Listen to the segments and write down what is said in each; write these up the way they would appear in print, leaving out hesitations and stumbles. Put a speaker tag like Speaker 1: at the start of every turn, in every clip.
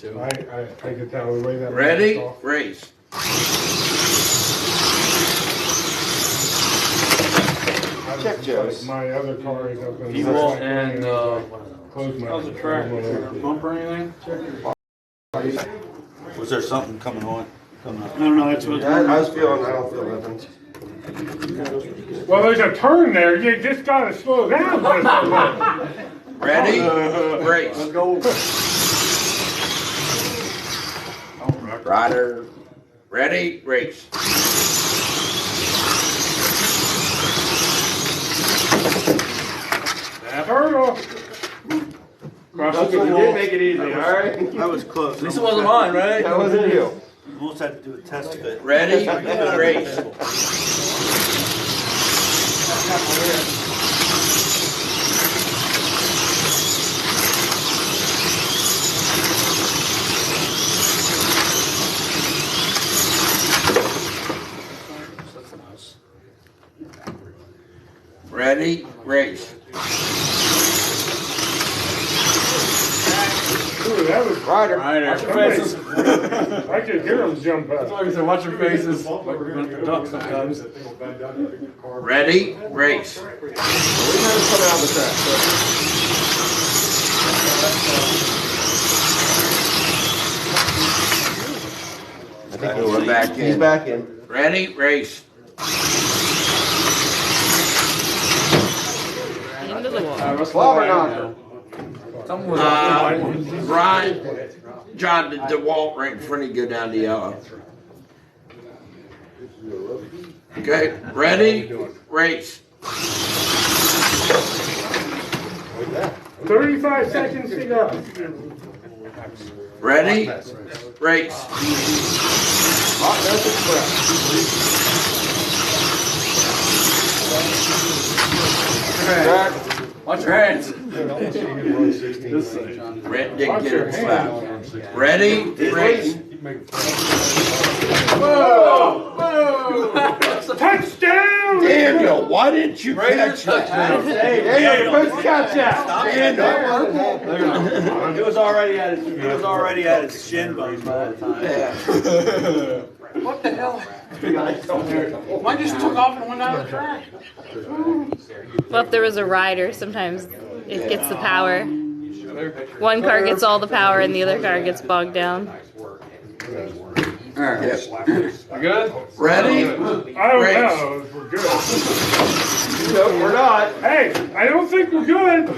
Speaker 1: too.
Speaker 2: I could tell the way that.
Speaker 3: Ready? Race.
Speaker 4: Check Joe's.
Speaker 2: My other car is up in
Speaker 1: You
Speaker 2: the
Speaker 1: won't,
Speaker 2: second
Speaker 1: and
Speaker 2: close my.
Speaker 1: how's the track? Bump or anything?
Speaker 5: Was there something coming on? Coming up?
Speaker 1: I don't know. That's what.
Speaker 4: I don't feel nothing.
Speaker 2: Well, there's a turn there. You just gotta slow down.
Speaker 3: Ready? Race.
Speaker 1: Let's go.
Speaker 3: Rider. Ready? Race.
Speaker 2: Turtle.
Speaker 4: You did make it easy, alright?
Speaker 5: That was close.
Speaker 1: At least it wasn't mine, right?
Speaker 4: That wasn't you.
Speaker 5: Almost had to do a test of it.
Speaker 3: Ready? Race. Ready? Race.
Speaker 2: Ooh, that was
Speaker 4: Rider.
Speaker 1: Watch your faces.
Speaker 2: I could hear him jump
Speaker 1: That's
Speaker 2: up.
Speaker 1: why I said watch your faces. Like we're going to duck sometimes.
Speaker 3: Ready? Race.
Speaker 4: We had to come out of the track.
Speaker 3: We're back
Speaker 4: He's
Speaker 3: in.
Speaker 4: back in.
Speaker 3: Ready? Race.
Speaker 6: Into the wall.
Speaker 1: Let's
Speaker 4: Slobber knocker.
Speaker 1: Someone was
Speaker 3: Ryan. John, did the wall right in front of you go down to yellow? Okay. Ready? Race.
Speaker 2: 35 seconds to go.
Speaker 3: Ready? Race.
Speaker 4: Hot Mess Express.
Speaker 1: Watch your hands.
Speaker 3: Red didn't get her slap. Ready? Race.
Speaker 2: Touchdown!
Speaker 3: Daniel, why didn't you catch that?
Speaker 4: Hey, Daniel, you're supposed to catch that.
Speaker 5: It was already at its shin bones by that time.
Speaker 1: What the hell? Mine just took off and went down the track.
Speaker 6: Well, if there was a rider, sometimes it gets the power. One car gets all the power and the other car gets bogged down.
Speaker 3: Yes.
Speaker 1: You good?
Speaker 3: Ready?
Speaker 2: I don't
Speaker 3: Race.
Speaker 2: know if we're good.
Speaker 4: No, we're not.
Speaker 2: Hey, I don't think we're good.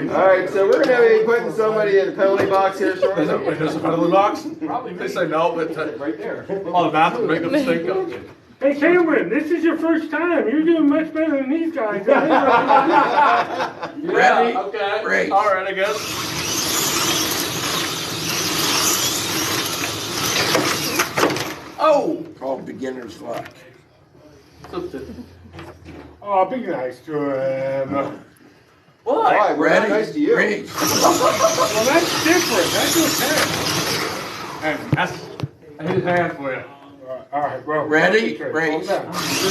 Speaker 4: Alright, so we're gonna be putting somebody in the penalty box here shortly.
Speaker 1: There's a penalty box? Probably. They say no, but right there. On the bathroom, make a mistake.
Speaker 2: Hey, Cameron, this is your first time. You're doing much better than these guys.
Speaker 3: Ready?
Speaker 1: Okay.
Speaker 3: Race.
Speaker 1: All right, I guess.
Speaker 3: Oh! Called beginner's luck.
Speaker 2: Oh, be nice to him.
Speaker 4: Alright, we're not nice to you.
Speaker 3: Race.
Speaker 2: Well, that's different. That's okay.
Speaker 1: Hey, that's I hit his hand for you.
Speaker 2: All right, well.
Speaker 3: Ready?
Speaker 2: concentrate.
Speaker 3: Race.
Speaker 2: Calm down. You're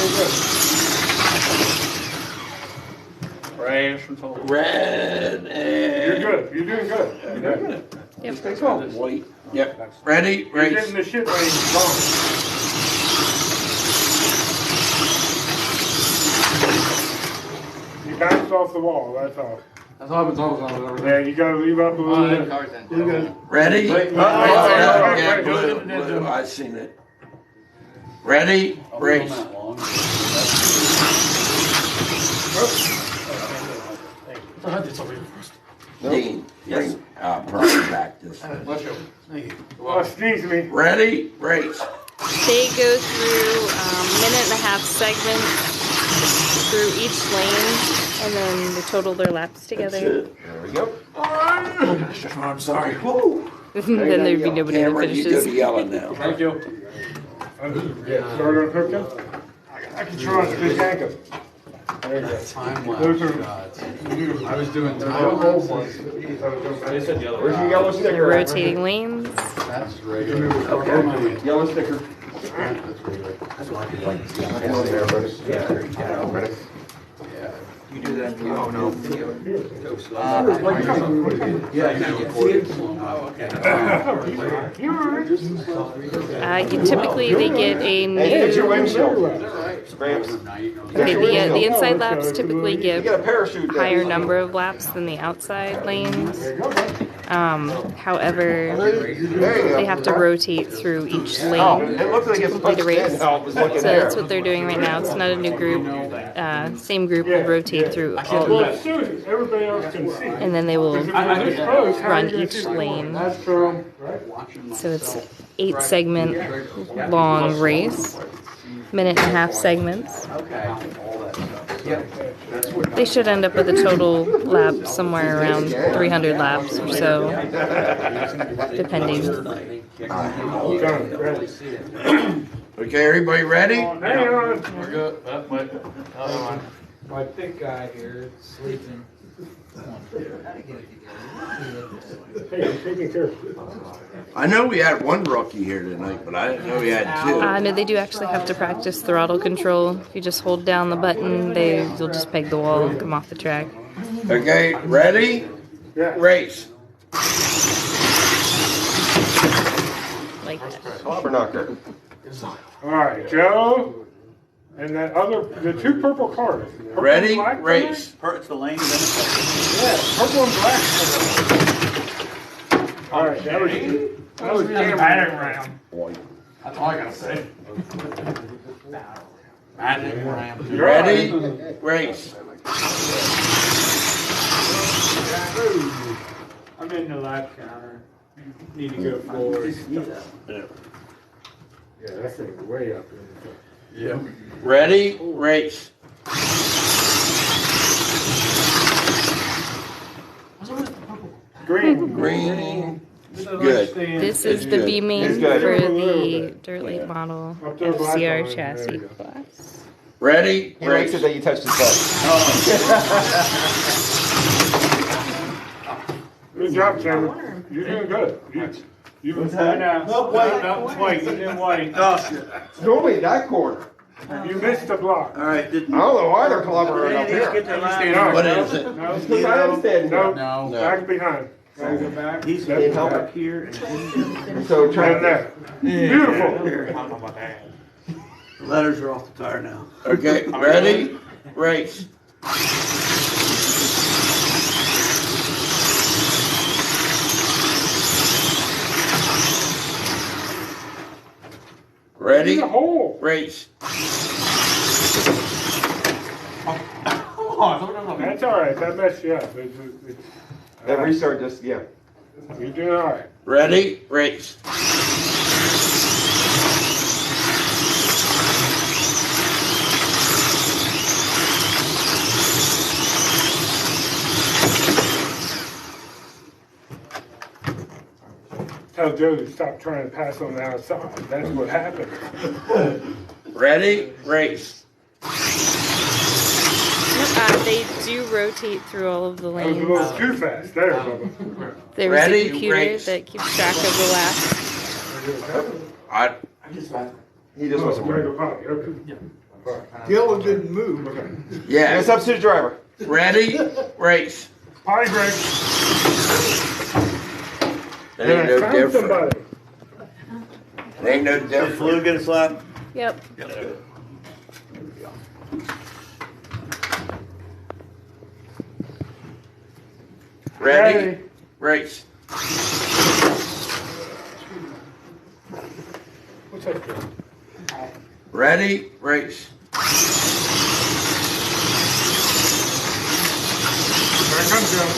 Speaker 2: doing
Speaker 1: Race from total.
Speaker 3: Red
Speaker 2: good.
Speaker 3: and...
Speaker 2: You're good. You're doing good. You're good.
Speaker 6: Yep.
Speaker 3: White. Yep. Ready?
Speaker 2: You're
Speaker 3: Race.
Speaker 2: getting the shit range gone. You bounced off the wall, that's all.
Speaker 1: That's all I've been talking about.
Speaker 2: Yeah, you gotta leave up a little bit.
Speaker 1: You're good.
Speaker 3: Ready?
Speaker 2: Wait,
Speaker 3: Yeah,
Speaker 2: wait,
Speaker 3: blue, blue. I seen it. Ready? Race. Dean, bring Percy back this way.
Speaker 1: Bless you.
Speaker 2: Oh, sneeze me.
Speaker 3: Ready? Race.
Speaker 6: They go through minute-and-a-half segments through each lane, and then they total their laps together.
Speaker 4: There we go.
Speaker 1: I'm sorry.
Speaker 6: Then there'd be nobody that
Speaker 3: Cameron, you go
Speaker 6: finishes.
Speaker 3: to yellow now.
Speaker 1: Thank you.
Speaker 2: Yeah, start on hooking. I can try on this ankle. There you go.
Speaker 1: Time
Speaker 2: Those are-
Speaker 1: shots. I was doing
Speaker 2: Those are old ones.
Speaker 1: They said yellow.
Speaker 4: Where's your yellow sticker at?
Speaker 6: Rotating lanes.
Speaker 1: That's regular.
Speaker 4: Okay. Yellow sticker.
Speaker 1: That's regular.
Speaker 4: Hang on there, buddy. Yeah. Ready?
Speaker 1: Yeah.
Speaker 5: You do that? Oh, no.
Speaker 6: Typically they get a
Speaker 2: It's your
Speaker 6: new.
Speaker 2: windshield. Ramps.
Speaker 6: Okay, the inside laps typically
Speaker 2: You
Speaker 6: give
Speaker 2: got a parachute there.
Speaker 6: higher number of laps than the outside lanes.
Speaker 2: There you go, bud.
Speaker 6: However,
Speaker 2: There you go.
Speaker 6: they have to rotate through each
Speaker 2: Oh,
Speaker 6: lane
Speaker 2: it looks like
Speaker 6: to
Speaker 2: it's
Speaker 6: complete a race.
Speaker 2: punched in. I was looking
Speaker 6: So
Speaker 2: there.
Speaker 6: that's what they're doing right now. It's not a new group. Same group will rotate through all
Speaker 2: Well,
Speaker 6: of
Speaker 2: as soon as everybody else can see.
Speaker 6: and then they will run each lane.
Speaker 2: That's true.
Speaker 6: So it's 8-segment long race, minute-and-a-half segments. They should end up with a total lap somewhere around 300 laps or so, depending.
Speaker 2: Done, ready.
Speaker 3: Okay, everybody ready?
Speaker 2: Hang on.
Speaker 4: We're good. Wait. Hold on.
Speaker 7: My big guy here is sleeping.
Speaker 2: Hey, I'm taking care of it.
Speaker 3: I know we had one rookie here tonight, but I didn't know we had two.
Speaker 6: No, they do actually have to practice throttle control. If you just hold down the button, you'll just peg the wall and come off the track.
Speaker 3: Okay, ready?
Speaker 2: Yeah.
Speaker 3: Race.
Speaker 6: Like that.
Speaker 2: Slobberknocker. All right, Joe, and the two purple cars. Purple and
Speaker 3: Ready?
Speaker 2: black
Speaker 3: Race.
Speaker 5: It's the lane, then
Speaker 2: Yeah, purple and black. All right, that was
Speaker 4: Paddock round. That's all I gotta say. Paddock round.
Speaker 3: Ready? Race.
Speaker 7: I'm in the lap counter. Need to go forward.
Speaker 2: Yeah, that thing's way up there.
Speaker 4: Yeah.
Speaker 3: Ready? Race.
Speaker 2: Green.
Speaker 3: Green. Good.
Speaker 6: This is the
Speaker 3: good.
Speaker 6: B main
Speaker 2: It's
Speaker 6: for
Speaker 2: good.
Speaker 6: the dirt late model
Speaker 2: Up there, black
Speaker 6: FCR
Speaker 2: line.
Speaker 6: chassis
Speaker 2: There you go.
Speaker 6: class.
Speaker 3: Ready?
Speaker 8: He likes
Speaker 3: Race.
Speaker 8: it that you touched his butt.
Speaker 2: Good job, Cameron. You're doing good.
Speaker 5: What's that?
Speaker 7: No, white. You didn't white.
Speaker 5: Oh, shit.
Speaker 8: It's normally that corner.
Speaker 2: You missed the block.
Speaker 5: All right.
Speaker 8: I don't know why they're collaborating up
Speaker 5: Get
Speaker 8: here.
Speaker 5: that lap.
Speaker 2: No,
Speaker 3: What is it?
Speaker 2: No,
Speaker 8: Because I understand.
Speaker 2: no,
Speaker 4: No.
Speaker 2: back behind.
Speaker 7: Go back.
Speaker 5: He's
Speaker 8: Can't help
Speaker 5: up
Speaker 8: it.
Speaker 5: here. And
Speaker 8: So try
Speaker 2: And there. Beautiful.
Speaker 5: the letters are off the tire now.
Speaker 3: Okay, ready? Race. Ready?
Speaker 2: In the hole.
Speaker 3: Race.
Speaker 2: That's all right. That messed you up.
Speaker 8: That restart just, yeah.
Speaker 2: You're doing all right.
Speaker 3: Ready? Race.
Speaker 2: Tell Joe to stop trying to pass on the outside. That's what happened.
Speaker 3: Ready? Race.
Speaker 6: They do rotate through all of the
Speaker 2: That was a little
Speaker 6: lanes.
Speaker 2: too fast. There, Bubba.
Speaker 6: There's
Speaker 3: Ready?
Speaker 6: a computer
Speaker 3: Race.
Speaker 6: that keeps track of the laps.
Speaker 3: I,
Speaker 8: He just wasn't
Speaker 2: Greg
Speaker 8: working.
Speaker 2: O'Connor, okay.
Speaker 7: Gil didn't move.
Speaker 3: yeah.
Speaker 8: It's up to the driver.
Speaker 3: Ready? Race.
Speaker 2: Hi, Greg.
Speaker 3: It ain't
Speaker 2: I
Speaker 3: no
Speaker 2: found
Speaker 3: different.
Speaker 2: somebody.
Speaker 3: It ain't no
Speaker 5: Did
Speaker 3: different.
Speaker 5: Flu get a slap?
Speaker 6: Yep.
Speaker 3: Ready? Race.
Speaker 2: What's that, Joe?
Speaker 3: Ready? Race.
Speaker 2: Here comes Joe.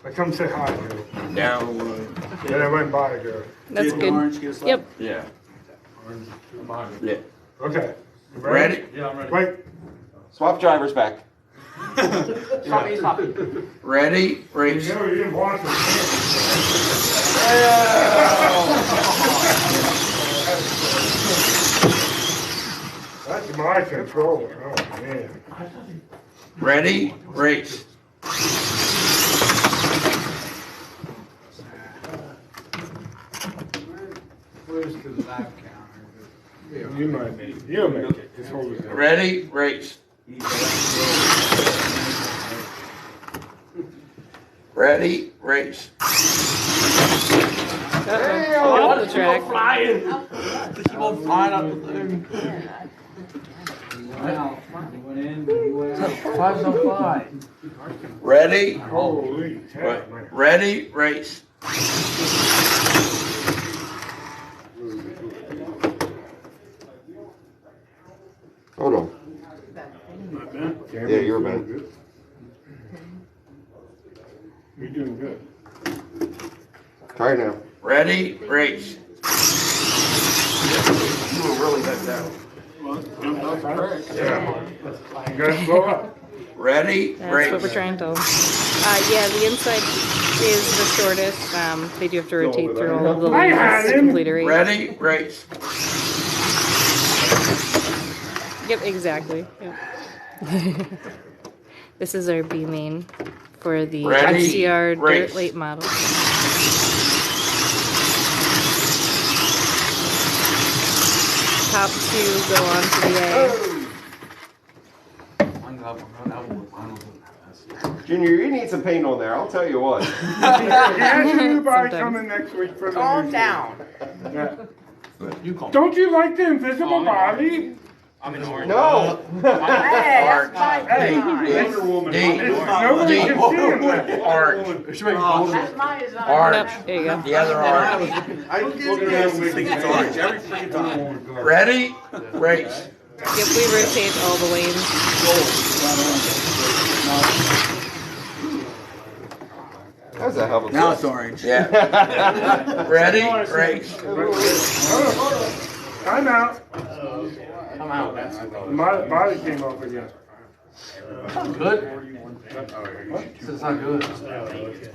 Speaker 2: I come say hi, Joe.
Speaker 3: Down one.
Speaker 2: Then I went by, Joe.
Speaker 6: That's
Speaker 5: Did
Speaker 6: good.
Speaker 5: Orange get a slap?
Speaker 6: Yep.
Speaker 3: Yeah. Yeah.
Speaker 2: Okay. You
Speaker 3: Ready?
Speaker 4: Yeah, I'm ready.
Speaker 2: Wait.
Speaker 8: Swap drivers back.
Speaker 3: Ready?
Speaker 2: You
Speaker 3: Race.
Speaker 2: know you didn't want to. That's my controller. Oh, man.
Speaker 3: Ready? Race.
Speaker 7: Where's the lap counter?
Speaker 2: You might make it. You'll make it. Just hold it there.
Speaker 3: Ready, race. Ready, race.
Speaker 6: Off the track.
Speaker 3: Flying. Keep on flying up the thing.
Speaker 1: Flies don't fly.
Speaker 3: Ready,
Speaker 2: Holy heck, man.
Speaker 3: ready, race.
Speaker 8: Hold on. Yeah, you're bad.
Speaker 2: You're doing good.
Speaker 8: Try it now.
Speaker 3: Ready, race.
Speaker 8: You were really back down.
Speaker 2: Yeah. You gotta slow up.
Speaker 3: Ready,
Speaker 6: That's
Speaker 3: race.
Speaker 6: what we're trying to. Yeah, the inside is the shortest. They do have to rotate through all of the
Speaker 2: I had
Speaker 6: lanes to
Speaker 2: him.
Speaker 6: complete a race.
Speaker 3: Ready, race.
Speaker 6: Yep, exactly. Yep. This is our B main for the
Speaker 3: Ready,
Speaker 6: XCR
Speaker 3: race.
Speaker 6: Dirt Late model. Top two go on to the
Speaker 8: Junior, you need some paint on there, I'll tell you what.
Speaker 2: You have a new body
Speaker 6: Sometimes.
Speaker 2: coming next week for the
Speaker 3: Calm
Speaker 2: new
Speaker 3: down.
Speaker 2: season. Yeah. Don't you like the invisible body?
Speaker 8: No.
Speaker 3: Art.
Speaker 2: Hey,
Speaker 4: Wonder Woman.
Speaker 3: D.
Speaker 2: nobody can see him then.
Speaker 3: Art. Art.
Speaker 6: Nope, there you go.
Speaker 3: The other art.
Speaker 4: I look at it and think it's orange every freaking time.
Speaker 3: Ready, race.
Speaker 6: Yep, we rotate all the lanes.
Speaker 8: That was a hell of a
Speaker 5: Now it's orange.
Speaker 3: Yeah. Ready, race.
Speaker 2: Time out.
Speaker 1: Come out.
Speaker 2: My body came off again.
Speaker 1: Good. This is not good.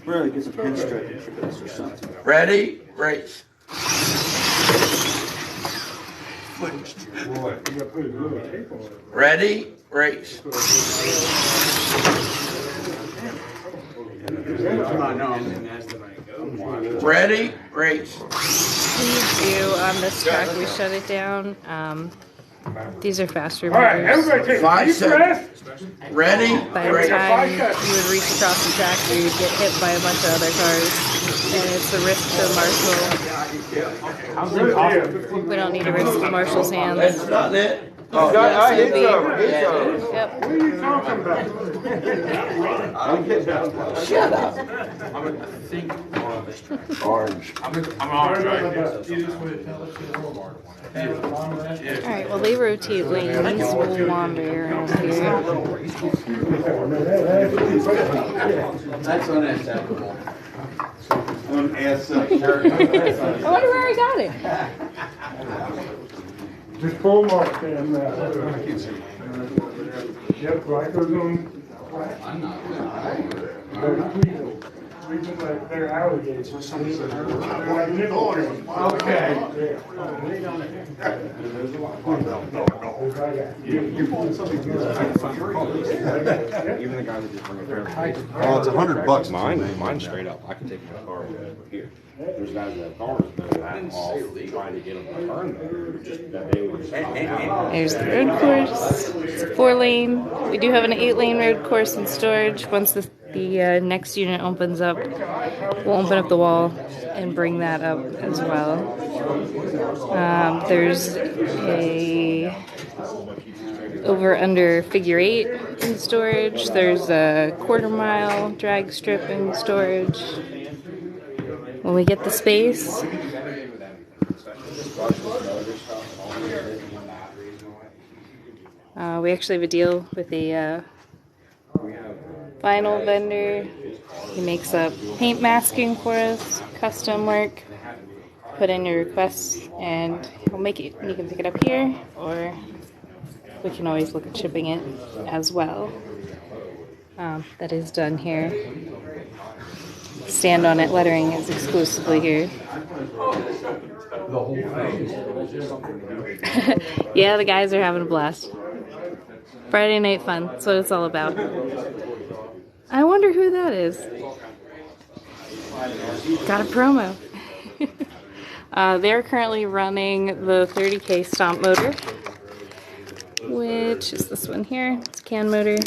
Speaker 5: Really get some pinstriping for this or something.
Speaker 3: Ready, race.
Speaker 2: You gotta put a little tape on it.
Speaker 3: Ready, race. Ready, race.
Speaker 6: We do on this track, we shut it down. These are faster
Speaker 2: All right,
Speaker 6: movers.
Speaker 2: everybody take a
Speaker 3: 5
Speaker 2: deep breath.
Speaker 3: seconds. Ready,
Speaker 6: By the
Speaker 3: race.
Speaker 6: time you would reach across the track, you would get hit by a bunch of other cars. And it's a risk to Marshall. We don't need to risk Marshall's hands.
Speaker 3: That's not it.
Speaker 8: Oh,
Speaker 6: Yes,
Speaker 8: I hit
Speaker 6: indeed.
Speaker 8: over, hit over.
Speaker 6: Yep.
Speaker 2: What are you talking about?
Speaker 8: I'm getting down.
Speaker 3: Shut up.
Speaker 8: Orange.
Speaker 6: Alright, well they rotate lanes. We'll wander around here.
Speaker 1: That's unacceptable.
Speaker 6: I wonder where I got it.
Speaker 2: Just pull them off, and yep, like those on. They're alligators.
Speaker 1: Okay.
Speaker 9: Well, it's $100. Mine's straight up. I can take my car over here. There's guys that have cars that are off trying to get them to burn them. That they would just pop out.
Speaker 6: There's the road course. It's a 4-lane. We do have an 8-lane road course in storage. Once the next unit opens up, we'll open up the wall and bring that up as well. There's a over-under figure 8 in storage. There's a 1/4 mile drag strip in storage. When we get the space, we actually have a deal with a vinyl vendor. He makes up paint masking for us, custom work. Put in your requests and he'll make it. You can pick it up here, or we can always look at shipping it as well. That is done here. Stand on it lettering is exclusively here. Yeah, the guys are having a blast. Friday night fun, that's what it's all about. I wonder who that is. Got a promo. They're currently running the 30K stomp motor. which is this one here. It's a can motor.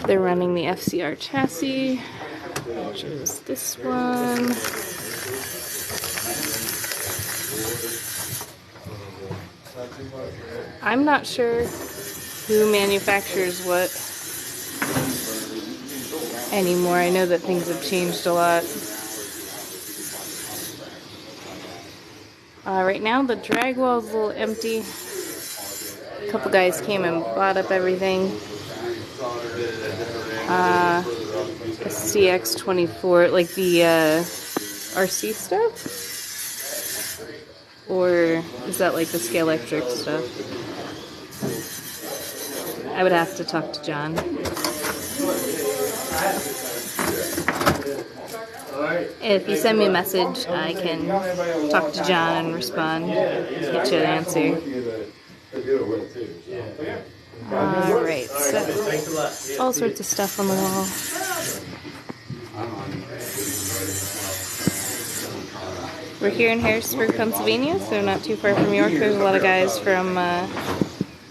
Speaker 6: They're running the FCR chassis, which is this one. I'm not sure who manufactures what anymore. I know that things have changed a lot. Right now the drag wall is a little empty. A couple guys came and bought up everything. A CX-24, like the RC stuff? Or is that like the Scale Electric stuff? I would have to talk to John. If you send me a message, I can talk to John and respond, get you an answer. Alright, so all sorts of stuff on the wall. We're here in Harrisburg, Pennsylvania, so not too far from York. There's a lot of guys from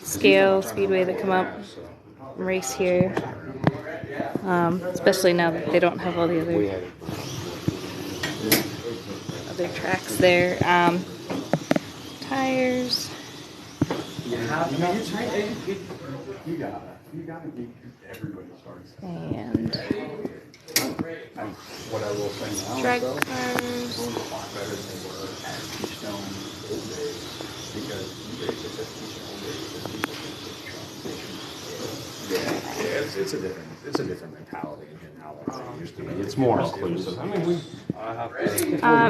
Speaker 6: Scale, Speedway that come up and race here. Especially now that they don't have all the other tracks there. Tires. And drag cars.
Speaker 9: It's a different mentality than how it used to be. It's more inclusive. I mean,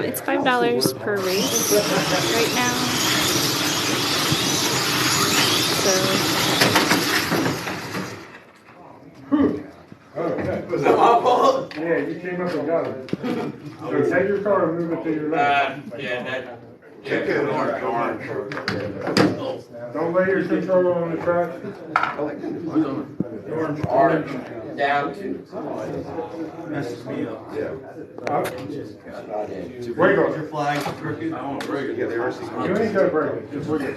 Speaker 6: It's $5 per race right now. So.
Speaker 2: Was that my fault? Yeah, you came up and got it. So take your car and move it to your left. Don't lay your controller on the track.
Speaker 3: Orange. Down to.
Speaker 5: Messes me up.
Speaker 2: Wait on.
Speaker 5: Your flag's crooked.
Speaker 2: You ain't gonna break it. Just break it. If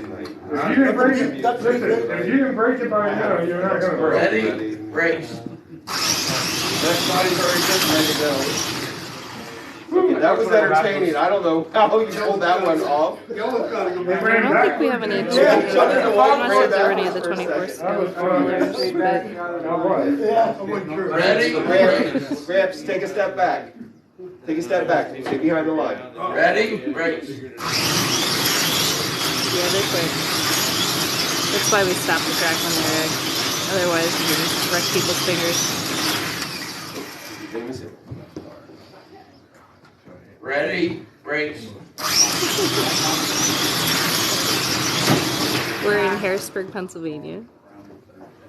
Speaker 2: you didn't break it, listen, if you didn't break it by now, you're not gonna break it.
Speaker 3: Ready? Race.
Speaker 5: Everybody's already getting ready to go.
Speaker 8: That was entertaining. I don't know how you pulled that one off.
Speaker 6: I don't think we have any. I'm not sure if there are any of the 24 scale rollers, but
Speaker 3: Ready?
Speaker 8: Ramps, take a step back. Take a step back. Stay behind the line.
Speaker 3: Ready? Race.
Speaker 6: yeah, they're quick. That's why we stop the track when they're rigged. Otherwise, you can just wreck people's fingers.
Speaker 3: Ready? Race.
Speaker 6: We're in Harrisburg, Pennsylvania.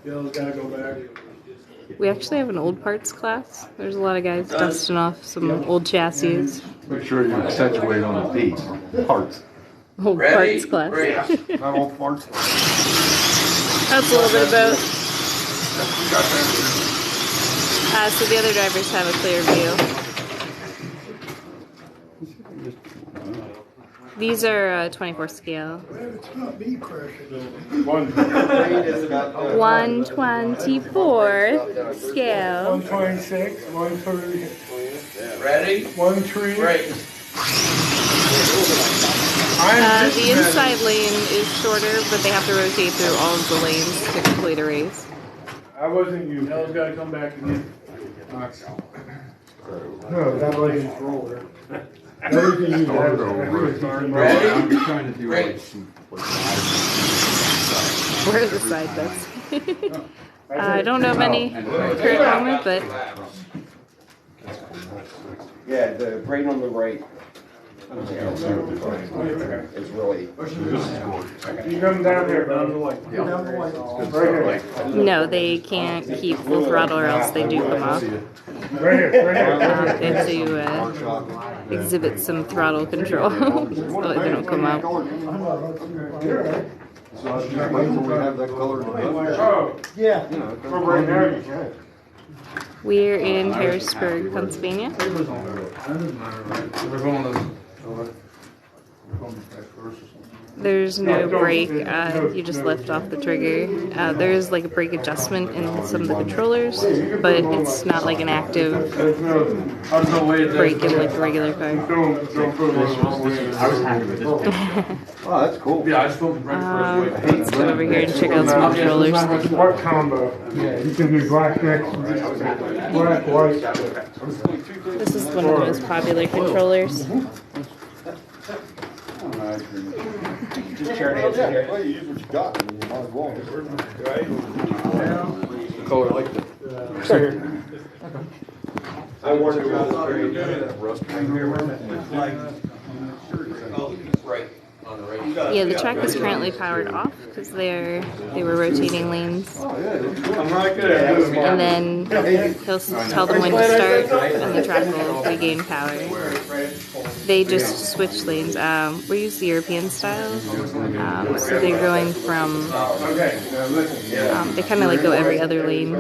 Speaker 7: Bill's gotta go back.
Speaker 6: We actually have an old parts class. There's a lot of guys dusting off some old chassis.
Speaker 8: Make sure you accentuate on the P. Parts.
Speaker 6: Old
Speaker 3: Ready?
Speaker 6: parts class.
Speaker 3: Race.
Speaker 8: Not all parts.
Speaker 6: That's a little bit of both. So the other drivers have a clear view. These are 24 scale.
Speaker 2: It's not me crashing.
Speaker 6: 124 scale.
Speaker 2: 126, 130.
Speaker 3: Ready?
Speaker 2: 130.
Speaker 3: Race.
Speaker 6: The inside lane is shorter, but they have to rotate through all of the lanes to complete a race.
Speaker 2: I wasn't you.
Speaker 7: Bill's gotta come back again.
Speaker 2: No, that wasn't roller. That was you.
Speaker 3: Ready?
Speaker 8: I'm trying to do
Speaker 3: Race.
Speaker 6: Where are the side bets? I don't know many current moment, but
Speaker 8: Yeah, the brain on the right. It's really.
Speaker 2: You come down there, bud. Right here.
Speaker 6: no, they can't keep full throttle or else they do come off.
Speaker 2: Right here. Right here.
Speaker 6: They have to exhibit some throttle control so they don't come out.
Speaker 8: So I was just waiting till we have that color.
Speaker 2: Oh, yeah. For right now, you can.
Speaker 6: We're in Harrisburg, Pennsylvania. There's no brake, you just lift off the trigger. There's like a brake adjustment in some of the controllers, but it's not like an active brake in like a regular car.
Speaker 9: I was happy with this. Oh, that's cool.
Speaker 4: Yeah, I spoke to Brent
Speaker 6: Let's go over here and check out some controllers.
Speaker 2: What combo? Yeah, you can do black next, black, white.
Speaker 6: This is one of the most popular controllers.
Speaker 8: Just share it here. Well, you use what you got, and you might as well.
Speaker 9: The color I like the.
Speaker 8: I wore it
Speaker 6: Yeah, the track is currently powered off because they were rotating lanes. And then he'll tell them when to start, and the track will regain power. They just switch lanes. We use the European style, so they're going from. They kind of like go every other lane.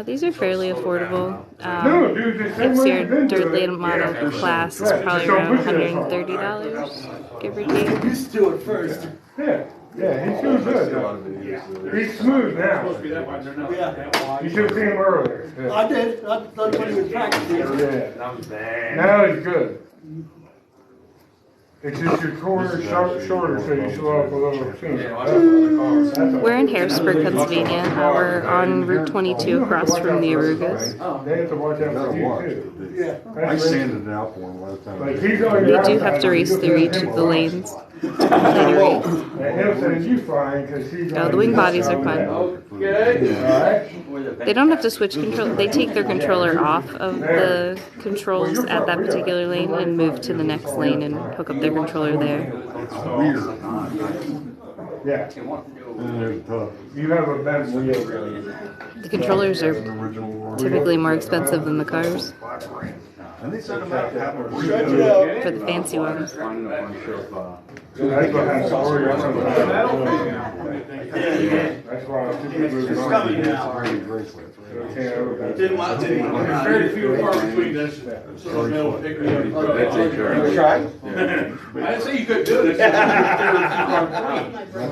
Speaker 6: These are fairly affordable. It's your dirt lane model class is probably around $130, give or take.
Speaker 5: You used to do it first.
Speaker 2: Yeah, he's doing good. He's smooth now.
Speaker 5: Yeah.
Speaker 2: You should have seen him earlier. Yeah.
Speaker 5: I did. That's when he was practicing.
Speaker 2: Yeah. Now he's good. It's just your corner shorter, so you slow up a little sooner.
Speaker 6: We're in Harrisburg, Pennsylvania. We're on Route 22 across from the Arugas.
Speaker 2: They have to watch out for you too.
Speaker 8: I sanded it out for him last time.
Speaker 2: Like he's on
Speaker 6: We do have to race through each of the lanes to complete a race.
Speaker 2: And he'll send you flying because he's
Speaker 6: No, the wing bodies are fun.
Speaker 2: Alright?
Speaker 6: They don't have to switch control. They take their controller off of the controls at that particular lane and move to the next lane and hook up their controller there.
Speaker 2: Yeah. You have a bad wheel.
Speaker 6: The controllers are typically more expensive than the cars
Speaker 8: And they sent him out to have a
Speaker 6: for the fancy ones.
Speaker 2: That's what has to worry about something. That's why I'm
Speaker 5: It's coming now. Didn't want to.
Speaker 4: very few and far between this. So they'll be able to pick me up. I didn't say you couldn't do it.
Speaker 8: That's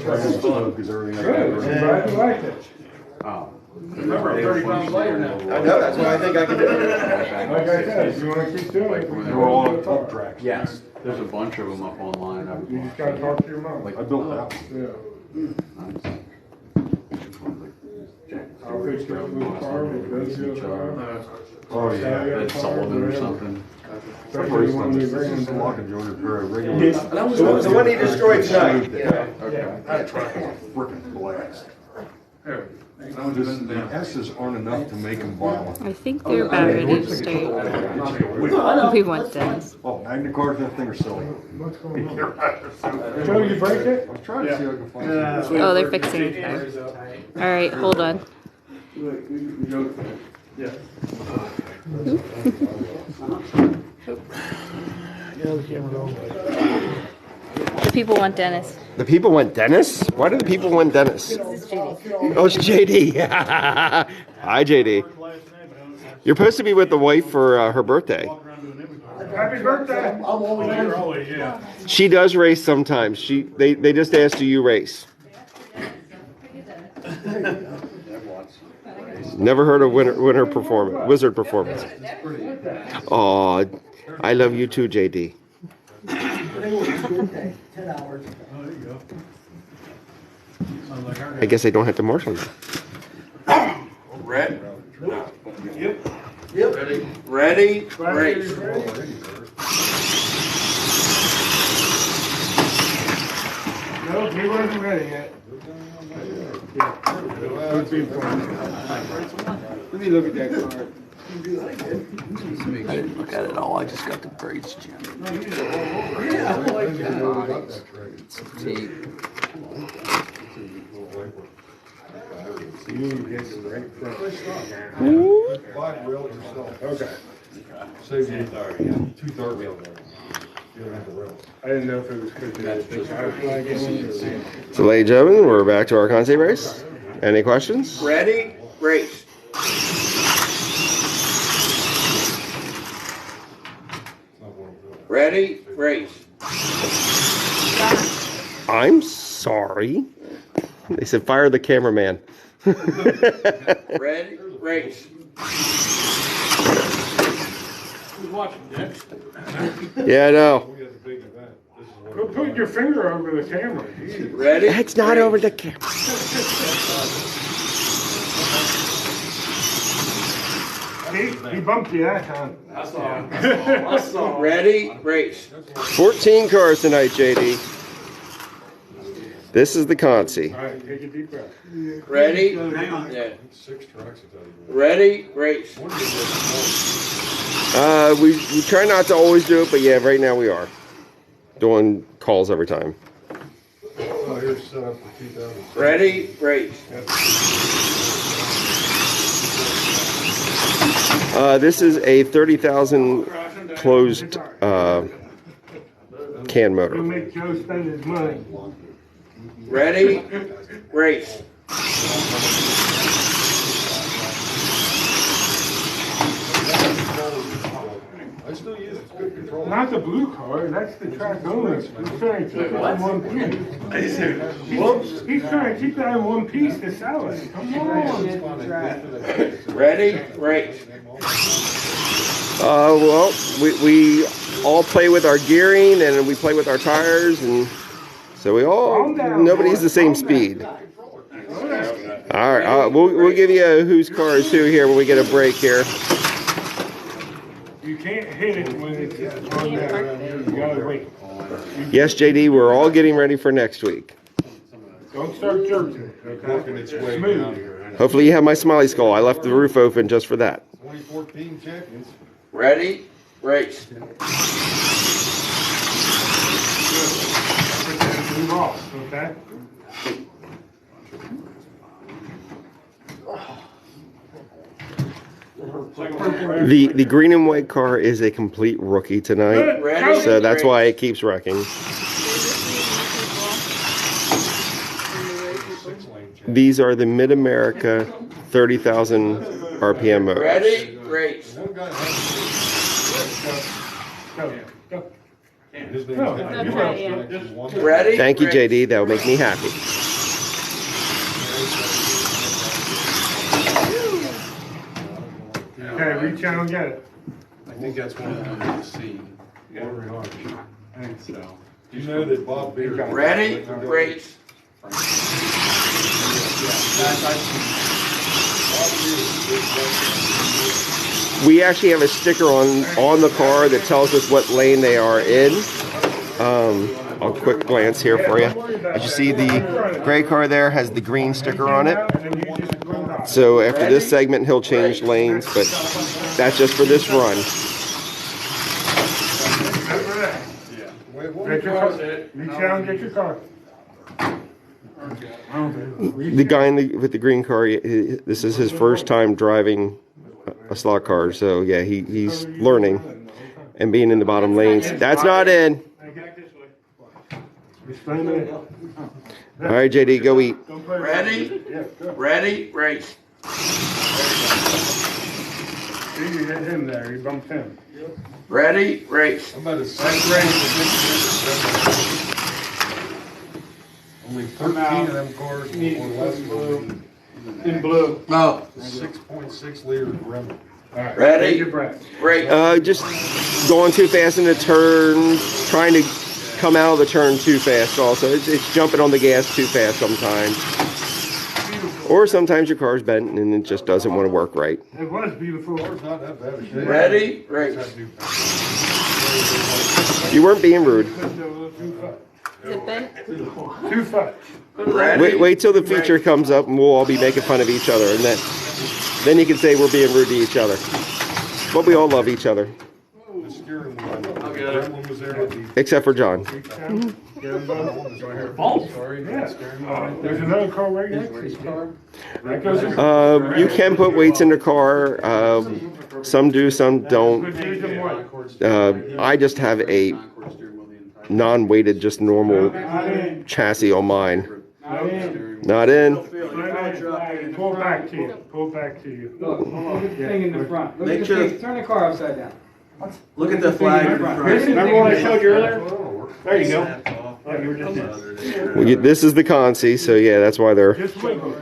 Speaker 8: why it's slow, because everything
Speaker 2: Good, I'm glad you liked it.
Speaker 4: Remember, I'm 30 pounds lighter now.
Speaker 8: I know, that's why I think I can do it.
Speaker 2: Like I said, if you wanna keep doing it.
Speaker 8: They're all on top tracks.
Speaker 9: Yes, there's a bunch of them up online.
Speaker 2: You just gotta talk to your mom.
Speaker 8: I built that one.
Speaker 2: Yeah. I'll fix your blue car, we'll go to the car.
Speaker 8: Oh, yeah.
Speaker 9: Ed Sullivan or something.
Speaker 2: Especially when you bring them to
Speaker 8: Lock and joiner for a regular.
Speaker 5: The one he destroyed tonight.
Speaker 8: That track was a frickin' blast. The S's aren't enough to make them violent.
Speaker 6: I think they're about ready to start. We want Dennis.
Speaker 8: Oh, Magna cars, that thing are silly.
Speaker 2: What's going on? Joe, you break it?
Speaker 8: I was trying to see if I could find it.
Speaker 6: Oh, they're fixing the car. All right, hold on. The people want Dennis.
Speaker 3: The people want Dennis? Why do the people want Dennis?
Speaker 6: This is JD.
Speaker 3: Oh, it's JD. Hi, JD. You're supposed to be with the wife for her birthday.
Speaker 2: Happy birthday!
Speaker 5: I'm always here.
Speaker 3: She does race sometimes. They just asked, do you race? Never heard of wizard performance. Oh, I love you too, JD.
Speaker 5: 10 hours.
Speaker 3: I guess I don't have to marshal now.
Speaker 1: Red?
Speaker 5: Yep.
Speaker 1: Ready? Race.
Speaker 2: No, he wasn't ready yet.
Speaker 7: Let me look at that car.
Speaker 5: I didn't look at it all. I just got the brakes, Jim.
Speaker 2: Okay.
Speaker 8: Save you 2/3.
Speaker 2: I didn't know if it was cooking.
Speaker 3: So, ladies and gentlemen, we're back to our concept race. Any questions?
Speaker 1: Ready? Race.
Speaker 5: Ready, race.
Speaker 3: I'm sorry. They said fire the cameraman.
Speaker 5: Ready, race.
Speaker 4: Who's watching, Dick?
Speaker 3: Yeah, I know.
Speaker 2: Go put your finger over the camera. Jeez.
Speaker 5: Ready?
Speaker 3: It's not over the camera.
Speaker 2: He bumped you that time.
Speaker 5: I saw. Ready, race.
Speaker 3: 14 cars tonight, JD. This is the Consi.
Speaker 2: All right, take a deep breath.
Speaker 5: Ready? Yeah. Ready, race.
Speaker 3: We try not to always do it, but yeah, right now we are doing calls every time.
Speaker 2: Oh, here's set up for 2000.
Speaker 5: Ready, race.
Speaker 3: This is a 30,000 closed can
Speaker 2: You'll
Speaker 3: motor.
Speaker 2: make Joe spend his money.
Speaker 5: Ready, race.
Speaker 2: Not the blue car, that's the track owner. He's trying to keep it in one piece. He's trying to keep that in one piece to sell it. Come on.
Speaker 5: Ready, race.
Speaker 3: Well, we all play with our gearing and we play with our tires, and so we all, nobody's the same speed. All right, we'll give you a whose car is who here when we get a break here.
Speaker 2: You can't hit it when it's on there. You gotta wait.
Speaker 3: Yes, JD, we're all getting ready for next week.
Speaker 2: Don't start jerking, okay? Smooth.
Speaker 3: Hopefully you have my smiley skull. I left the roof open just for that.
Speaker 8: 2014 champions.
Speaker 5: Ready, race.
Speaker 2: Move off, okay?
Speaker 3: The green and white car is a complete rookie tonight,
Speaker 5: Ready,
Speaker 3: so that's why it keeps wrecking. These are the Mid-America 30,000 RPM motors.
Speaker 5: Ready, race. Ready,
Speaker 3: Thank you,
Speaker 5: race.
Speaker 3: JD. That would make me happy.
Speaker 2: Okay, reach out and get it.
Speaker 4: I think that's one of them to see.
Speaker 2: Very hard.
Speaker 4: I think so.
Speaker 8: You know that Bob Beer.
Speaker 5: Ready, race.
Speaker 3: We actually have a sticker on the car that tells us what lane they are in. A quick glance here for you. As you see, the gray car there has the green sticker on it. So after this segment, he'll change lanes, but that's just for this run.
Speaker 2: Reach out and get your car.
Speaker 3: The guy with the green car, this is his first time driving a slot car, so yeah, he's learning and being in the bottom lanes. That's not in. All right, JD, go eat.
Speaker 5: Ready, race.
Speaker 2: You hit him there, you bumped him.
Speaker 5: Ready, race.
Speaker 8: I'm about to say, only 13 of them cars or less will
Speaker 2: In blue.
Speaker 5: Oh.
Speaker 8: 6.6 liter Rim.
Speaker 2: Alright,
Speaker 5: Ready?
Speaker 2: take your breath.
Speaker 5: Race.
Speaker 3: Just going too fast in the turn, trying to come out of the turn too fast also. It's jumping on the gas too fast sometimes. Or sometimes your car's bent and it just doesn't want to work right.
Speaker 2: It was beautiful.
Speaker 8: It's not that bad a shape.
Speaker 5: Ready, race.
Speaker 3: You weren't being rude.
Speaker 6: Is it bent?
Speaker 2: Too fudge.
Speaker 5: Ready.
Speaker 3: Wait till the feature comes up and we'll all be making fun of each other, and then you can say we're being rude to each other. But we all love each other,
Speaker 8: The steering wheel. That one was there at the
Speaker 3: except for John.
Speaker 2: There's another car right next to you. That goes in.
Speaker 3: You can put weights in the car. Some do, some don't.
Speaker 2: Here's the one.
Speaker 3: I just have a non-weighted, just normal chassis on mine. Not in.
Speaker 2: Pull back to you. Pull back to you.
Speaker 7: Look, hold on, the thing in the front. Look
Speaker 5: Make
Speaker 7: at
Speaker 5: sure-
Speaker 7: the thing. Turn the car upside down.
Speaker 5: Look at the flag in front.
Speaker 7: Remember what I showed you earlier? There you go. Oh, you were just in.
Speaker 3: This is the Consi, so yeah, that's why they're.
Speaker 2: Just wiggle.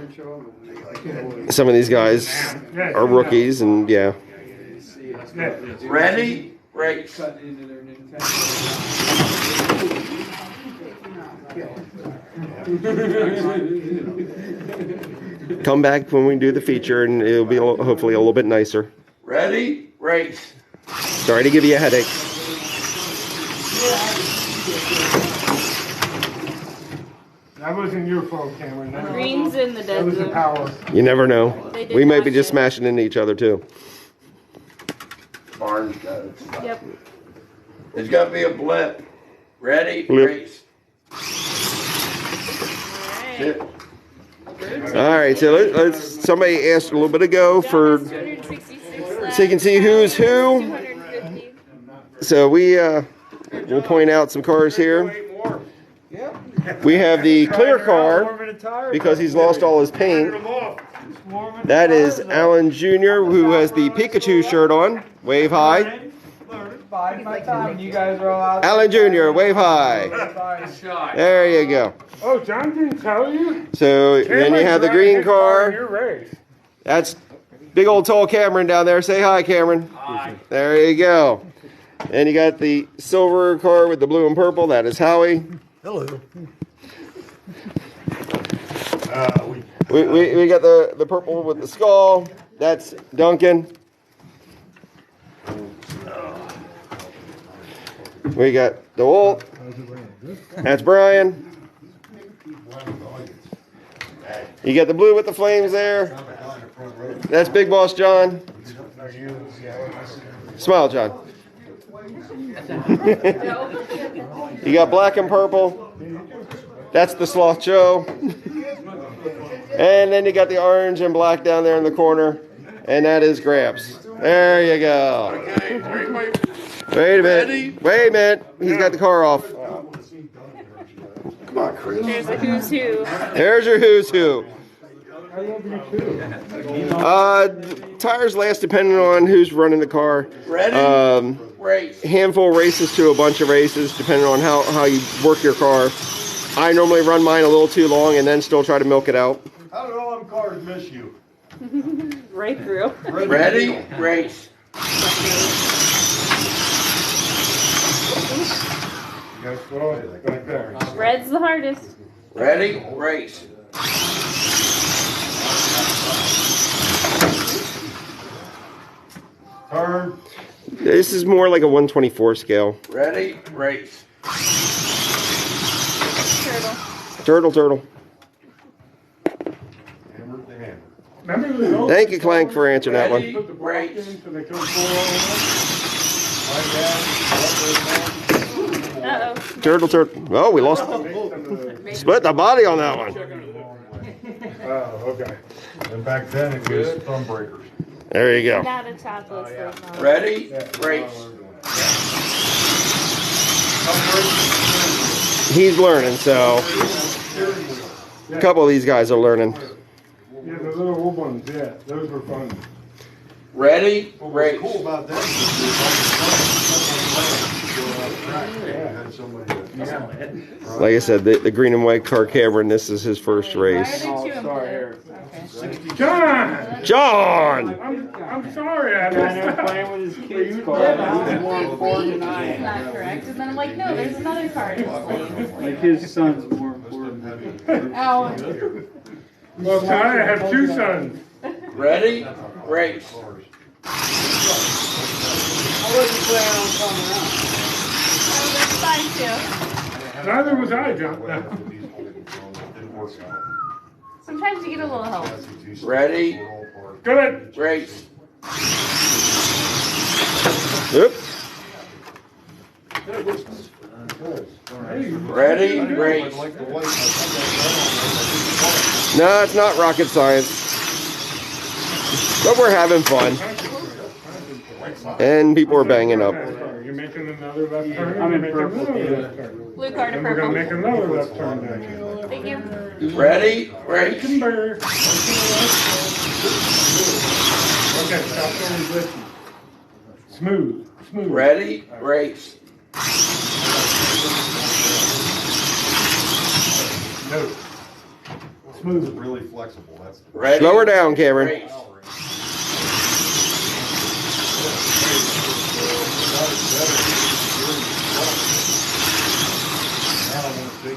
Speaker 3: Some of these guys are rookies, and yeah.
Speaker 8: Ready, race.
Speaker 3: Come back when we do the feature, and it'll be hopefully a little bit nicer.
Speaker 8: Ready, race.
Speaker 3: Sorry to give you a headache.
Speaker 2: That wasn't your fault, Cameron.
Speaker 6: Green's in the
Speaker 2: That
Speaker 6: dead
Speaker 2: was the
Speaker 6: zone.
Speaker 2: power.
Speaker 3: You never know.
Speaker 6: They did
Speaker 3: We might be
Speaker 6: not
Speaker 3: just
Speaker 6: show.
Speaker 3: smashing into each other too.
Speaker 8: Barnes got it.
Speaker 6: Yep.
Speaker 8: There's got to be a blip. Ready,
Speaker 3: Blip.
Speaker 8: race.
Speaker 6: Alright.
Speaker 3: All right, so let's. Somebody asked a little bit ago for
Speaker 6: 266 left.
Speaker 3: so you can see who's who.
Speaker 6: 250.
Speaker 3: So we'll point out some cars here. We have the clear car because he's lost all his paint. That is Alan Jr., who has the Pikachu shirt on. Wave high. Alan Jr., wave high. There you go.
Speaker 2: Oh, John didn't tell you?
Speaker 3: So then you have the green
Speaker 2: In
Speaker 3: car.
Speaker 2: your race.
Speaker 3: That's big old tall Cameron down there. Say hi, Cameron. Hi. There you go. And you got the silver car with the blue and purple. That is Howie.
Speaker 10: Hello.
Speaker 3: We got the purple with the skull. That's Duncan. We got the Walt. That's Brian. You got the blue with the flames there. That's Big Boss John. Smile, John. You got black and purple. That's the Sloth Joe. And then you got the orange and black down there in the corner. And that is Gramps. There you go. Wait a minute. Wait a minute. He's got the car off.
Speaker 8: Come on, Chris.
Speaker 6: There's a who's who.
Speaker 3: There's your who's who. Tires last depending on who's running the car.
Speaker 8: Ready, race.
Speaker 3: Handful of races to a bunch of races depending on how you work your car. I normally run mine a little too long and then still try to milk it out.
Speaker 10: How did all them cars miss you?
Speaker 6: Right through.
Speaker 8: Ready, race.
Speaker 2: Yes, well, right there.
Speaker 6: Red's the hardest.
Speaker 8: Ready, race.
Speaker 10: Turn.
Speaker 3: This is more like a 124 scale.
Speaker 8: Ready, race.
Speaker 3: Turtle.
Speaker 10: Hammer the hammer.
Speaker 2: Remember the old
Speaker 3: Thank you, Clank, for answering that
Speaker 8: Ready,
Speaker 3: one.
Speaker 2: put the block in
Speaker 8: race.
Speaker 2: so they couldn't pull all
Speaker 6: Uh-oh.
Speaker 3: Turtle. Oh, we lost. Split the body on that one.
Speaker 2: Oh, okay.
Speaker 10: And back then it was thumb breakers.
Speaker 3: There you go.
Speaker 6: Not a chocolate stuff.
Speaker 8: Ready, race.
Speaker 3: He's learning, so a couple of these guys are learning.
Speaker 2: Yeah, the little old ones, yeah, those were fun.
Speaker 8: Ready,
Speaker 10: What was
Speaker 8: race.
Speaker 10: cool about that was
Speaker 3: Like I said, the green and white car Cameron, this is his first race.
Speaker 7: Oh, sorry, Eric.
Speaker 2: John!
Speaker 3: John!
Speaker 2: I'm sorry, I
Speaker 7: I know
Speaker 2: missed that.
Speaker 7: playing with his kids' car. He's more important than I
Speaker 6: It's
Speaker 7: am.
Speaker 6: not correct. And then I'm like, no, there's another card in this lane.
Speaker 7: Like his son's more important.
Speaker 6: Ow.
Speaker 2: Well, John, I have two sons.
Speaker 8: Ready, race.
Speaker 7: I wasn't planning on coming out.
Speaker 6: That's fine too.
Speaker 2: Neither was I, John.
Speaker 6: Sometimes you get a little help.
Speaker 8: Ready,
Speaker 2: Good.
Speaker 8: race.
Speaker 3: Oop.
Speaker 8: Ready, race.
Speaker 3: No, it's not rocket science. But we're having fun. And people are banging up.
Speaker 2: You're making another left turn.
Speaker 7: I'm in
Speaker 2: You're making
Speaker 7: purple.
Speaker 2: another left turn.
Speaker 6: Blue card to
Speaker 2: And we're gonna make
Speaker 6: purple.
Speaker 2: another left turn down.
Speaker 6: Thank you.
Speaker 8: Ready, race.
Speaker 2: Timber. Okay, stop going glitchy. Smooth. Smooth.
Speaker 4: Ready, race.
Speaker 10: No,
Speaker 2: Smooth.
Speaker 10: it's really flexible, that's.
Speaker 4: Ready,
Speaker 3: Slow her down, Cameron.
Speaker 4: race.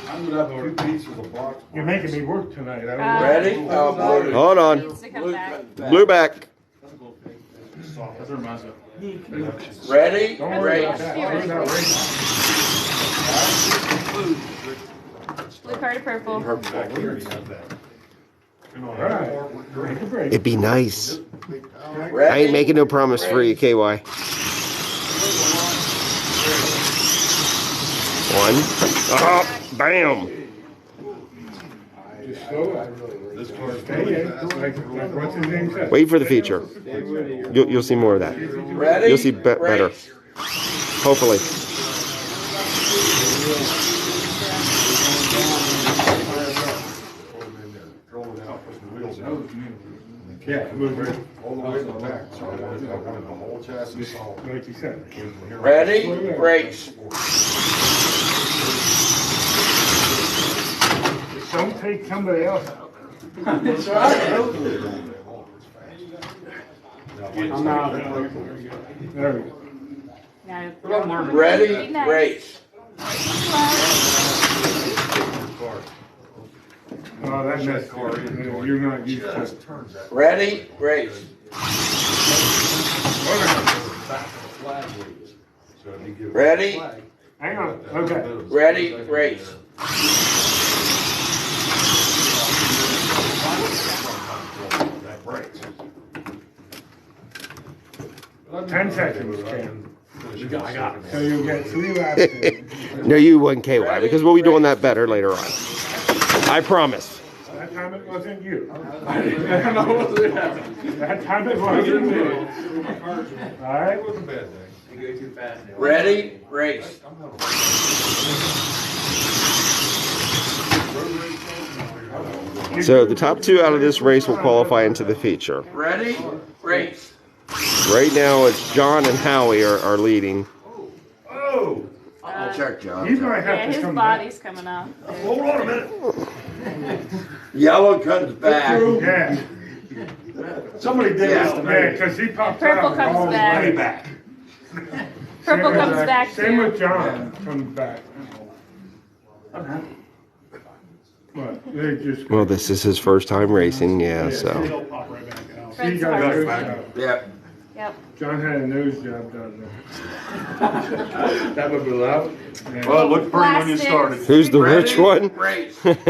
Speaker 10: I'm gonna have 2 pieces of box.
Speaker 2: You're making me work tonight. I don't know.
Speaker 4: Ready? Oh, blue.
Speaker 3: Hold on.
Speaker 6: Needs to come back.
Speaker 3: Blue back.
Speaker 4: Ready,
Speaker 2: Don't worry about
Speaker 4: race.
Speaker 2: that. Worry about racing.
Speaker 6: Blue card to purple.
Speaker 2: All right. Take a break.
Speaker 3: It'd be nice.
Speaker 4: Ready,
Speaker 3: I ain't making no promise for you, KY. 1. Oh, bam.
Speaker 2: Just slow it.
Speaker 10: This car's.
Speaker 2: Stay in. Like what's his name said.
Speaker 3: Wait for the feature. You'll see more of that.
Speaker 4: ready,
Speaker 3: You'll see better.
Speaker 4: race.
Speaker 3: Hopefully.
Speaker 2: Yeah, move it.
Speaker 10: All the way to the back, so I want the whole chassis solid.
Speaker 2: Like you said.
Speaker 4: Ready, race.
Speaker 2: Don't take somebody else out.
Speaker 4: That's right.
Speaker 2: I'm not. There we go.
Speaker 6: Now,
Speaker 4: Ready, race.
Speaker 2: Oh, that messed you. You're not used to it.
Speaker 4: Ready, race. Ready,
Speaker 2: Hang on. Okay.
Speaker 4: ready, race.
Speaker 2: 10 seconds, Cam. I got it. So you'll get 3 laps in.
Speaker 3: No, you wouldn't, KY, because we'll be doing that better later on. I promise.
Speaker 2: That time it wasn't you. That time it wasn't you. All right?
Speaker 4: Ready, race.
Speaker 3: So the top 2 out of this race will qualify into the feature.
Speaker 4: Ready, race.
Speaker 3: Right now, it's John and Howie are leading.
Speaker 2: Oh!
Speaker 4: I'll check, John.
Speaker 2: You might
Speaker 6: yeah,
Speaker 2: have to
Speaker 6: his
Speaker 2: come back.
Speaker 6: body's coming off.
Speaker 10: Hold on a minute.
Speaker 4: Yellow comes back.
Speaker 2: Yeah.
Speaker 10: Somebody did this to me.
Speaker 2: Yeah, because he popped
Speaker 6: Purple
Speaker 2: out.
Speaker 6: comes
Speaker 2: all
Speaker 6: back.
Speaker 2: way
Speaker 10: Back.
Speaker 6: Purple comes back
Speaker 2: Same
Speaker 6: too.
Speaker 2: with John comes back. What? They just.
Speaker 3: Well, this is his first time racing, yeah, so.
Speaker 2: He
Speaker 6: Fred's
Speaker 2: got a
Speaker 6: hard.
Speaker 2: nose job.
Speaker 4: Yep.
Speaker 6: Yep.
Speaker 2: John had a nose job done.
Speaker 10: That would be loud.
Speaker 2: Yeah.
Speaker 10: Well, it looked pretty when you
Speaker 6: Plastics.
Speaker 10: started.
Speaker 3: Who's the rich one?
Speaker 4: Race.
Speaker 6: Plastic.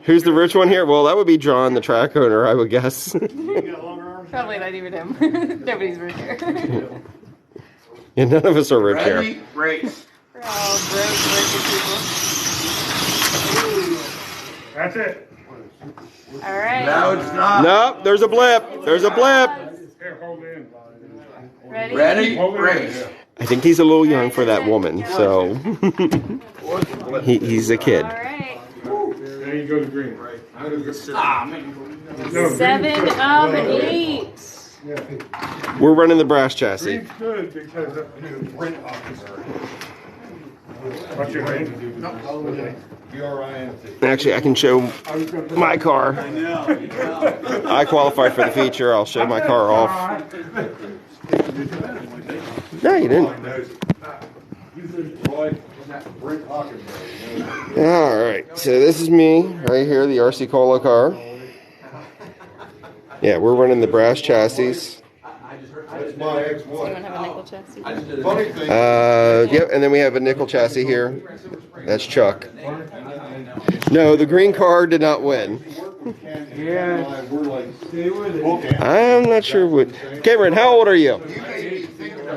Speaker 3: Who's the rich one here? Well, that would be John, the track owner, I would guess.
Speaker 6: Probably not even him. Nobody's rich here.
Speaker 3: Yeah, none of us are rich here.
Speaker 4: Ready, race.
Speaker 6: We're all broke working people.
Speaker 2: That's it.
Speaker 6: All right.
Speaker 4: No, it's not.
Speaker 3: Nope, there's a blip. There's a blip.
Speaker 2: Here, hold in.
Speaker 6: Ready?
Speaker 4: Ready,
Speaker 2: Hold in.
Speaker 4: race.
Speaker 3: I think he's a little young for that woman, so. He's a kid.
Speaker 6: All right.
Speaker 2: There you go to green.
Speaker 4: Ah, man.
Speaker 2: No,
Speaker 6: 7
Speaker 2: green's-
Speaker 6: of 8.
Speaker 2: Yeah.
Speaker 3: We're running the brass chassis.
Speaker 2: Green's good because of the print officer. What's your name?
Speaker 10: B-R-I-N-T.
Speaker 3: Actually, I can show
Speaker 2: I was gonna put-
Speaker 3: my car. I qualified for the feature. I'll show my car off. No, you didn't. All right, so this is me right here, the RC Cola car. Yeah, we're running the brass chassis.
Speaker 10: That's my
Speaker 6: Does
Speaker 10: ex-wife.
Speaker 6: anyone have a nickel chassis?
Speaker 10: Funny thing.
Speaker 3: Yep, and then we have a nickel chassis here. That's Chuck. No, the green car did not win.
Speaker 10: Yeah. We're like,
Speaker 3: I'm not sure what. Cameron, how old are you?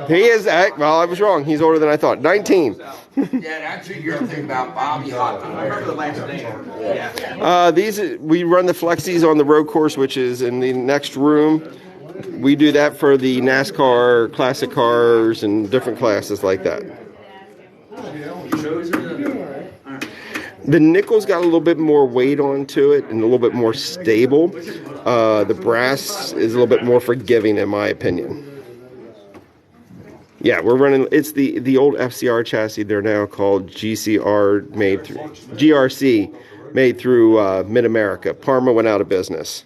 Speaker 3: He is. Well, I was wrong. He's older than I thought. 19.
Speaker 4: Yeah, that's who you're thinking about, Bobby Hawkins. I remember the last name. Yeah.
Speaker 3: We run the Flexis on the road course, which is in the next room. We do that for the NASCAR classic cars and different classes like that. The nickel's got a little bit more weight onto it and a little bit more stable. The brass is a little bit more forgiving, in my opinion. Yeah, we're running. It's the old FCR chassis. They're now called GCR, made through GRC, made through Mid America. Parma went out of business.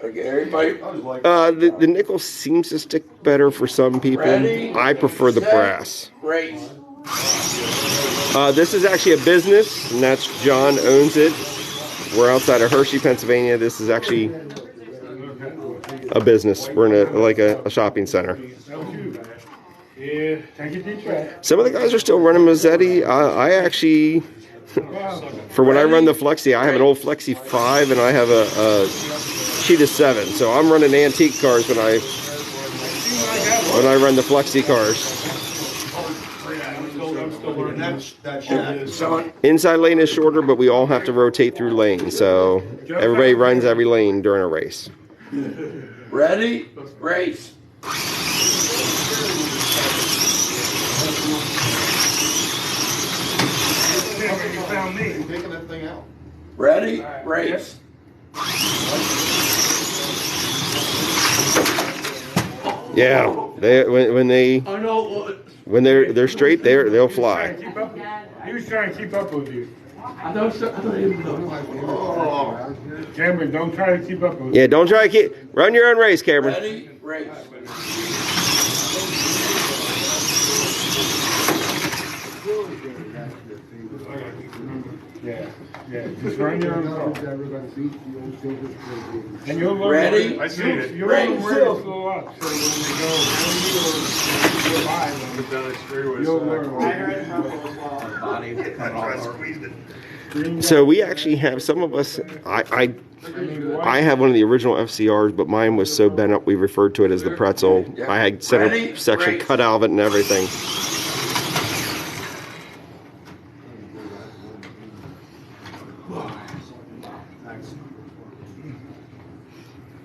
Speaker 4: Okay, everybody.
Speaker 3: The nickel seems to stick better for some people. I prefer the brass.
Speaker 4: Race.
Speaker 3: This is actually a business, and that's John owns it. We're outside of Hershey, Pennsylvania. This is actually a business. We're in a shopping center.
Speaker 2: Yeah, take a deep breath.
Speaker 3: Some of the guys are still running Mazzetti. I actually, for when I run the Flexi, I have an old Flexi 5 and I have a Cheetah 7. So I'm running antique cars when I run the Flexi cars. Inside lane is shorter, but we all have to rotate through lanes. So everybody runs every lane during a race.
Speaker 4: Ready? Race.
Speaker 2: You found me.
Speaker 10: Taking that thing out.
Speaker 4: Ready? Race.
Speaker 3: Yeah, when they're straight, they'll fly.
Speaker 2: He was trying to keep up with you.
Speaker 4: I don't even know.
Speaker 2: Cameron, don't try to keep up with
Speaker 3: Yeah, don't try to run your own race, Cameron.
Speaker 4: Ready? Race.
Speaker 2: Yeah, just run your own car. And you'll learn.
Speaker 4: Ready?
Speaker 2: I see it. You'll learn where to slow up. So when they go around you or go by them, you'll learn where.
Speaker 3: So we actually have some of us. I have one of the original FCRs, but mine was so bent up we referred to it as the pretzel. I had center section cut out of it and everything.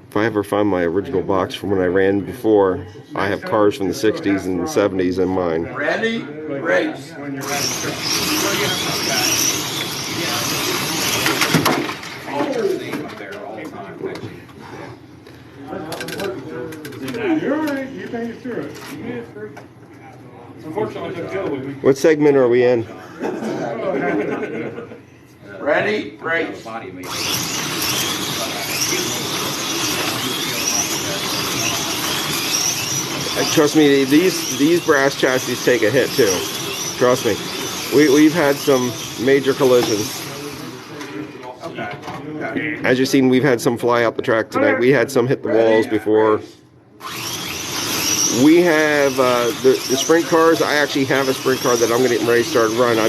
Speaker 3: If I ever find my original box from when I ran before, I have cars from the 60s and the 70s in mine.
Speaker 4: Ready? Race.
Speaker 2: You're all right. You made it through it. You made it through. Unfortunately,
Speaker 3: What segment are we in?
Speaker 4: Ready? Race.
Speaker 3: Trust me, these brass chassis take a hit too. Trust me. We've had some major collisions. As you've seen, we've had some fly out the track tonight. We had some hit the walls before. We have the sprint cars. I actually have a sprint car that I'm getting ready to start run. I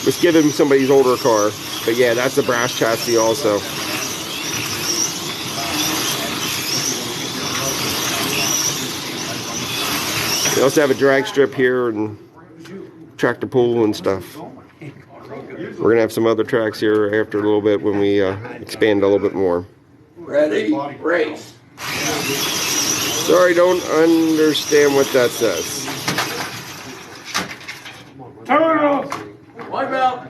Speaker 3: was given somebody's older car, but yeah, that's a brass chassis also. We also have a drag strip here and tractor pull and stuff. We're gonna have some other tracks here after a little bit when we expand a little bit more.
Speaker 4: Ready? Race.
Speaker 3: Sorry, don't understand what that says.
Speaker 2: Turn it off.
Speaker 4: What about?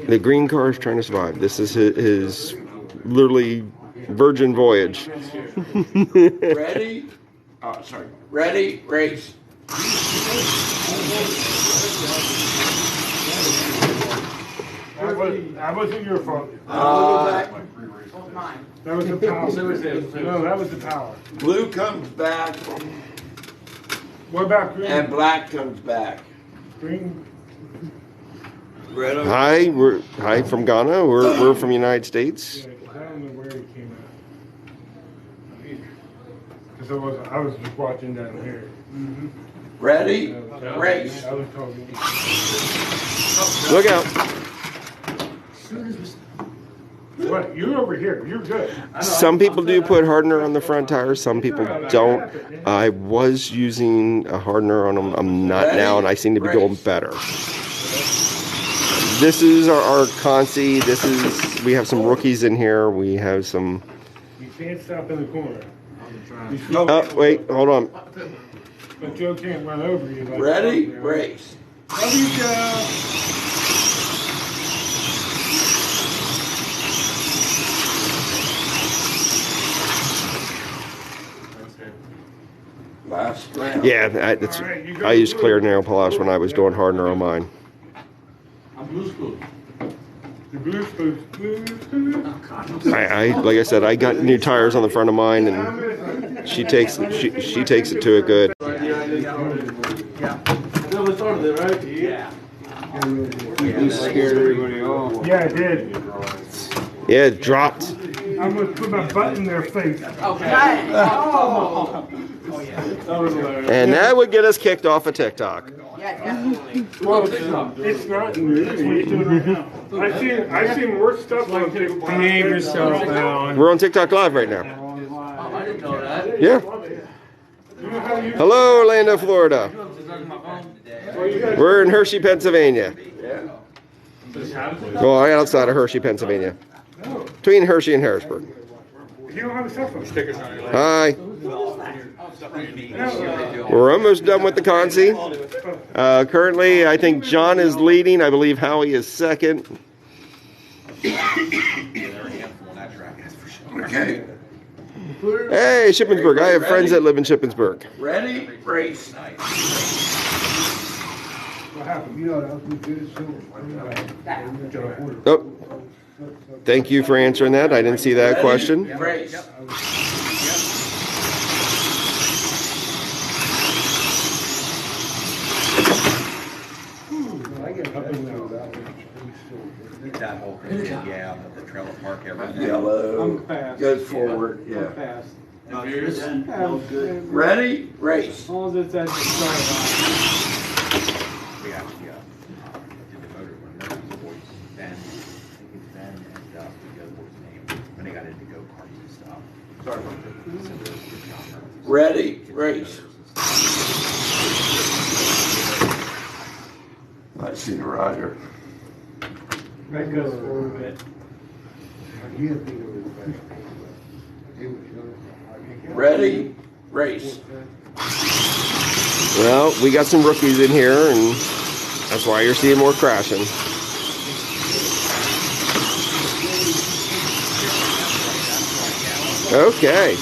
Speaker 3: The green car is trying to survive. This is his literally virgin voyage.
Speaker 4: Ready? Sorry. Ready? Race.
Speaker 2: That wasn't your fault. That was the power. No, that was the power.
Speaker 4: Blue comes back.
Speaker 2: What about green?
Speaker 4: And black comes back.
Speaker 2: Green.
Speaker 3: Hi, hi from Ghana. We're from the United States.
Speaker 2: Yeah, I don't know where he came out. Because I was just watching down here.
Speaker 4: Ready? Race.
Speaker 2: I was talking.
Speaker 3: Look out.
Speaker 2: What? You're over here. You're good.
Speaker 3: Some people do put hardener on the front tires. Some people don't. I was using a hardener on them. I'm not now, and I seem to be doing better. This is our Consi. We have some rookies in here. We have some.
Speaker 2: You can't stop in the corner.
Speaker 3: Oh, wait, hold on.
Speaker 2: But Joe can't run over you. Like
Speaker 4: Ready? Race.
Speaker 2: Love you, Joe.
Speaker 3: Yeah, I used clear nail polish when I was doing hardener on mine.
Speaker 4: I'm blue school.
Speaker 2: The blue spoon.
Speaker 3: I like I said, I got new tires on the front of mine, and she takes it to it good.
Speaker 5: You scared everybody off.
Speaker 2: Yeah, I did.
Speaker 3: Yeah, it dropped.
Speaker 2: I almost put my butt in their face.
Speaker 3: And that would get us kicked off of TikTok.
Speaker 2: Well, it's not. I've seen worse stuff on TikTok. Behave yourself, Alan.
Speaker 3: We're on TikTok Live right now.
Speaker 4: I didn't know that.
Speaker 3: Yeah. Hello, Orlando, Florida. We're in Hershey, Pennsylvania. Well, I got outside of Hershey, Pennsylvania. Between Hershey and Harrisburg.
Speaker 2: You don't have a cell phone.
Speaker 3: Hi. We're almost done with the consi. Currently, I think John is leading. I believe Howie is second.
Speaker 8: Okay.
Speaker 3: Hey, Shippensburg. I have friends that live in Shippensburg.
Speaker 8: Ready? Race.
Speaker 3: Oh, thank you for answering that. I didn't see that question.
Speaker 8: Race.
Speaker 5: That whole thing, yeah, the trailer park, everything.
Speaker 8: Yellow. Goes forward. Yeah. Ready? Race.
Speaker 2: As long as it's at the start
Speaker 5: We actually did the motor when the boys, Ben, and the other boy's name, when they got into go-karts and stuff. Sorry about that.
Speaker 8: Ready? Race. I see the Roger.
Speaker 2: that goes forward a bit.
Speaker 8: Ready? Race.
Speaker 3: Well, we got some rookies in here, and that's why you're seeing more crashing. Okay.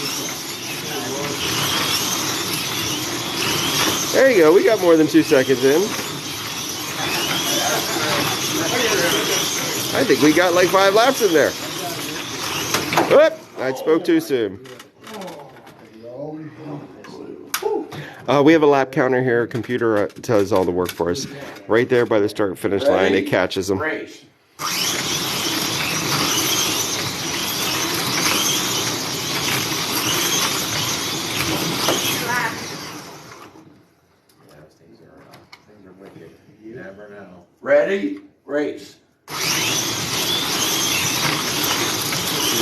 Speaker 3: There you go. We got more than 2 seconds in. I think we got like 5 laps in there. Whoop! I spoke too soon. We have a lap counter here. Computer does all the work for us. Right there by the start finish line, it catches them.
Speaker 8: Race.
Speaker 5: You never know.
Speaker 8: Ready? Race.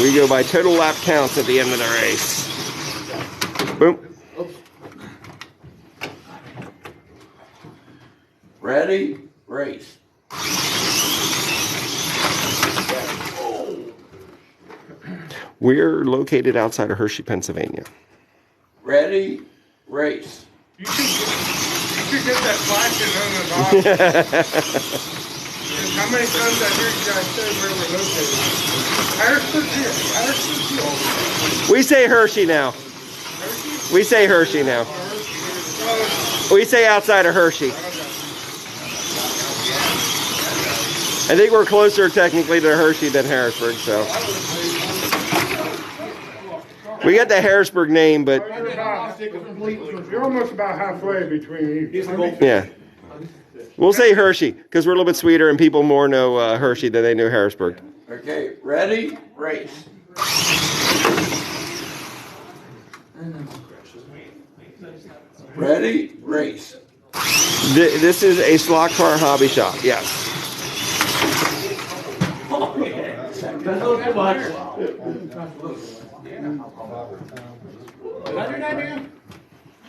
Speaker 3: We go by total lap counts at the end of the race. Boom.
Speaker 8: Ready? Race.
Speaker 3: We're located outside of Hershey, Pennsylvania.
Speaker 8: Ready? Race.
Speaker 2: You should get that flashing on the bottom. How many times I heard you guys say where we're located? Harrisburg here. Harrisburg here.
Speaker 3: We say Hershey now.
Speaker 2: Hershey?
Speaker 3: We say Hershey now. We say outside of Hershey. I think we're closer technically to Hershey than Harrisburg, so. We got the Harrisburg name, but
Speaker 2: You're almost about halfway between you.
Speaker 3: yeah. We'll say Hershey because we're a little bit sweeter and people more know Hershey than they know Harrisburg.
Speaker 8: Okay, ready? Race. Ready? Race.
Speaker 3: This is a slot car hobby shop, yes.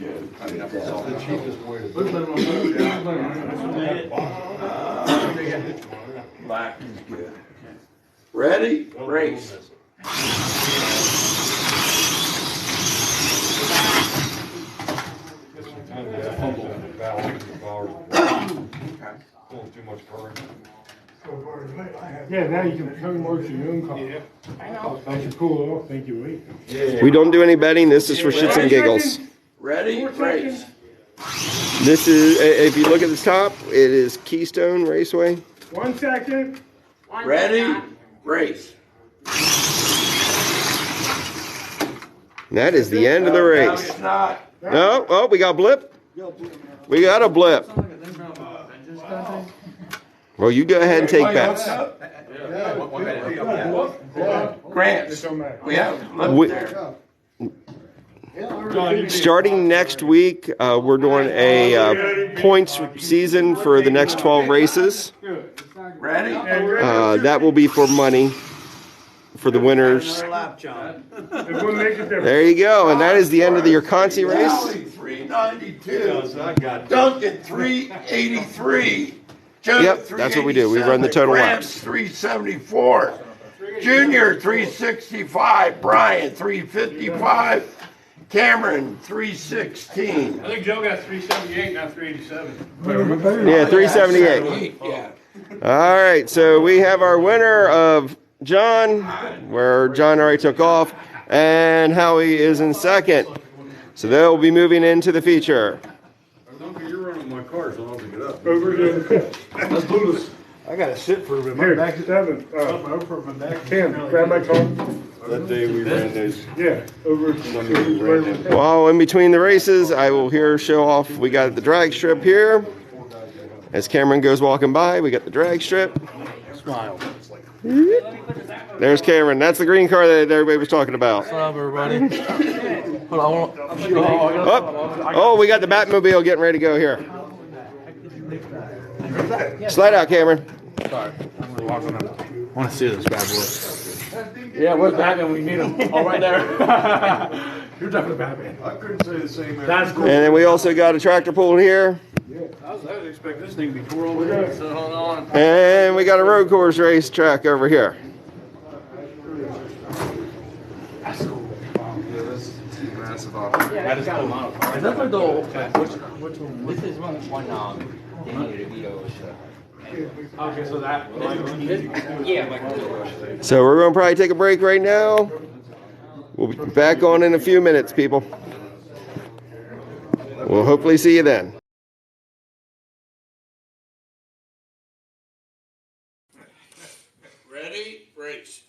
Speaker 10: The cheapest way to do
Speaker 8: Black is good. Ready? Race.
Speaker 10: too much current.
Speaker 2: Yeah, now you can turn more to your own car. Yeah. I know. That's cool off. Thank you, wait.
Speaker 3: We don't do any betting. This is for shits and giggles.
Speaker 8: Ready? Race.
Speaker 3: This is, if you look at the top, it is Keystone Raceway.
Speaker 2: 1 second.
Speaker 1: Ready, race.
Speaker 3: And that is the end of the race. No, oh, we got a blip. We got a blip. Well, you go ahead and take bets.
Speaker 1: Grants. We have
Speaker 3: We-
Speaker 1: there.
Speaker 3: Starting next week, we're doing a points season for the next 12 races.
Speaker 1: Ready?
Speaker 3: That will be for money for the winners. There you go, and that is the end of your Conti race.
Speaker 1: Valley 392. Duncan 383. Joe,
Speaker 3: Yep, that's what we do. We run the total
Speaker 1: Gramps
Speaker 3: laps.
Speaker 1: 374. Junior 365. Brian 355. Cameron 316.
Speaker 4: I think Joe got 378, not 387.
Speaker 3: Yeah, 378.
Speaker 1: Yeah.
Speaker 3: All right, so we have our winner of John, where John already took off, and Howie is in second. So they'll be moving into the feature.
Speaker 10: You're running my car, so I'll have to get up.
Speaker 2: Over to the pit.
Speaker 7: Let's do this. I gotta sit for a bit. My
Speaker 2: Here,
Speaker 7: back is
Speaker 2: 7.
Speaker 7: over my back.
Speaker 2: 10. Grab my car.
Speaker 10: That day we ran those.
Speaker 2: Yeah, over.
Speaker 3: While in between the races, I will here show off, we got the drag strip here. As Cameron goes walking by, we got the drag strip.
Speaker 7: Smile.
Speaker 3: There's Cameron. That's the green car that everybody was talking about.
Speaker 7: What's up, everybody? Hold on.
Speaker 3: Oh, we got the Batmobile getting ready to go here. Slide out, Cameron.
Speaker 7: Sorry. I want to see this bad boy. Yeah, where's Batman? We need him. Oh, right there. You're definitely Batman.
Speaker 10: I couldn't say the same.
Speaker 7: That's cool.
Speaker 3: And then we also got a tractor pull here.
Speaker 4: I was expecting this thing to be tore over here. So hold on.
Speaker 3: And we got a road course race track over here.
Speaker 7: That's cool.
Speaker 10: Yeah, that's massive option.
Speaker 7: That is cool. Is that like the which one?
Speaker 5: This is one
Speaker 7: Okay, so that. Yeah.
Speaker 3: So we're going to probably take a break right now. We'll be back on in a few minutes, people. We'll hopefully see you then.
Speaker 1: Ready, race.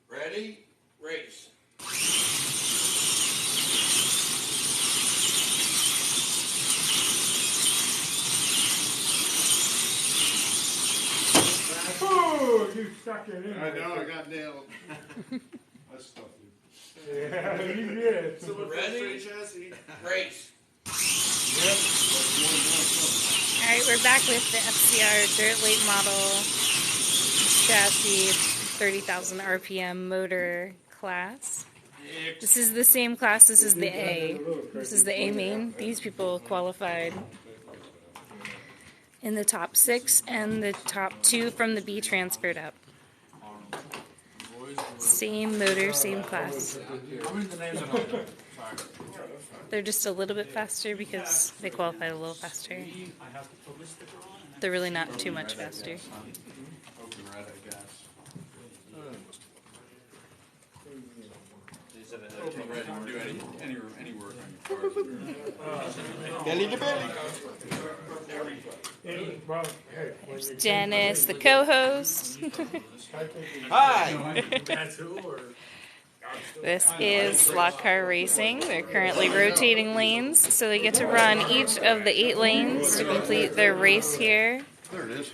Speaker 1: Ready, race.
Speaker 2: Oh, you stuck it in.
Speaker 10: I know, I got nailed. I stuffed it.
Speaker 2: Yeah, you did.
Speaker 1: Ready, race.
Speaker 6: All right, we're back with the FCR Dirt Late Model chassis, 30,000 RPM motor class. This is the same class. This is the A. This is the A main. These people qualified in the top 6, and the top 2 from the B transferred up. Same motor, same class. They're just a little bit faster because they qualified a little faster. They're really not too much faster. There's Dennis, the co-host.
Speaker 1: Hi.
Speaker 6: This is Slot Car Racing. They're currently rotating lanes, so they get to run each of the 8 lanes to complete their race here.
Speaker 10: There it is.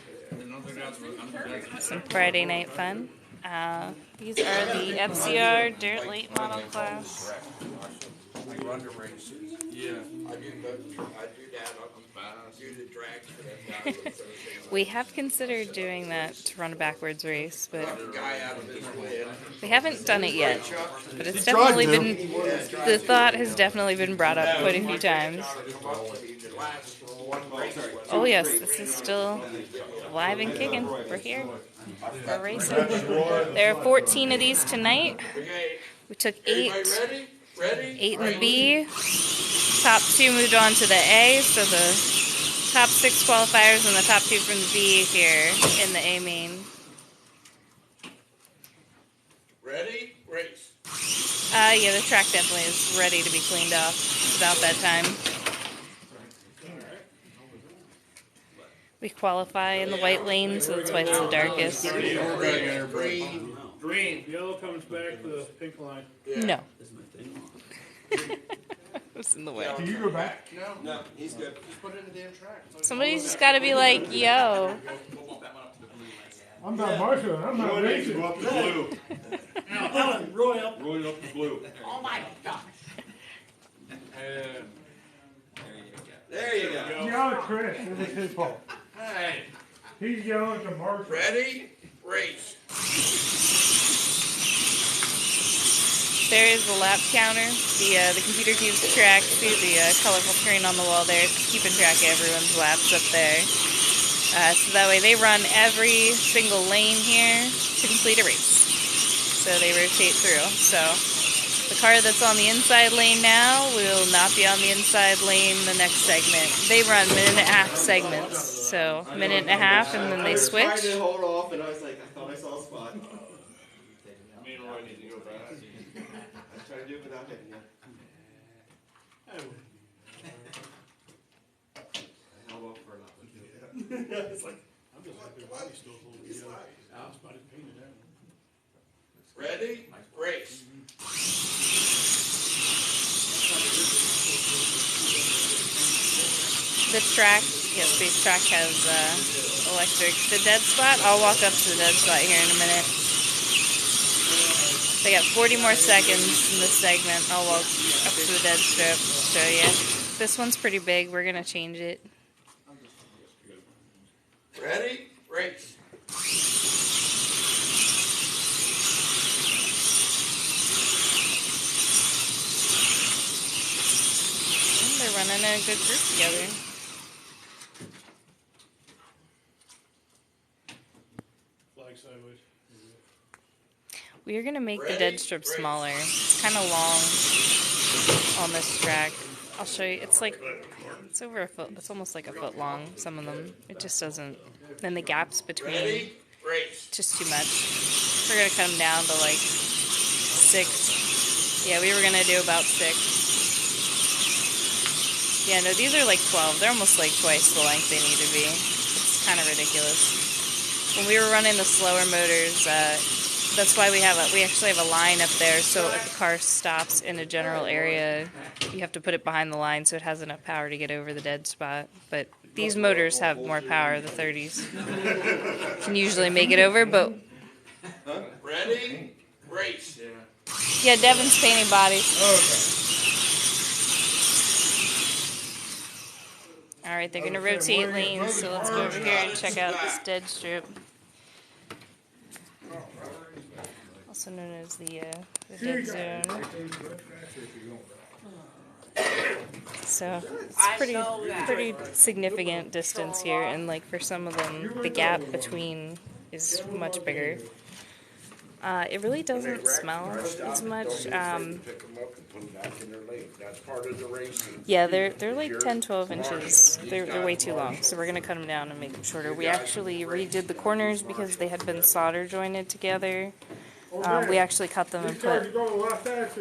Speaker 6: Some Friday night fun. These are the FCR Dirt Late Model class.
Speaker 1: Yeah. I do that.
Speaker 6: We have considered doing that to run a backwards race, but we haven't done it yet. But it's definitely been, the thought has definitely been brought up quite a few times. Oh yes, this is still alive and kicking. We're here. We're racing. There are 14 of these tonight. We took 8 in the B. Top 2 moved on to the A, so the top 6 qualifiers and the top 2 from the B here in the A main.
Speaker 1: Ready? Race.
Speaker 6: Yeah, the track definitely is ready to be cleaned off. It's about that time. We qualify in the white lane, so that's why it's the darkest.
Speaker 2: Green. Yellow comes back to the pink line.
Speaker 6: No. It's in the way.
Speaker 2: Can you go back?
Speaker 1: No, he's good. Just put it in the damn track.
Speaker 6: Somebody's just got to be like, yo.
Speaker 2: I'm not marshalling. I'm not racing.
Speaker 9: Go up to blue.
Speaker 2: Now, Roy up.
Speaker 9: Rolling up to blue.
Speaker 1: Oh my gosh.
Speaker 2: And
Speaker 1: There you go.
Speaker 2: yell at Chris. It was his fault.
Speaker 1: Hey.
Speaker 2: He's yelling at Marshall.
Speaker 1: Ready? Race.
Speaker 6: There is the lap counter. The computer keeps track. See the colorful screen on the wall there. It's keeping track of everyone's laps up there. So that way they run every single lane here to complete a race. So they rotate through. So the car that's on the inside lane now will not be on the inside lane the next segment. They run 1.5 segments. So 1.5 and then they switch.
Speaker 8: I was trying to hold off and I was like, I thought I saw a spot.
Speaker 1: Me and Roy need to go back.
Speaker 8: I tried to do it without hitting you. I held off for nothing. It's like,
Speaker 2: I'm just happy Roddy's still holding the other spot is painted down.
Speaker 1: Ready? Race.
Speaker 6: This track, yes, this track has electric. The dead spot, I'll walk up to the dead spot here in a minute. They got 40 more seconds in this segment. I'll walk up to the dead strip, show you. This one's pretty big. We're going to change it.
Speaker 1: Ready? Race.
Speaker 6: They're running a good group together.
Speaker 2: Flag sideways.
Speaker 6: We are going to make the dead strip smaller. It's kind of long on this track. I'll show you. It's like, it's over a foot. It's almost like a foot long, some of them. It just doesn't. Then the gaps between, just too much. We're going to cut them down to like 6. Yeah, we were going to do about 6. Yeah, no, these are like 12. They're almost like twice the length they need to be. It's kind of ridiculous. When we were running the slower motors, that's why we actually have a line up there, so if the car stops in a general area, you have to put it behind the line so it has enough power to get over the dead spot. But these motors have more power, the 30s. Can usually make it over, but...
Speaker 1: Ready? Race.
Speaker 6: Yeah, Devin's painting bodies.
Speaker 2: Okay.
Speaker 6: Alright, they're going to rotate lanes, so let's go over here and check out this dead strip. Also known as the dead zone. So it's pretty significant distance here, and like for some of them, the gap between is much bigger. It really doesn't smell as much. Yeah, they're like 10-12 inches. They're way too long, so we're gonna cut them down and make them shorter. We actually redid the corners because they had been solder jointed together. We actually cut them and put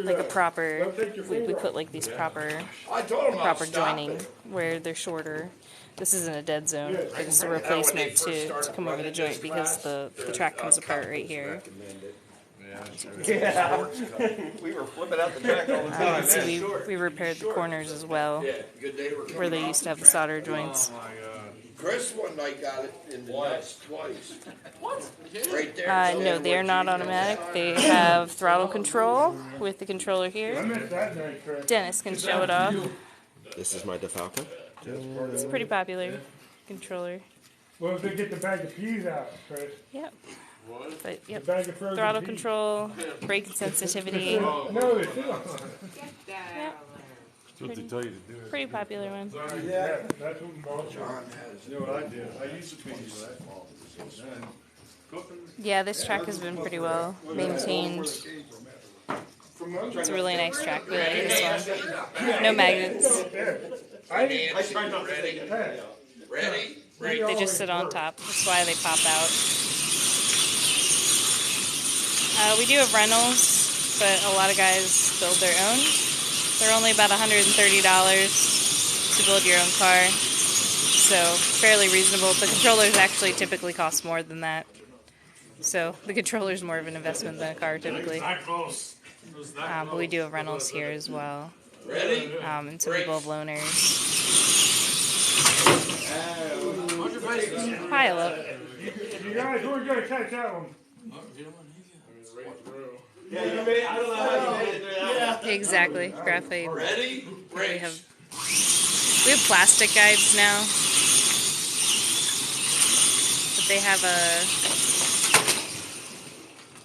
Speaker 6: like a proper. We put like these proper joining where they're shorter. This isn't a dead zone. It's a replacement to come over the joint because the track comes apart right here.
Speaker 8: Yeah. We were flipping out the track all the time.
Speaker 6: So we repaired the corners as well, where they used to have the solder joints.
Speaker 1: Chris one night got it in the nuts twice. What? Right there.
Speaker 6: No, they are not automatic. They have throttle control with the controller here. Dennis can show it off.
Speaker 3: This is my DeFalco.
Speaker 6: It's a pretty popular controller.
Speaker 2: Well, if they get the bag of peas out, Chris.
Speaker 6: Yep. But yep,
Speaker 2: The bag of frozen
Speaker 6: throttle
Speaker 2: peas.
Speaker 6: control, brake sensitivity.
Speaker 2: No, they sit on it.
Speaker 6: Yep.
Speaker 10: That's what they tell you to do.
Speaker 6: Pretty popular one.
Speaker 2: Yeah, that's what most
Speaker 10: You know what I did? I used to be
Speaker 6: Yeah, this track has been pretty well maintained. It's a really nice track. We like this one. No magnets.
Speaker 2: I tried not to take it.
Speaker 5: Ready?
Speaker 6: They just sit on top. That's why they pop out. We do have rentals, but a lot of guys build their own. They're only about $130 to build your own car, so fairly reasonable. The controllers actually typically cost more than that, so the controller's more of an investment than a car typically. But we do have rentals here as well, and some people have loaners. Pile up.
Speaker 2: You guys, who are going to catch that one?
Speaker 8: Yeah, you made, I don't know how you made it. Yeah.
Speaker 6: Exactly, graphite.
Speaker 5: Ready?
Speaker 6: We have plastic guides now, but they have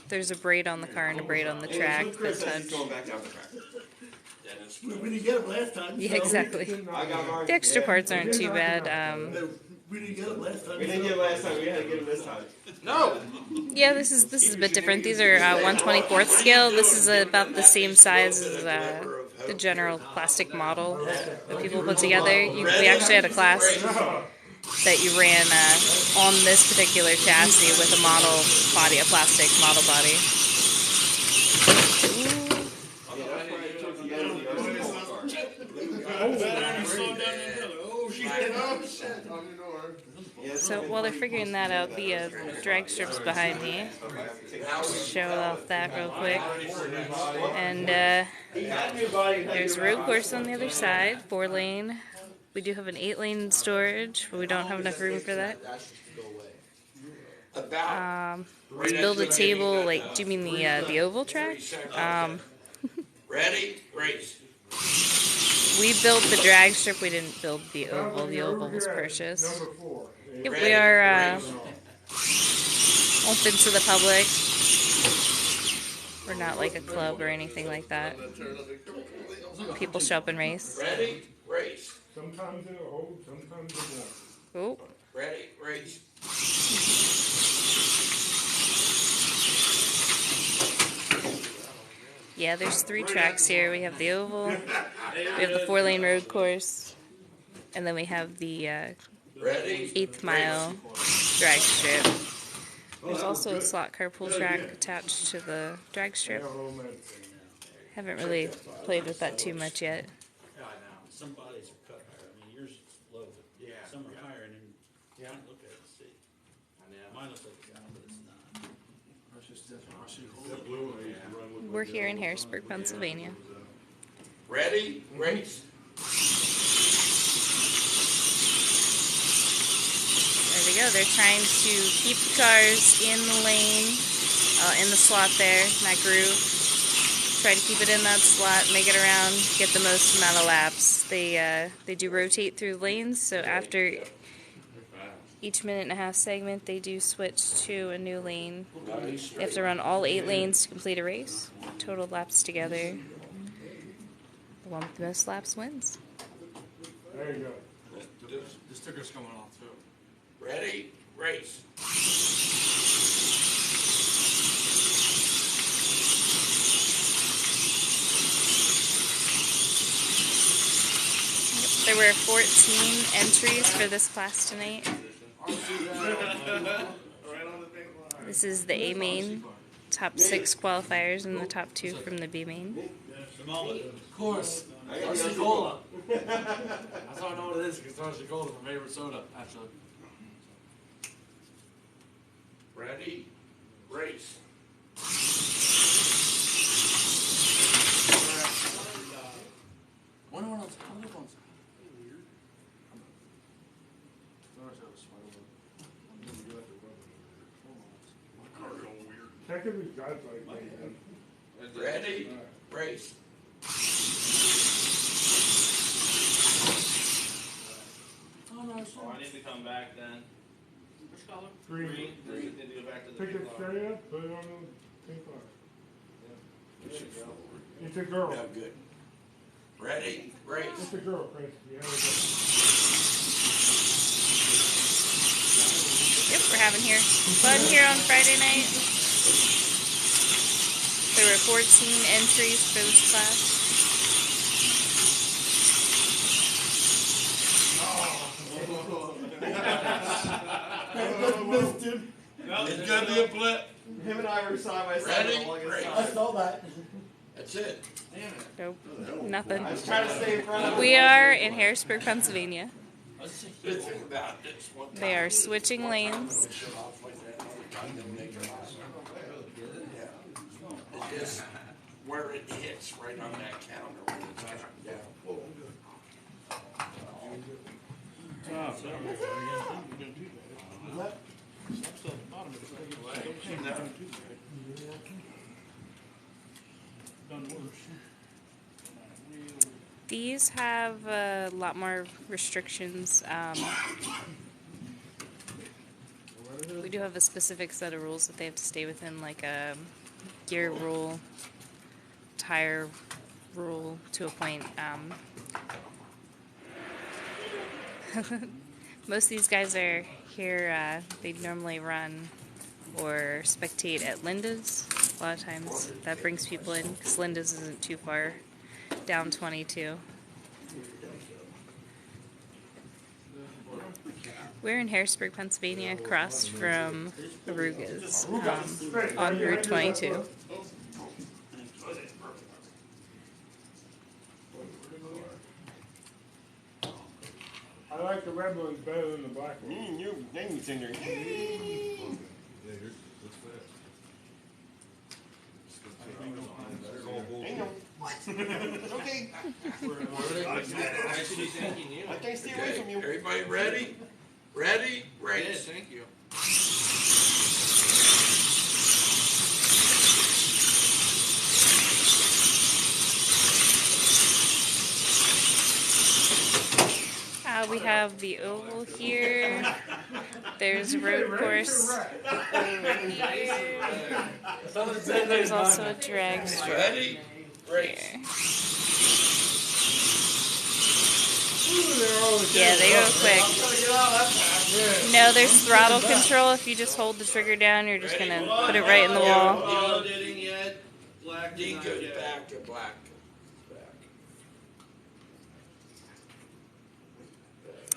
Speaker 6: there's a braid on the car and a braid on the track that touch.
Speaker 8: Going back down the track.
Speaker 11: We didn't get it last time.
Speaker 6: Yeah, exactly. The extra parts aren't too bad.
Speaker 11: We didn't get it last time.
Speaker 8: We didn't get it last time. We had to get it this time.
Speaker 5: No.
Speaker 6: Yeah, this is a bit different. These are 1/24th scale. This is about the same size as the general plastic model that people put together. We actually had a class that you ran on this particular chassis with a model body, a plastic model body. So while they're figuring that out, the drag strip's behind me. Show off that real quick. And there's road course on the other side, 4-lane. We do have an 8-lane storage, but we don't have enough room for that. Let's build a table. Like, do you mean the oval track?
Speaker 5: Ready? Race.
Speaker 6: We built the drag strip. We didn't build the oval. The oval was purchased. Yep, we are open to the public. We're not like a club or anything like that. People show up and race.
Speaker 5: Ready? Race.
Speaker 2: Sometimes it'll hold, sometimes it won't.
Speaker 6: Oh.
Speaker 5: Ready? Race.
Speaker 6: Yeah, there's 3 tracks here. We have the oval, we have the 4-lane road course, and then we have the 8th mile drag strip. There's also a slot car pull track attached to the drag strip. Haven't really played with that too much yet.
Speaker 11: Some bodies are cut higher. I mean, yours is low, but some are higher, and then you can't look at it and see. Mine looks like a guy, but it's not.
Speaker 6: We're here in Harrisburg, Pennsylvania.
Speaker 5: Ready? Race.
Speaker 6: There we go. They're trying to keep the cars in the lane, in the slot there, in that groove. Try to keep it in that slot, make it around, get the most amount of laps. They do rotate through the lanes, so after each 1.5-minute segment, they do switch to a new lane. You have to run all 8 lanes to complete a race. Total laps together. The one with the most laps wins.
Speaker 2: There you go.
Speaker 7: The sticker's coming off too.
Speaker 5: Ready? Race.
Speaker 6: There were 14 entries for this class tonight. This is the A main, top 6 qualifiers, and the top 2 from the B main.
Speaker 7: Of course. Coca-Cola. That's how I know what it is, because Coca-Cola is my favorite soda, actually.
Speaker 5: Ready? Race.
Speaker 7: When else? How many ones?
Speaker 2: Check if his guys like that.
Speaker 5: Ready? Race.
Speaker 11: Oh, I need to come back then. Which color?
Speaker 2: Green.
Speaker 11: Need to go back to the
Speaker 2: Pick
Speaker 11: pink
Speaker 2: it
Speaker 11: color.
Speaker 2: straight up, put it on the pink line.
Speaker 11: There you go.
Speaker 2: It's a girl.
Speaker 1: Yeah, good. Ready, race.
Speaker 2: It's a girl, Chris. You have a
Speaker 6: Yep, we're having fun here on Friday night. There were 14 entries for this class.
Speaker 1: It's gonna be a blip.
Speaker 8: Him and I were side by side.
Speaker 1: Ready,
Speaker 8: on the longest
Speaker 1: race.
Speaker 8: time.
Speaker 1: I saw that. That's it.
Speaker 6: Nope, nothing.
Speaker 8: I was trying to stay in front of
Speaker 6: We are in Harrisburg, Pennsylvania.
Speaker 1: Good thing about this one.
Speaker 6: They are switching lanes.
Speaker 1: It's just where it hits right on that counter when it's counting down.
Speaker 6: These have a lot more restrictions. We do have a specific set of rules that they have to stay within, like a gear rule, tire rule to a point. Most of these guys are here, they normally run or spectate at Linda's. A lot of times that brings people in because Linda's isn't too far down 22. We're in Harrisburg, Pennsylvania, across from Aruga's on Route 22.
Speaker 2: I like the red ones better than the black ones.
Speaker 8: Your name's in there. Okay. I can't stay away from you.
Speaker 1: Everybody ready? Ready, race.
Speaker 11: Thank you.
Speaker 6: We have the oval here. There's a road course over here. There's also a drag strip
Speaker 1: Ready, race.
Speaker 6: here. Yeah, they go quick. No, there's throttle control. If you just hold the trigger down, you're just gonna put it right in the wall.
Speaker 11: Loading yet? Black.
Speaker 1: Dean goes back to black.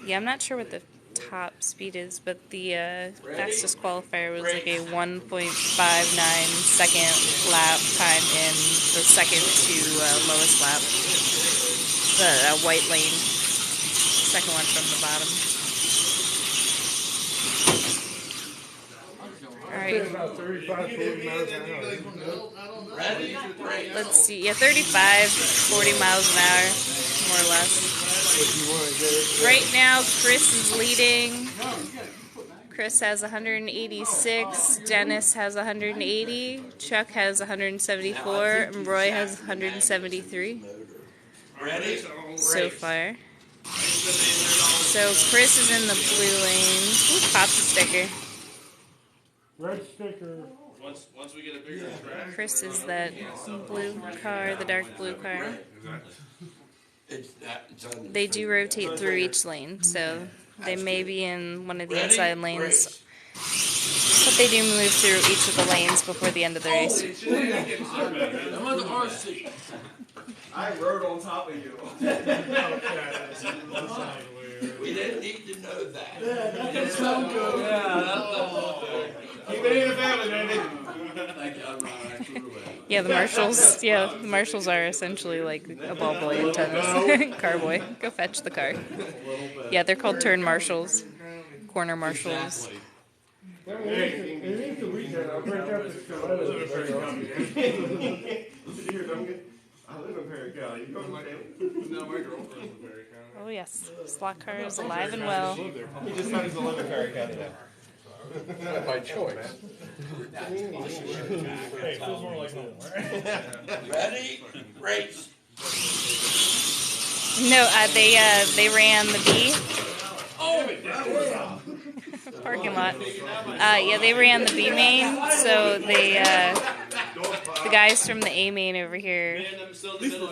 Speaker 6: Yeah, I'm not sure what the top speed is, but the fastest qualifier was like a 1.59 second lap time in the second to lowest lap. The white lane, second one from the bottom. All right.
Speaker 2: About 35, 40 miles an hour.
Speaker 1: Ready, race.
Speaker 6: Let's see. Yeah, 35, 40 miles an hour, more or less. Right now, Chris is leading. Chris has 186. Dennis has 180. Chuck has 174. And Roy has 173
Speaker 1: Ready,
Speaker 6: so far. So Chris is in the blue lane. Ooh, popped the sticker.
Speaker 2: Red sticker.
Speaker 11: Once we get a bigger track.
Speaker 6: Chris is that blue car, the dark blue car. They do rotate through each lane, so they may be in one of the inside lanes, but they do move through each of the lanes before the end of the race.
Speaker 1: I'm on the RC.
Speaker 8: I rode on top of you.
Speaker 1: We didn't need to know that.
Speaker 11: It's so good.
Speaker 8: Keep it in the family, baby.
Speaker 11: Thank you. I'm actually
Speaker 6: Yeah, the marshals. Yeah, the marshals are essentially like a ball boy in tennis. Carboy, go fetch the car. Yeah, they're called turn marshals, corner marshals.
Speaker 2: It is the weekend. I'll break up the stilettos.
Speaker 8: I live in Perry County. You go to my family?
Speaker 11: No, my girlfriend's in Perry County.
Speaker 6: Oh yes, slot car is alive and well.
Speaker 8: He just happens to live in Perry County now.
Speaker 9: By choice.
Speaker 1: Ready, race.
Speaker 6: No, they ran the B. parking lot. Yeah, they ran the B main, so they the guys from the A main over here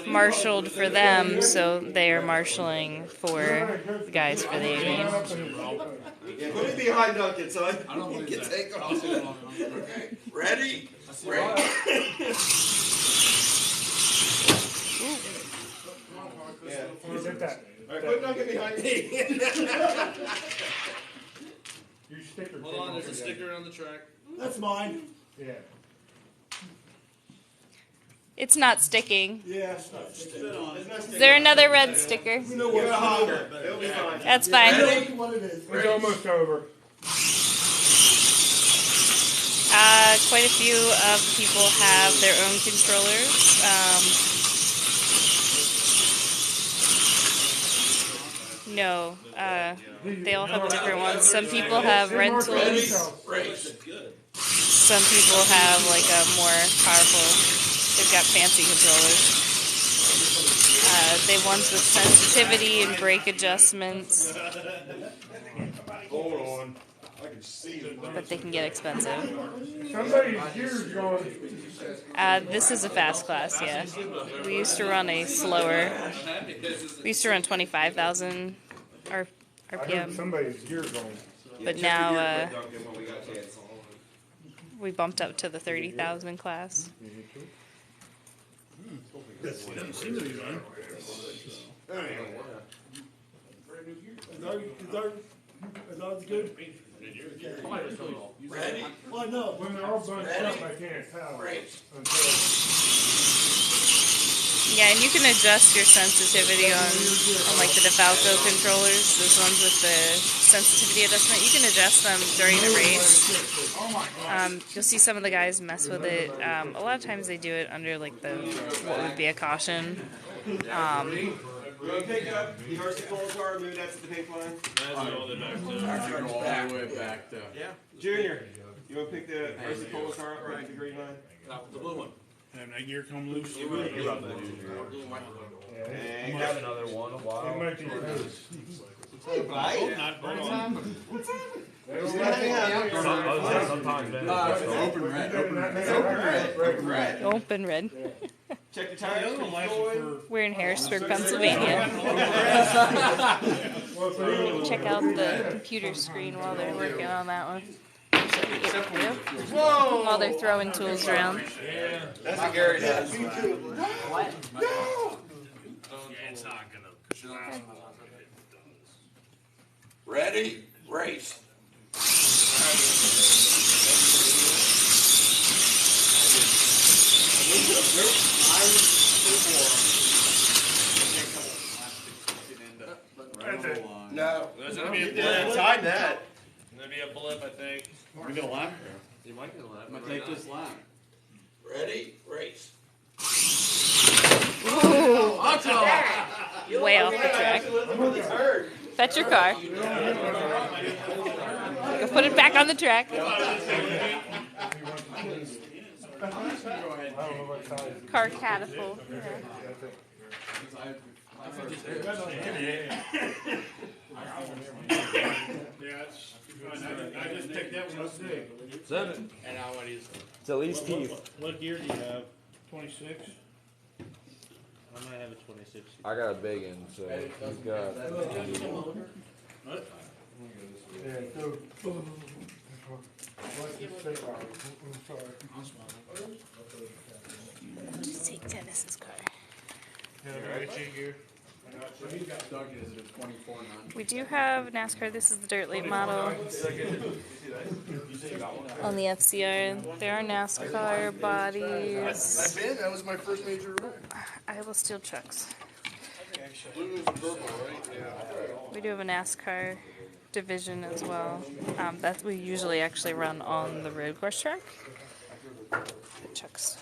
Speaker 6: marshaled for them, so they are marshaling for the guys for the A main.
Speaker 8: Yeah, put it behind Duncan so I can take off. Ready? Ready. Yeah. All right, put Duncan behind me.
Speaker 2: Your sticker.
Speaker 11: Hold on, there's a sticker on the track.
Speaker 1: That's mine.
Speaker 2: Yeah.
Speaker 6: It's not sticking.
Speaker 1: Yeah, it's not sticking.
Speaker 6: Is there another red sticker?
Speaker 1: You know what?
Speaker 8: It'll be fine.
Speaker 6: That's fine.
Speaker 1: What it is.
Speaker 2: It's almost over.
Speaker 6: Quite a few of the people have their own controllers. No, they all have different ones. Some people have rentals. Some people have like a more powerful. They've got fancy controllers. They have ones with sensitivity and brake adjustments.
Speaker 10: Hold on. I can see it.
Speaker 6: But they can get expensive.
Speaker 2: Somebody's gear's going.
Speaker 6: This is a fast class, yeah. We used to run a slower. We used to run 25,000 RPM.
Speaker 2: Somebody's gear's going.
Speaker 6: But now we bumped up to the 30,000 class.
Speaker 11: Doesn't seem to be fun.
Speaker 1: Is ours good?
Speaker 11: Ready?
Speaker 1: Well, no.
Speaker 2: When they're all bunched up, I can't tell.
Speaker 6: Yeah, and you can adjust your sensitivity on like the DeFalco controllers, those ones with the sensitivity adjustment. You can adjust them during the race. You'll see some of the guys mess with it. A lot of times they do it under like the what would be a caution.
Speaker 8: We're gonna pick up the RC Polo car, move that to the pink line.
Speaker 11: That's all the back to.
Speaker 5: back to.
Speaker 11: Yeah.
Speaker 8: Junior, you wanna pick the RC Polo car up right at the green line?
Speaker 11: The blue one. And that gear come loose.
Speaker 8: And
Speaker 9: Have another one.
Speaker 2: It
Speaker 9: Wow.
Speaker 2: might be loose.
Speaker 11: Not burn on.
Speaker 9: Sometimes, man.
Speaker 5: Open red.
Speaker 6: Open red.
Speaker 8: check the tires.
Speaker 6: We're in Harrisburg, Pennsylvania. Check out the computer screen while they're working on that one. While they're throwing tools around.
Speaker 8: That's what Gary does.
Speaker 6: What?
Speaker 8: No!
Speaker 11: It's not gonna.
Speaker 8: Ready? Race. No.
Speaker 11: There's gonna be a
Speaker 8: Yeah,
Speaker 11: blip.
Speaker 8: time that.
Speaker 11: There'll be a blip, I think.
Speaker 5: We're gonna lap here.
Speaker 11: You might get a lap.
Speaker 5: I'm gonna take this lap.
Speaker 8: Ready? Race.
Speaker 6: Ooh. Way off the track. Fetch your car. Go put it back on the track. Car catapult.
Speaker 11: I just picked that one up today.
Speaker 9: 7.
Speaker 11: And how what is?
Speaker 9: It's at least teeth.
Speaker 11: What gear do you have? 26? I might have a 26.
Speaker 9: I got a big one, so he's got.
Speaker 11: What?
Speaker 2: Yeah, go.
Speaker 6: Just take Dennis's car. We do have NASCAR. This is the dirt late model on the FCR. There are NASCAR bodies.
Speaker 10: That was my first major run.
Speaker 6: Iowa steel trucks. We do have a NASCAR division as well. That we usually actually run on the road course track. The trucks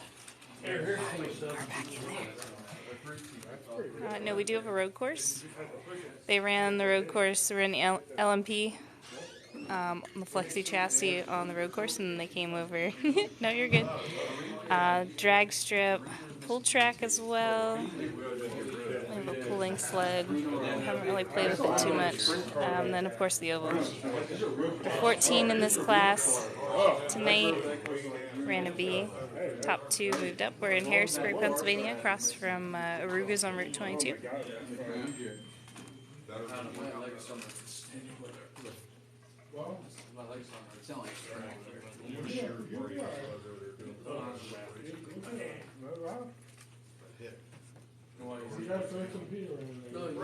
Speaker 6: are back in there. No, we do have a road course. They ran the road course. They ran the LMP on the Flexi chassis on the road course, and then they came over. No, you're good. Drag strip, pull track as well. We have a pull link sled. Haven't really played with it too much. Then of course the oval. 14 in this class tonight. Ran a B. Top 2 moved up. We're in Harrisburg, Pennsylvania, across from Aruga's on Route 22.
Speaker 2: You gotta throw some Peter in there.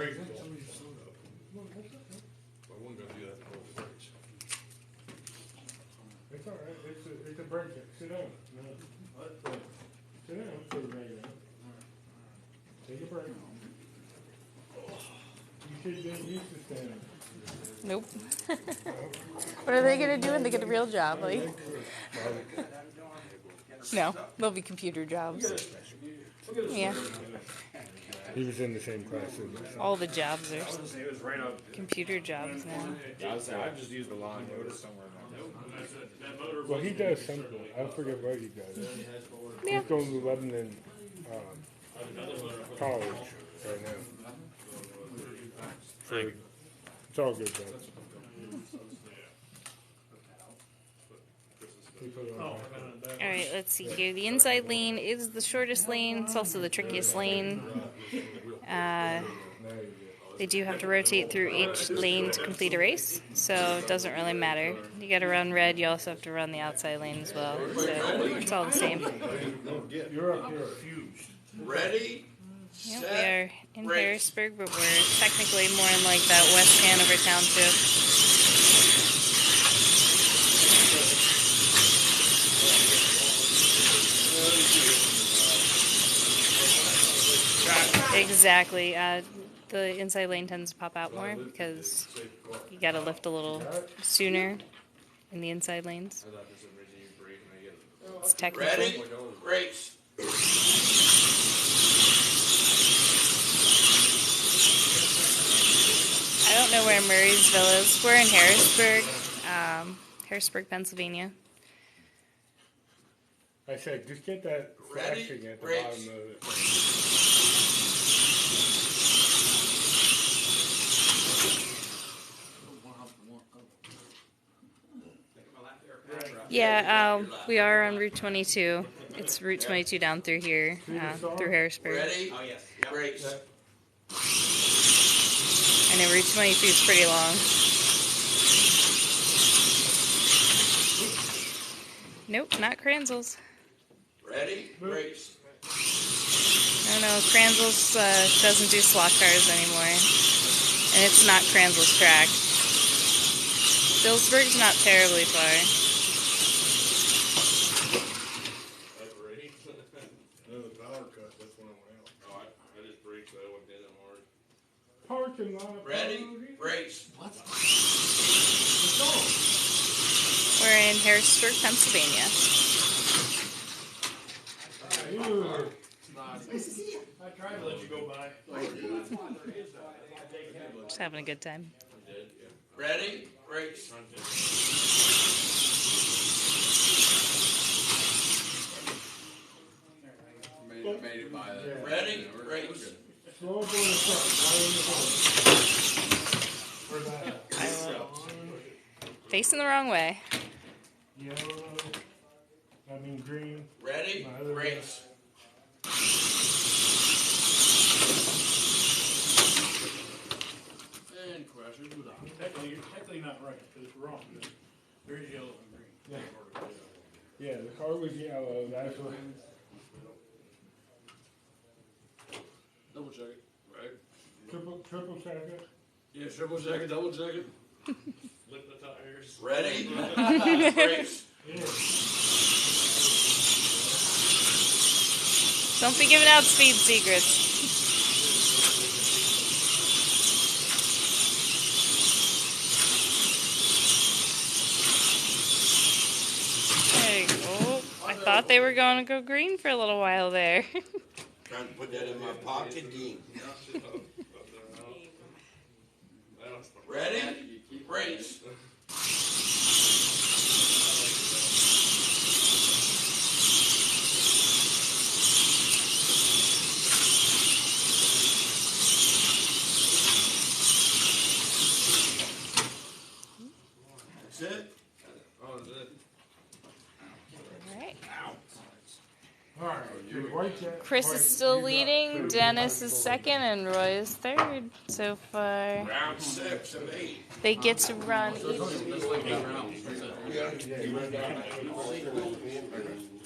Speaker 2: It's all right. It's a break. Sit down. No. Sit down. Put it right down. Take a break. You kids didn't used to stand.
Speaker 6: Nope. What are they going to do when they get a real job? Like, no, they'll be computer jobs. Yeah.
Speaker 2: He was in the same class as us.
Speaker 6: All the jobs are computer jobs now.
Speaker 9: I just used the line somewhere.
Speaker 2: Well, he does something. I forget what he does.
Speaker 6: Yeah.
Speaker 2: He's going to Lebanon college right now. It's all good, though.
Speaker 6: Alright, let's see here. The inside lane is the shortest lane. It's also the trickiest lane. They do have to rotate through each lane to complete a race, so it doesn't really matter. You gotta run red, you also have to run the outside lane as well. So it's all the same.
Speaker 2: You're up here.
Speaker 8: Ready?
Speaker 6: Yep, we are in Harrisburg, but we're technically more in like that West Hanover town too. Exactly. The inside lane tends to pop out more because you gotta lift a little sooner in the inside lanes. It's technical.
Speaker 8: Ready? Race.
Speaker 6: I don't know where Murraysville is. We're in Harrisburg, Harrisburg, Pennsylvania.
Speaker 2: I said, just get that flashing at the bottom of it.
Speaker 6: Yeah, we are on Route 22. It's Route 22 down through here, through Harrisburg.
Speaker 8: Ready? Oh, yes. Race.
Speaker 6: I know Route 22 is pretty long. Nope, not Kranzel's.
Speaker 8: Ready? Race.
Speaker 6: No, Kranzel's doesn't do slot cars anymore. And it's not Kranzel's track. Billsburg's not terribly far.
Speaker 2: Parking lot.
Speaker 8: Ready? Race.
Speaker 6: We're in Harrisburg, Pennsylvania.
Speaker 11: I tried to let you go by.
Speaker 6: Just having a good time.
Speaker 8: Ready? Race.
Speaker 12: Made it by the.
Speaker 8: Ready? Race.
Speaker 2: Slow up on the front.
Speaker 6: Facing the wrong way.
Speaker 2: Yellow. I mean green.
Speaker 8: Ready? Race.
Speaker 11: And crashes without. Technically, you're technically not right, because it's wrong. There is yellow and green.
Speaker 2: Yeah, the car was yellow. That's what.
Speaker 11: Double check it, right?
Speaker 2: Triple check it.
Speaker 11: Yeah, triple check it, double check it. Flip the tires.
Speaker 8: Ready? Race.
Speaker 6: Don't be giving out speed secrets. There you go. I thought they were going to go green for a little while there.
Speaker 8: Trying to put that in my pocket, Dean. Ready? Race.
Speaker 6: Chris is still leading, Dennis is second, and Roy is third so far.
Speaker 8: Round 6 of 8.
Speaker 6: They get to run each.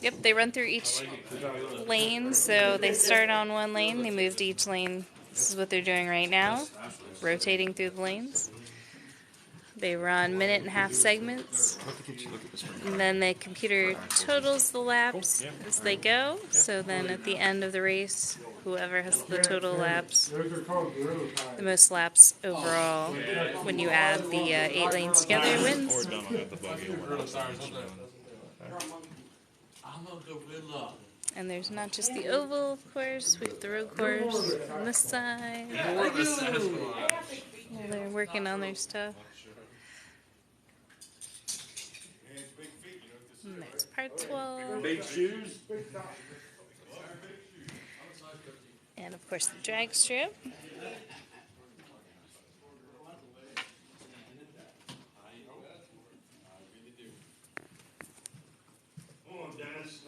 Speaker 6: Yep, they run through each lane, so they start on one lane, they move to each lane. This is what they're doing right now, rotating through the lanes. They run 1.5-minute segments, and then the computer totals the laps as they go. So then at the end of the race, whoever has the total laps, the most laps overall, when you add the 8 lanes together, wins. And there's not just the oval, of course, we have the road course on this side. Well, they're working on their stuff. And there's part 12.
Speaker 8: Big shoes.
Speaker 6: And of course the drag strip.
Speaker 8: Come on, Dennis.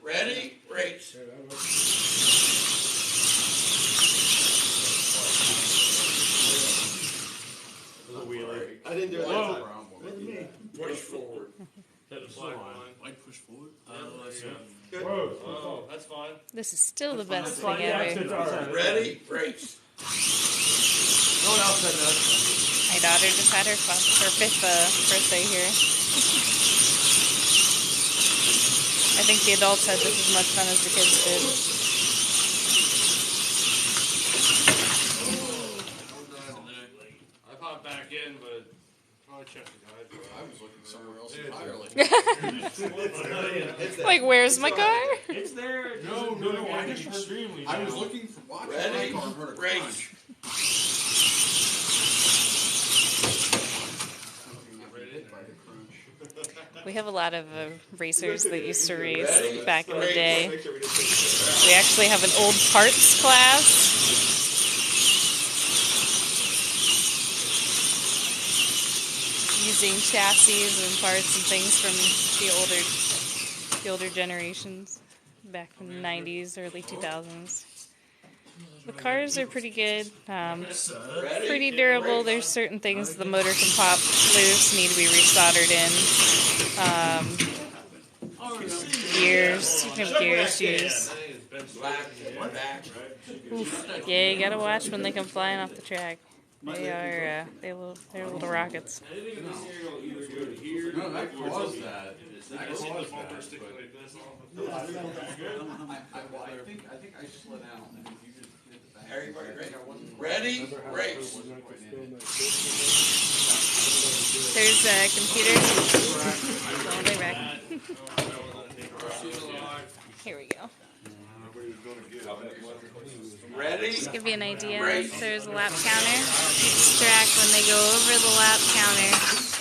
Speaker 8: Ready, race.
Speaker 3: I didn't do it that time.
Speaker 8: Push forward.
Speaker 11: Like push forward?
Speaker 3: Good.
Speaker 11: Oh, that's fine.
Speaker 6: This is still the best thing ever.
Speaker 8: Ready, race.
Speaker 7: No one else said that.
Speaker 6: My daughter just had her 5th birthday here. I think the adults had just as much fun as the kids did.
Speaker 11: I popped back in, but probably checked the guide.
Speaker 12: I was looking somewhere else entirely.
Speaker 6: Like, where's my car?
Speaker 11: It's there.
Speaker 12: No, I just extremely. I was looking for watching
Speaker 8: Ready,
Speaker 12: my car and heard a
Speaker 8: race.
Speaker 6: We have a lot of racers that used to race back in the day. We actually have an old parts class. Using chassis and parts and things from the older generations back in the 90s, early 2000s. The cars are pretty good, pretty durable. There's certain things the motor can pop loose, need to be resoldered in. Gears, you can have gears used. Oof. Yeah, you gotta watch when they come flying off the track. They're little rockets.
Speaker 12: No, that caused that. That caused that. I think I slid out. And you just hit the back.
Speaker 8: Everybody ready? Ready, race.
Speaker 6: There's computers. Oh, they wreck. Here we go.
Speaker 8: Ready?
Speaker 6: Just to give you an idea, there's a lap counter. Each track, when they go over the lap counter,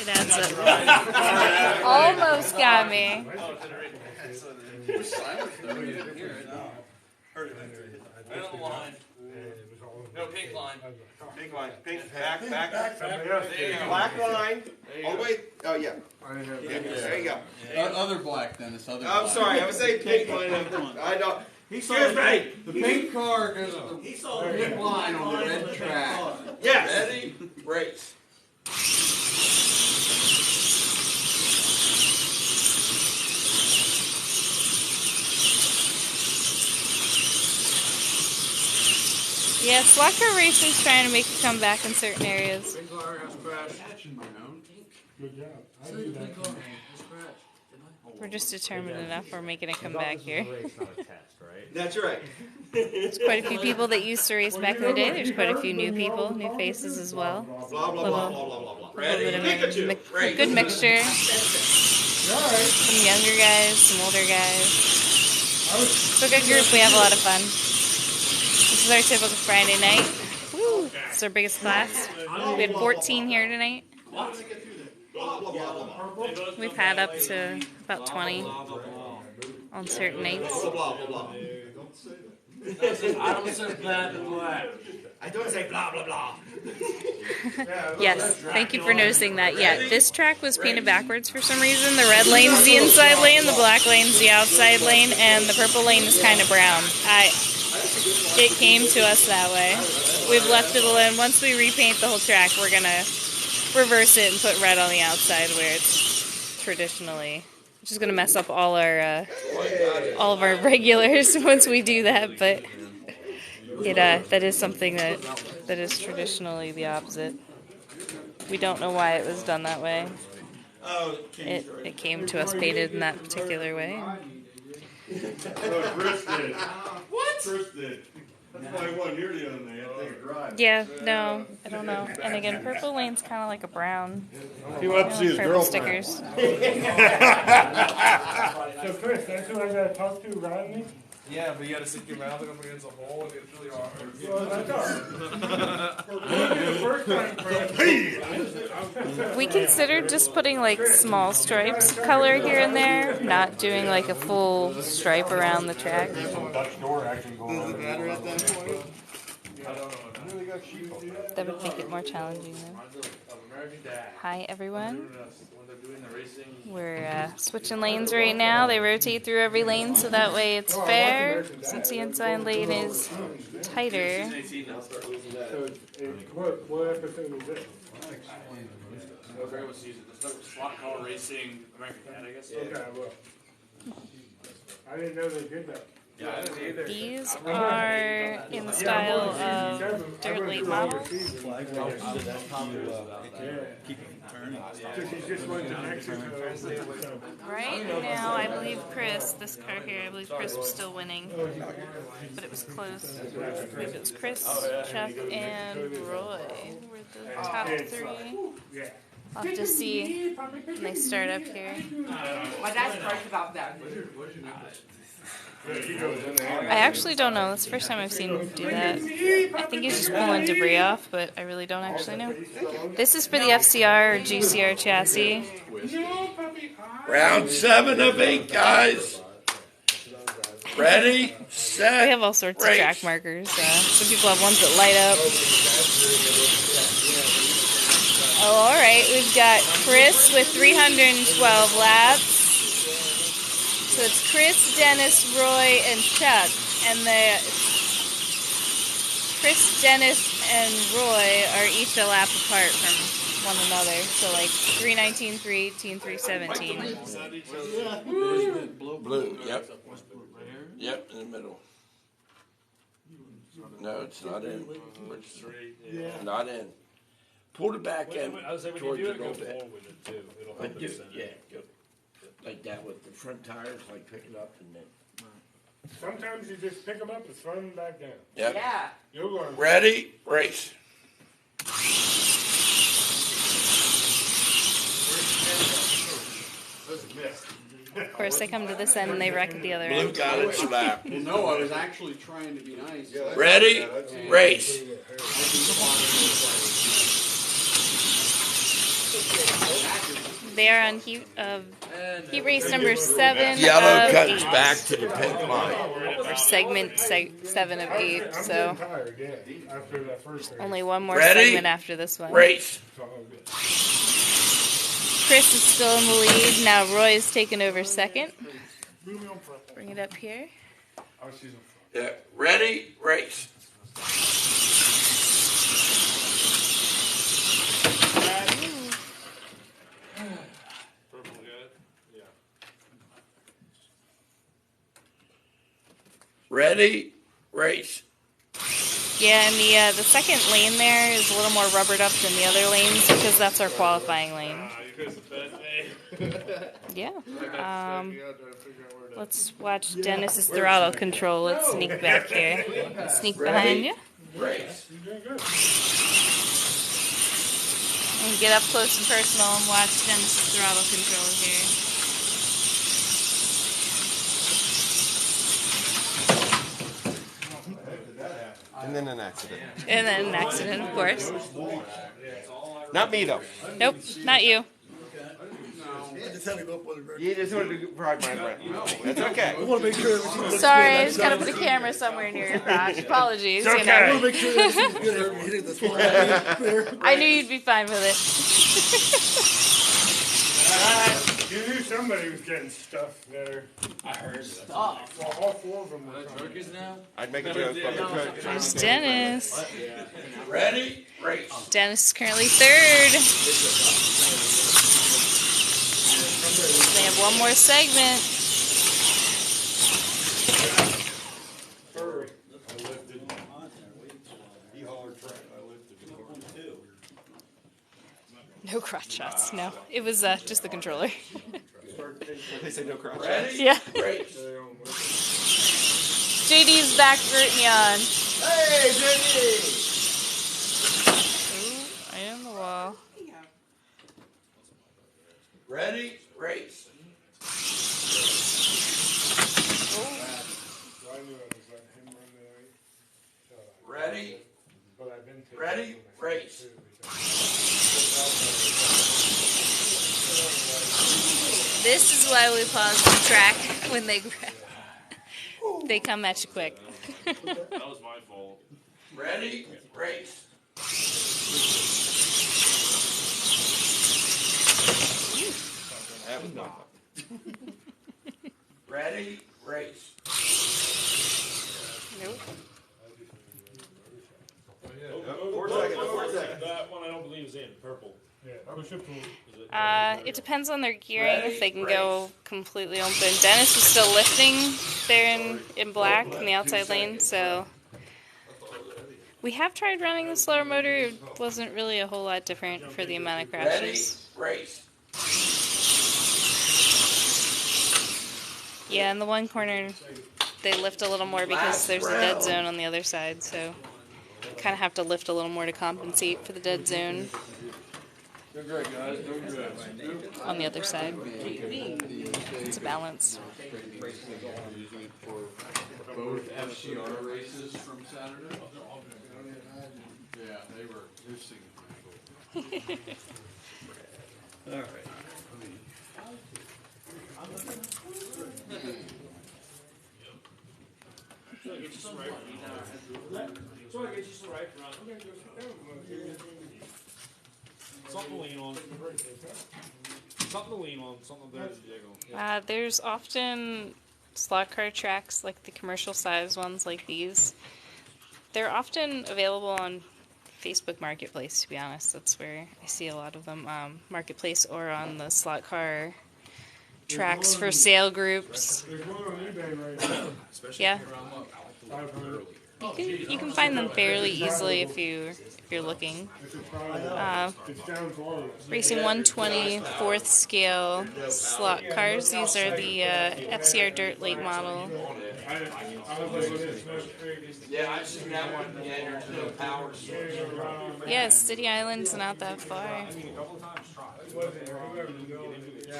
Speaker 6: it adds up. Almost got me.
Speaker 11: No, pink line.
Speaker 3: Pink line. Pink. Back. Black line. All the way. Oh, yeah. There you go.
Speaker 12: Other black, Dennis. Other
Speaker 3: I'm
Speaker 12: black.
Speaker 3: sorry. I was saying pink line. I don't. Excuse me.
Speaker 12: The pink car goes to the pink line on the red track.
Speaker 3: Yes.
Speaker 8: Ready, race.
Speaker 6: Yeah, slot car racing's trying to make a comeback in certain areas.
Speaker 11: Pink car has crashed.
Speaker 10: Good job.
Speaker 6: We're just determined enough we're making a comeback here.
Speaker 3: That's right.
Speaker 6: There's quite a few people that used to race back in the day. There's quite a few new people, new faces as well.
Speaker 3: Blah, blah, blah, blah, blah, blah, blah.
Speaker 6: A little bit of a good mixture. Some younger guys, some older guys. It's a good group. We have a lot of fun. This is our typical Friday night. Woo! It's our biggest class. We had 14 here tonight. We've had up to about 20 on certain nights.
Speaker 11: I don't say that and black.
Speaker 8: I don't say blah blah blah.
Speaker 6: Yes, thank you for noticing that. Yeah, this track was painted backwards for some reason. The red lane's the inside lane, the black lane's the outside lane, and the purple lane is kind of brown. It came to us that way. We've left it alone. Once we repaint the whole track, we're gonna reverse it and put red on the outside where it's traditionally. Which is gonna mess up all of our regulars once we do that, but that is something that is traditionally the opposite. We don't know why it was done that way. It came to us painted in that particular way.
Speaker 10: Chris did. What? Chris did. That's why he wasn't here the other day. I think it drive.
Speaker 6: Yeah, no, I don't know. And again, purple lane's kind of like a brown.
Speaker 10: He went to see his
Speaker 6: purple
Speaker 10: girlfriend.
Speaker 6: stickers.
Speaker 2: So Chris, that's who I gotta talk to, Rodney?
Speaker 12: Yeah, but you gotta stick your mouth up against a hole and it's really hard.
Speaker 2: Well, that's all.
Speaker 6: We considered just putting like small stripes color here and there, not doing like a full stripe around the track. That would make it more challenging though. Hi everyone. We're switching lanes right now. They rotate through every lane so that way it's fair. Since the inside lane is tighter.
Speaker 2: What episode is this?
Speaker 12: Slot car racing American Dad, I guess.
Speaker 2: Okay, well. I didn't know they did that.
Speaker 12: Yeah, I didn't either.
Speaker 6: These are in the style of dirt late models. Right now, I believe Chris, this car here, I believe Chris was still winning. But it was close. I believe it was Chris, Chuck, and Roy were the top three. I'll have to see when they start up here.
Speaker 13: My dad's right about that.
Speaker 6: I actually don't know. That's the first time I've seen him do that. I think he's just pulling debris off, but I really don't actually know. This is for the FCR or GCR chassis.
Speaker 8: Round 7 of 8, guys. Ready, set.
Speaker 6: We have all sorts of track markers. Some people have ones that light up. Oh, all right. We've got Chris with 312 laps. So it's Chris, Dennis, Roy, and Chuck. And Chris, Dennis, and Roy are each a lap apart from one another. So like 319, 318, 317.
Speaker 8: Blue, yep. Yep, in the middle. No, it's not in. Not in. Pull it back in towards it a little bit. Like do, yeah, go like that with the front tires, like pick it up and then.
Speaker 2: Sometimes you just pick them up and throw them back down.
Speaker 8: Yep.
Speaker 13: Yeah.
Speaker 2: You're going.
Speaker 8: Ready, race.
Speaker 6: Of course, they come to this end and they wreck at the other
Speaker 8: Blue
Speaker 6: end.
Speaker 8: got it slapped.
Speaker 1: Well, no, I was actually trying to be nice.
Speaker 8: Ready, race.
Speaker 6: They are on heat race number 7
Speaker 8: Yellow
Speaker 6: of
Speaker 8: comes
Speaker 6: 8.
Speaker 8: back to the pink line.
Speaker 6: Or segment 7 of 8. So only one more
Speaker 8: Ready?
Speaker 6: segment after this one.
Speaker 8: Race.
Speaker 6: Chris is still in the lead. Now Roy is taking over second. Bring it up here.
Speaker 8: Yeah. Ready, race. Ready, race.
Speaker 6: Yeah, and the second lane there is a little more rubbered up than the other lanes because that's our qualifying lane. Yeah. Let's watch Dennis's throttle control. Let's sneak back here. Sneak behind you.
Speaker 8: Race.
Speaker 6: And get up close and personal and watch Dennis's throttle control here.
Speaker 3: And then an accident.
Speaker 6: And then an accident, of course.
Speaker 3: Not me though.
Speaker 6: Nope, not you.
Speaker 7: I just had to go up with the
Speaker 3: You just wanted to ride mine, right? That's okay.
Speaker 7: I want to make sure everything looks
Speaker 6: Sorry,
Speaker 7: good.
Speaker 6: I just gotta put a camera somewhere near your crotch. Apologies.
Speaker 7: It's
Speaker 6: You
Speaker 7: okay. I
Speaker 6: know.
Speaker 7: want to make sure everything's good after you hit it this morning.
Speaker 6: I knew you'd be fine with it.
Speaker 2: You knew somebody was getting stuff there.
Speaker 11: I heard stuff.
Speaker 2: Well, all 4 of them were
Speaker 11: Turkeys now?
Speaker 3: I'd make a joke, but
Speaker 6: There's Dennis.
Speaker 8: Ready? Race.
Speaker 6: Dennis is currently 3rd. They have one more segment. No crotch shots, no. It was just the controller.
Speaker 3: they say no crotch.
Speaker 8: Ready?
Speaker 6: Yeah.
Speaker 8: Race.
Speaker 6: JD's back rooting on.
Speaker 8: Hey, JD!
Speaker 6: Ooh, right on the wall.
Speaker 8: Ready? Race. Ready? Ready? Race.
Speaker 6: This is why we pause the track when they come at you quick.
Speaker 12: That was my fault.
Speaker 8: Ready? Race.
Speaker 3: That was my fault.
Speaker 8: Ready? Race.
Speaker 6: Nope.
Speaker 3: 4 seconds. 4 seconds.
Speaker 12: That one I don't believe is in purple.
Speaker 6: It depends on their gearing, if they can go completely open. Dennis is still lifting there in black in the outside lane, so we have tried running the slower motor. It wasn't really a whole lot different for the amount of crashes.
Speaker 8: Race.
Speaker 6: Yeah, in the one corner they lift a little more because there's a dead zone on the other side, so kind of have to lift a little more to compensate for the dead zone.
Speaker 4: Doing great, guys. Doing good.
Speaker 6: On the other side. It's a balance.
Speaker 10: Both FCR races from Saturday? Yeah, they were interesting.
Speaker 11: All right.
Speaker 12: Something to lean on. Something to lean on. Something there to jiggle.
Speaker 6: There's often slot car tracks, like the commercial size ones like these. They're often available on Facebook Marketplace, to be honest. That's where I see a lot of them. Marketplace or on the slot car tracks for sale groups.
Speaker 2: There's one on eBay right now.
Speaker 6: Yeah.
Speaker 2: 500.
Speaker 6: You can find them fairly easily if you're looking. Racing 120 4th scale slot cars. These are the FCR Dirt Late model.
Speaker 8: Yeah, I've seen that one. Yeah, there's no power source.
Speaker 6: Yeah, City Island's not that far.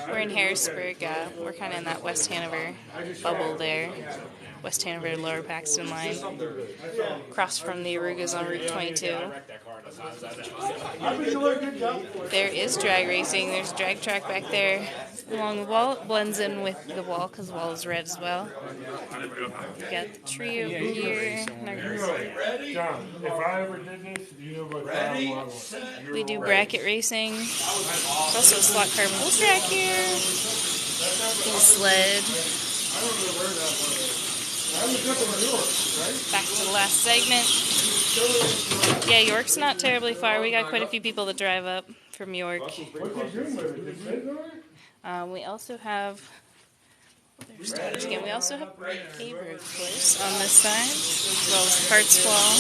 Speaker 6: We're in Harrisburg. We're kind of in that West Hanover bubble there. West Hanover, Lower Paxton line. Across from the Arugas on Route 22. There is drag racing. There's a drag track back there along the wall. It blends in with the wall because the wall is red as well. We've got the tree over here.
Speaker 2: John, if I ever did this, you know what car model.
Speaker 6: We do bracket racing. There's also a slot car pull track here. Little sled.
Speaker 2: I don't know where that was. I was up in York, right?
Speaker 6: Back to the last segment. Yeah, York's not terribly far. We got quite a few people that drive up from York.
Speaker 2: What's he doing with it? Did it say something?
Speaker 6: We also have. There's starts again. We also have Haber Place on this side, as well as Parts Wall.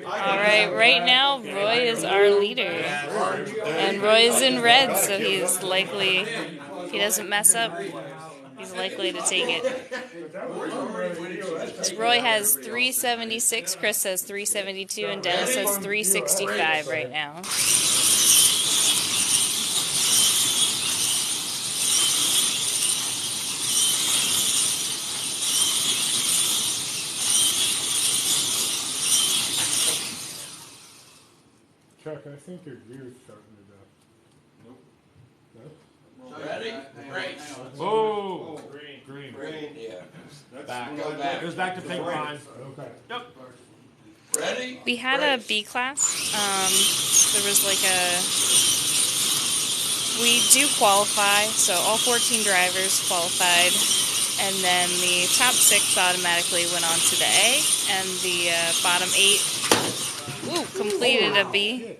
Speaker 6: All right, right now Roy is our leader, and Roy is in red, so he's likely, if he doesn't mess up, he's likely to take it. So Roy has 376, Chris has 372, and Dennis has 365 right now.
Speaker 2: Jack, I think your gear's starting to go. Nope.
Speaker 8: Ready? Race.
Speaker 12: Oh, green.
Speaker 8: Yeah.
Speaker 12: Back.
Speaker 8: Go back.
Speaker 12: Goes back to pink line.
Speaker 2: Okay.
Speaker 12: Yep.
Speaker 8: Ready?
Speaker 6: We had a B class. There was like we do qualify, so all 14 drivers qualified, and then the top 6 automatically went on to the A, and the bottom 8 completed a B.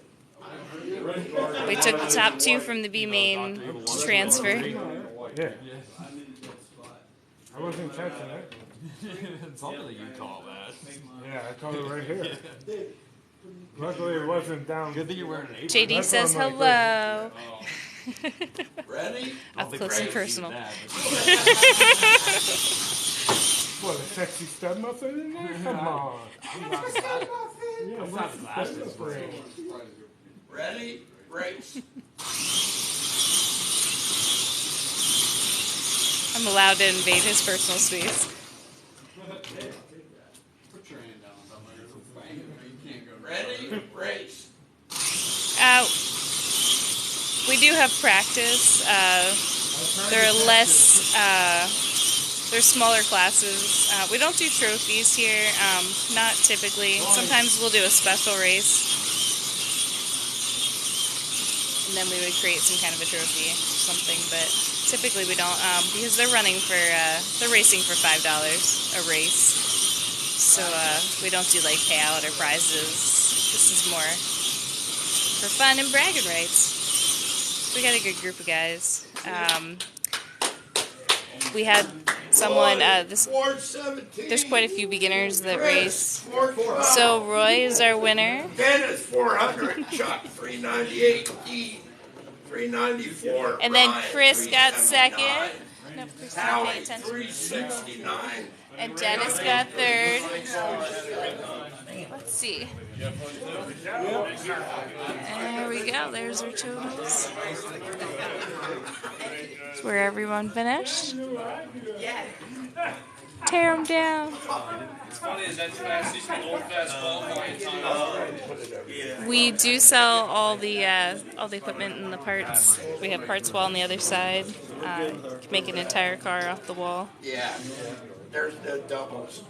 Speaker 6: We took the top 2 from the B main transfer.
Speaker 2: Yeah. I wasn't catching it.
Speaker 12: Something that you call that.
Speaker 2: Yeah, I caught it right here. Luckily, it wasn't down.
Speaker 12: Good thing you're wearing an apron.
Speaker 6: JD
Speaker 2: That's
Speaker 6: says
Speaker 2: what I'm
Speaker 6: hello.
Speaker 8: Ready?
Speaker 6: Up close and personal.
Speaker 2: What, a sexy stud muffin in there? Come on. Yeah, what's the stud muffin?
Speaker 8: Ready? Race.
Speaker 6: I'm allowed to invade his personal space.
Speaker 1: Put your hand down somewhere. You can't go.
Speaker 8: Ready? Race.
Speaker 6: We do have practice. There are less, there's smaller classes. We don't do trophies here, not typically. Sometimes we'll do a special race. And then we would create some kind of a trophy or something, but typically we don't, because they're running for, they're racing for $5 a race. So we don't do like payout or prizes. This is more for fun and bragging rights. We got a good group of guys. We had someone, there's quite a few beginners that race. So Roy is our winner.
Speaker 8: Dennis 400, Chuck 398, E 394.
Speaker 6: And then
Speaker 8: Ryan,
Speaker 6: Chris got
Speaker 8: 379,
Speaker 6: second. No, Chris didn't
Speaker 8: Howie
Speaker 6: pay attention.
Speaker 8: 369.
Speaker 6: And Dennis got third. Let's see. There we go. There's our totals. That's where everyone finished. Tear them down.
Speaker 12: It's funny, is that fast? These old fast qualifying time.
Speaker 6: We do sell all the equipment and the parts. We have parts wall on the other side. Make an entire car off the wall.
Speaker 8: Yeah, there's no doubles.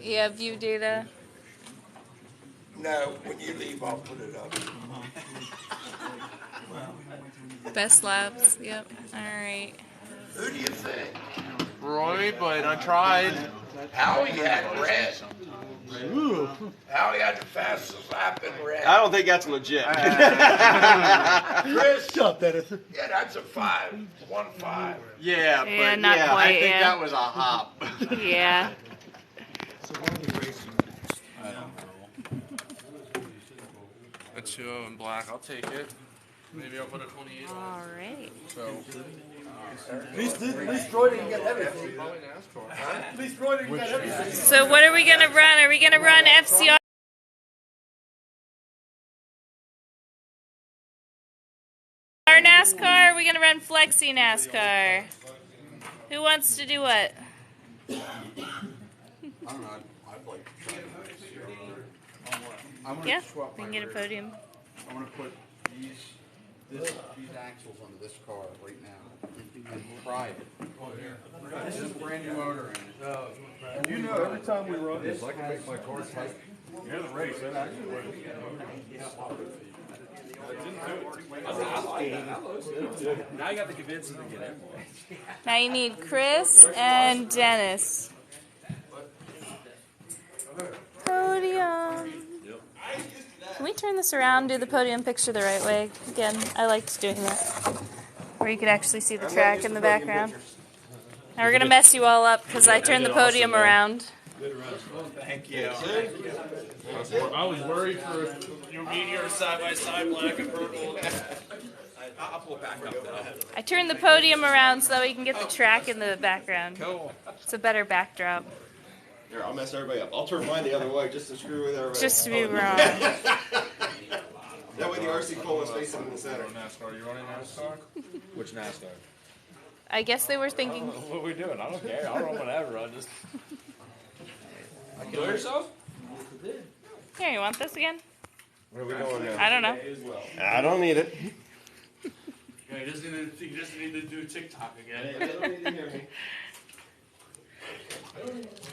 Speaker 6: Yeah, view data.
Speaker 8: No, when you leave, I'll put it up.
Speaker 6: Best laps. Yep. All right.
Speaker 8: Who do you think?
Speaker 7: Roy, but I tried.
Speaker 8: Howie had red. Howie had the fastest lap in red.
Speaker 3: I don't think that's legit.
Speaker 8: Chris,
Speaker 9: Shut that.
Speaker 8: yeah, that's a 5. 1-5.
Speaker 3: Yeah, but
Speaker 6: Yeah, not quite,
Speaker 3: I think
Speaker 6: yeah.
Speaker 3: that was a hop.
Speaker 6: Yeah.
Speaker 7: A 2-0 in black, I'll take it. Maybe I'll put a 28 on.
Speaker 6: All right.
Speaker 7: So,
Speaker 9: At least Roy didn't get everything.
Speaker 7: probably NASCAR.
Speaker 9: At least Roy didn't get everything.
Speaker 6: So what are we gonna run? Are we gonna run FCR? Our NASCAR? Are we gonna run Flexi NASCAR? Who wants to do what?
Speaker 1: I don't know. I'd like to try I'm gonna
Speaker 6: Yeah,
Speaker 1: swap
Speaker 6: we
Speaker 1: my
Speaker 6: can get a
Speaker 1: rear.
Speaker 6: podium.
Speaker 1: I want to put these axles onto this car right now and try it. This is a brand new motor in it.
Speaker 9: You know, every time we run this, I can make my car tight.
Speaker 2: You're the race, that actually works.
Speaker 12: Now you got to convince them to get in.
Speaker 6: Now you need Chris and Dennis. Podium. Can we turn this around, do the podium picture the right way? Again, I liked doing that. Where you could actually see the track in the background. Now we're going to mess you all up because I turned the podium around.
Speaker 8: Thank you.
Speaker 12: I was worried for you being here side by side, black and purple.
Speaker 5: I'll pull it back up though.
Speaker 6: I turned the podium around so we can get the track in the background.
Speaker 5: Cool.
Speaker 6: It's a better backdrop.
Speaker 3: Here, I'll mess everybody up. I'll turn mine the other way just to screw with everybody.
Speaker 6: Just to be wrong.
Speaker 3: That way the RC pole is facing in the center.
Speaker 7: NASCAR, you running NASCAR?
Speaker 5: Which NASCAR?
Speaker 6: I guess they were thinking.
Speaker 12: What are we doing? I don't care. I'll run whatever. I just. Enjoy yourself?
Speaker 6: Here, you want this again?
Speaker 3: Where are we going now?
Speaker 6: I don't know.
Speaker 3: I don't need it.
Speaker 12: Yeah, he doesn't need to do TikTok again.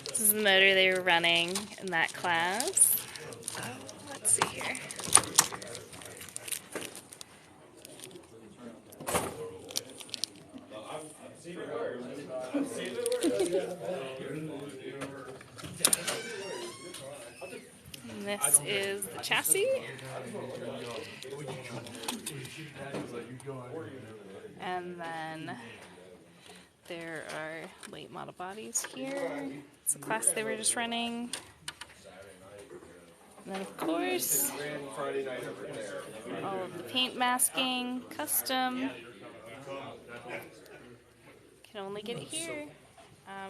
Speaker 6: This is the motor they were running in that class. Oh, let's see here. And this is the chassis. And then there are late model bodies here. It's the class they were just running. And then of course, all of the paint masking, custom. Can only get it here.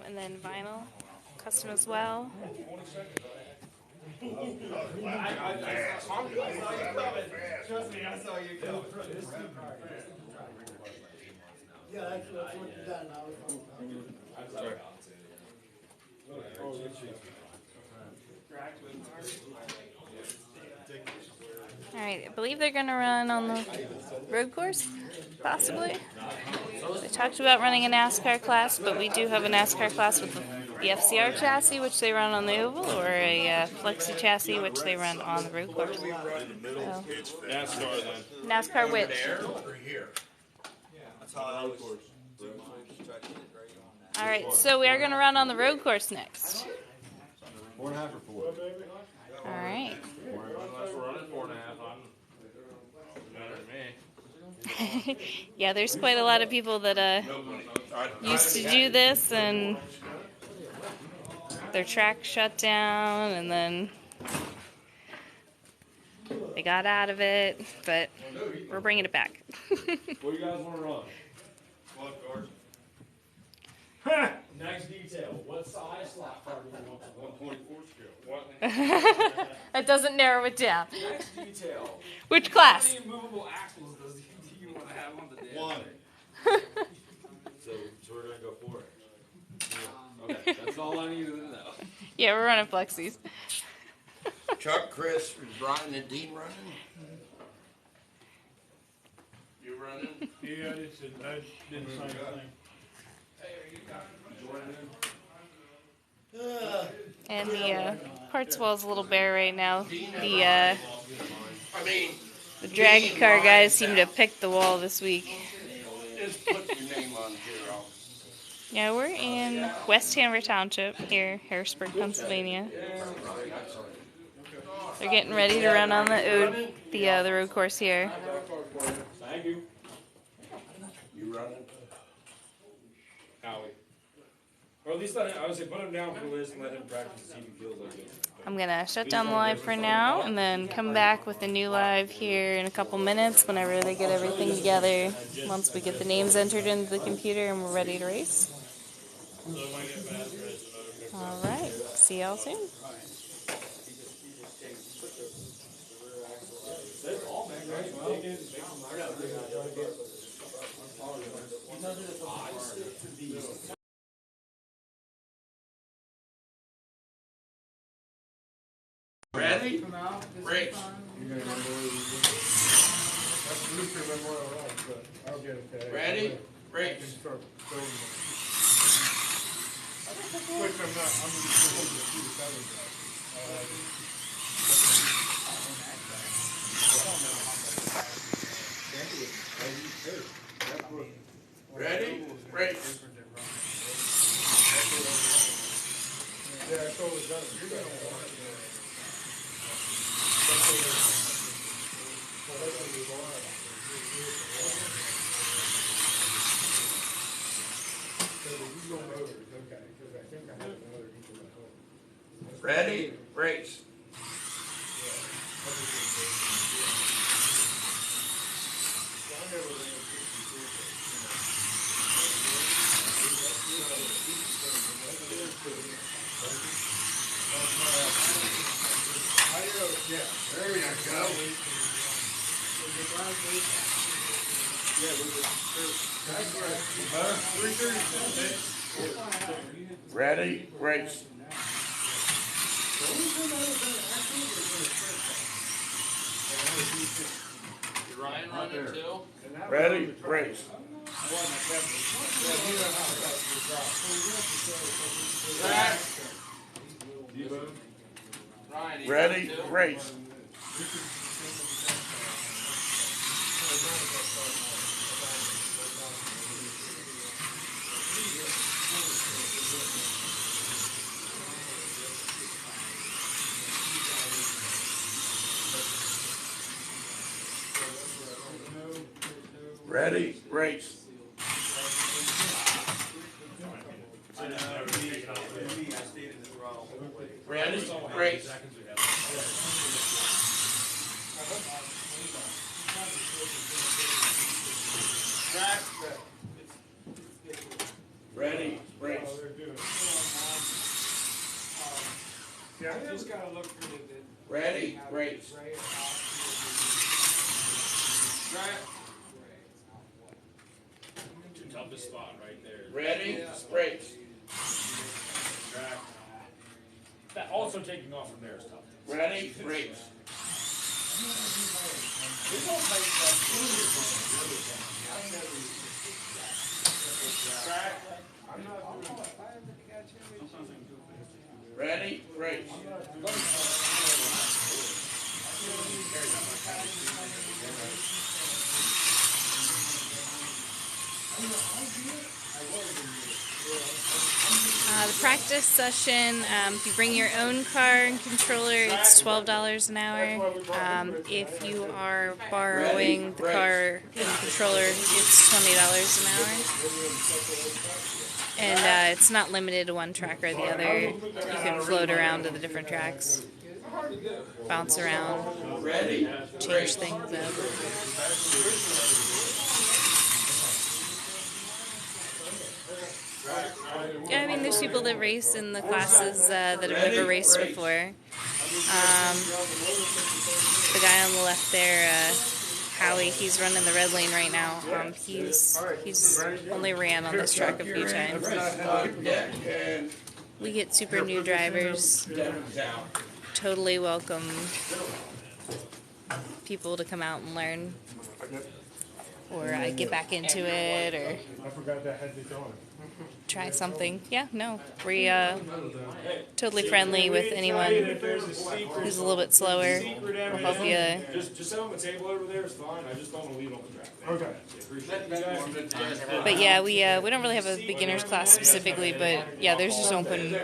Speaker 6: And then vinyl, custom as well.
Speaker 2: Trust me, I saw you go. Yeah, that's what you done.
Speaker 6: Alright, I believe they're going to run on the road course, possibly. They talked about running a NASCAR class, but we do have a NASCAR class with the FCR chassis, which they run on the oval, or a Flexi chassis, which they run on the road course. So.
Speaker 12: NASCAR then.
Speaker 6: NASCAR which? Alright, so we are going to run on the road course next.
Speaker 9: 4.5 or 4?
Speaker 6: Alright.
Speaker 12: Unless we're running 4.5, better than me.
Speaker 6: Yeah, there's quite a lot of people that used to do this, and their track shut down, and then they got out of it, but we're bringing it back.
Speaker 12: What do you guys want to run? Next detail. What size slot car do you want? 1.4 scale.
Speaker 6: That doesn't narrow it down.
Speaker 12: Next detail.
Speaker 6: Which class?
Speaker 12: How many movable axles do you want to have on the damn
Speaker 10: One.
Speaker 12: thing? So we're going to go for it. Yeah. Okay, that's all I need to know.
Speaker 6: Yeah, we're running Flexis.
Speaker 8: Chuck, Chris, is Brian and Dean running? You running?
Speaker 10: Yeah, I didn't say anything.
Speaker 6: And the parts wall's a little bare right now. The drag car guys seem to have picked the wall this week.
Speaker 8: Just put your name on here.
Speaker 6: Yeah, we're in West Hanover Township here, Harrisburg, Pennsylvania. They're getting ready to run on the road course here.
Speaker 12: Thank you.
Speaker 8: You running?
Speaker 12: Howie. Or at least I would say put him down for Liz and let him practice to see if he feels like it.
Speaker 6: I'm gonna shut down the live for now and then come back with a new live here in a couple minutes whenever they get everything together. Once we get the names entered into the computer and we're ready to race. Alright, see y'all soon.
Speaker 8: Ready? Race. Ready? Race. Ready? Race.
Speaker 2: Yeah, I totally done it. You're gonna
Speaker 8: Ready? Race.
Speaker 2: Yeah, there you go.
Speaker 8: Ready, race.
Speaker 12: Ryan running too?
Speaker 8: Ready, race. Ready, race. Ready, race. Ready, race. Ready, race.
Speaker 2: Yeah, I just gotta look for the.
Speaker 8: Ready, race.
Speaker 12: Toughest spot right there.
Speaker 8: Ready, race.
Speaker 12: Track. That also taking off from there is tough.
Speaker 8: Ready, race. Ready, race.
Speaker 6: The practice session, if you bring your own car and controller, it's $12 an hour. If you are borrowing the car and controller, it's $20 an hour. And it's not limited to one track or the other. You can float around to the different tracks, bounce around, change things up. Yeah, I mean, there's people that race in the classes that have never raced before. The guy on the left there, Howie, he's running the red lane right now. He's only ran on this track a few times. We get super new drivers. Totally welcome people to come out and learn, or get back into it, or
Speaker 2: I forgot that had to go.
Speaker 6: try something. Yeah, no, we totally friendly with anyone who's a little bit slower. We'll help you.
Speaker 12: Just set on the table over there is fine. I just don't want to leave on the track.
Speaker 2: Okay.
Speaker 6: But yeah, we don't really have a beginners class specifically, but yeah, there's just open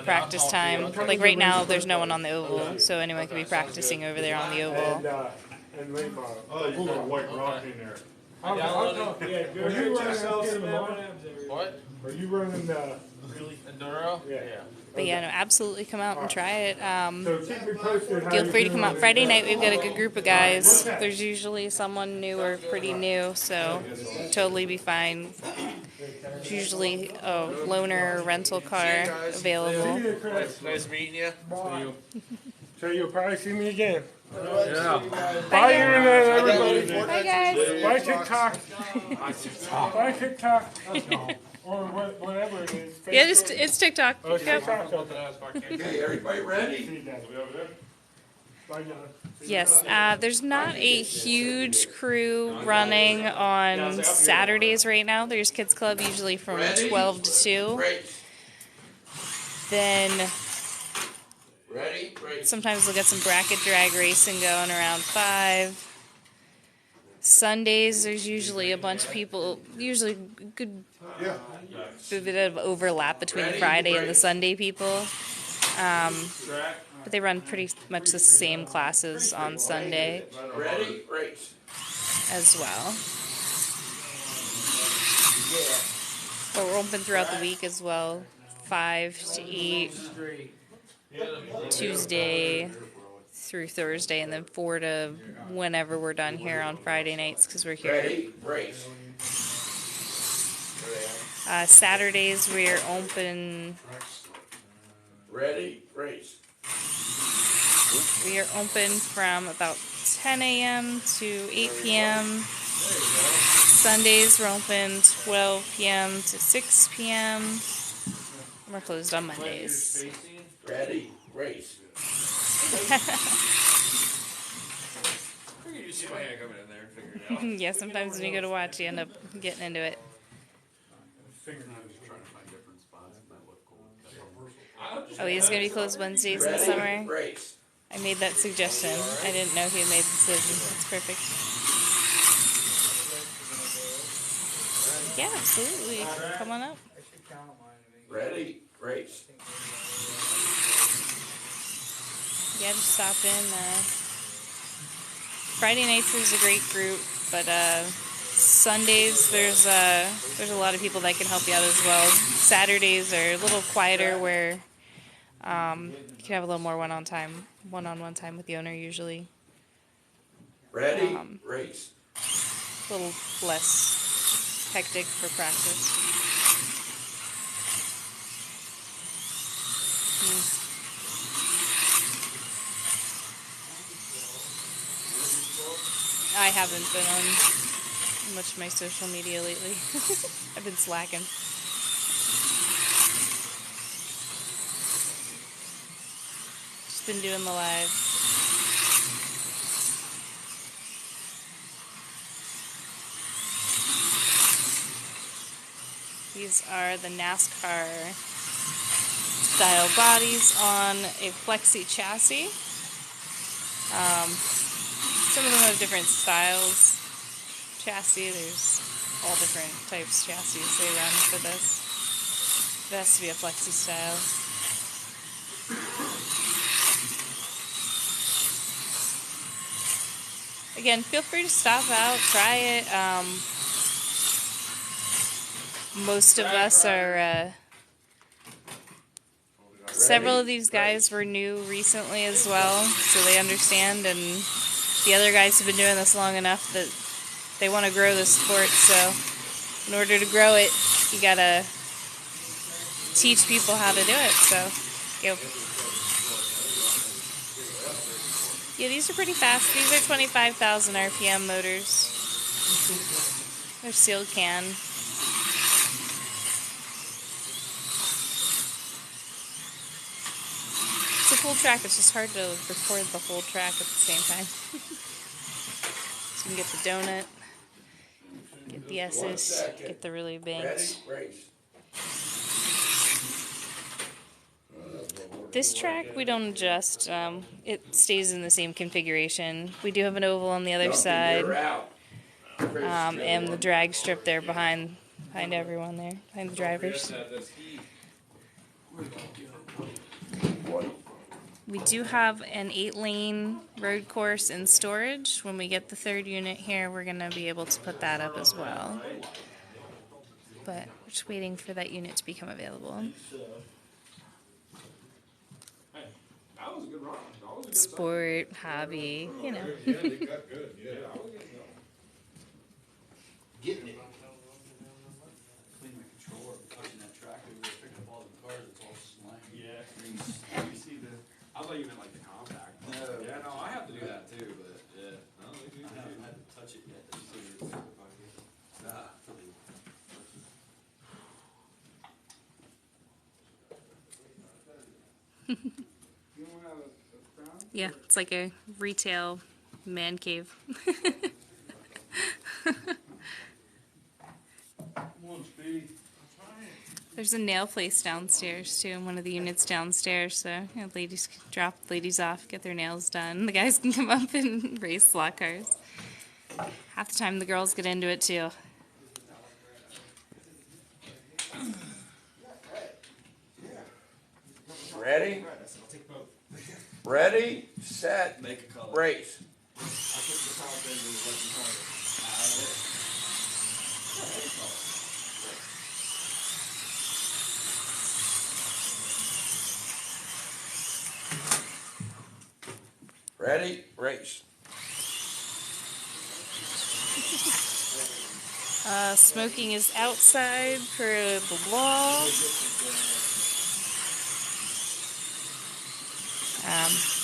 Speaker 6: practice time. Like right now, there's no one on the oval, so anyone can be practicing over there on the oval.
Speaker 2: And lane bar. Oh, you got a white rock in there.
Speaker 12: What?
Speaker 2: Are you running
Speaker 12: Enduro?
Speaker 2: Yeah.
Speaker 6: But yeah, no, absolutely come out and try it.
Speaker 2: So keep me posted.
Speaker 6: Feel free to come out. Friday night, we've got a good group of guys. There's usually someone new or pretty new, so totally be fine. There's usually a loaner or rental car available.
Speaker 8: Nice meeting you.
Speaker 2: So you'll probably see me again.
Speaker 12: Yeah.
Speaker 2: Bye, Internet, everybody.
Speaker 6: Bye, guys.
Speaker 2: Bye, TikTok. Bye, TikTok. Or whatever it is.
Speaker 6: Yeah, it's TikTok.
Speaker 2: Oh, it's
Speaker 6: Yep.
Speaker 2: TikTok. Okay.
Speaker 8: Okay, everybody ready?
Speaker 2: See you guys. Bye, John.
Speaker 6: Yes, there's not a huge crew running on Saturdays right now. There's Kids Club usually from 12 to 2. Then
Speaker 8: Ready, race.
Speaker 6: sometimes we'll get some bracket drag racing going around 5. Sundays, there's usually a bunch of people, usually good bit of overlap between the Friday and the Sunday people. But they run pretty much the same classes on Sunday
Speaker 8: Ready, race.
Speaker 6: as well. But we're open throughout the week as well, 5 to 8, Tuesday through Thursday, and then 4 to whenever we're done here on Friday nights because we're here.
Speaker 8: Ready, race.
Speaker 6: Saturdays we're open.
Speaker 8: Ready, race.
Speaker 6: We are open from about 10 a.m. to 8 p.m. Sundays we're open 12 p.m. to 6 p.m. We're closed on Mondays.
Speaker 8: Ready, race.
Speaker 12: You see my hand coming in there and figure it out.
Speaker 6: Yeah, sometimes when you go to watch, you end up getting into it. Oh, he's gonna be closed Wednesdays in the summer.
Speaker 8: Race.
Speaker 6: I made that suggestion. I didn't know he had made the decision. That's perfect. Yeah, absolutely. Come on up.
Speaker 8: Ready, race.
Speaker 6: Yeah, just stop in. Friday nights there's a great group, but Sundays there's a lot of people that can help you out as well. Saturdays are a little quieter, where you can have a little more one-on-one time with the owner usually.
Speaker 8: Ready, race.
Speaker 6: A little less hectic for practice. I haven't been on much of my social media lately. I've been slacking. Just been doing the live. These are the Nascar style bodies on a Flexi chassis. Some of them have different styles. Chassis, there's all different types of chassis they run for this. It has to be a Flexi style. Again, feel free to stop out, try it. Most of us are, several of these guys were new recently as well, so they understand, and the other guys have been doing this long enough that they want to grow the sport, so in order to grow it, you gotta teach people how to do it, so go. Yeah, these are pretty fast. These are 25,000 RPM motors. They're sealed can. It's a cool track. It's just hard to record the whole track at the same time. So you can get the donut, get the S's, get the really banked. This track we don't adjust. It stays in the same configuration. We do have an oval on the other side, and the drag strip there behind everyone there, behind the drivers. We do have an 8-lane road course in storage. When we get the third unit here, we're going to be able to put that up as well. But we're just waiting for that unit to become available. Sport, hobby, you know.
Speaker 10: Yeah, they got good, yeah.
Speaker 11: Getting it. Clean the controller, touching that track over there, picking up all the cars, it's all slang. Yeah. You see the, I thought you meant like the compact. No. Yeah, no, I have to do that too, but yeah. No, they do. I haven't had to touch it yet.
Speaker 6: Yeah, it's like a retail man cave. There's a nail place downstairs too, in one of the units downstairs, so you know, ladies can drop ladies off, get their nails done. The guys can come up and race slot cars. Half the time the girls get into it too.
Speaker 8: Ready? Ready, set, race. Ready, race.
Speaker 6: Smoking is outside per the law.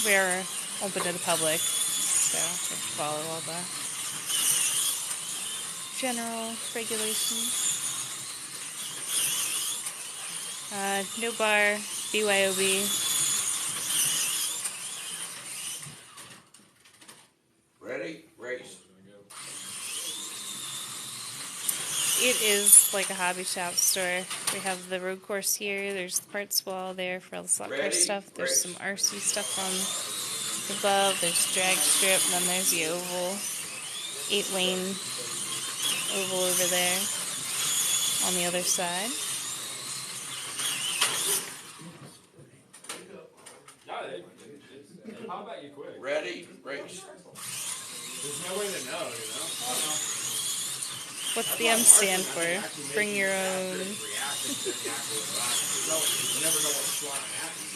Speaker 6: We're open to the public, so have to follow all the general regulations. No bar, BYOB.
Speaker 8: Ready? Race.
Speaker 6: It is like a hobby shop store. We have the road course here. There's the parts wall there for all the slot car stuff. There's some RC stuff on above. There's drag strip, and then there's the oval, 8-lane oval over there on the other side.
Speaker 12: How about you quick?
Speaker 8: Ready? Race.
Speaker 12: There's no way to know, you know?
Speaker 6: What's the M stand for? Bring your own.
Speaker 12: You never know what's flying after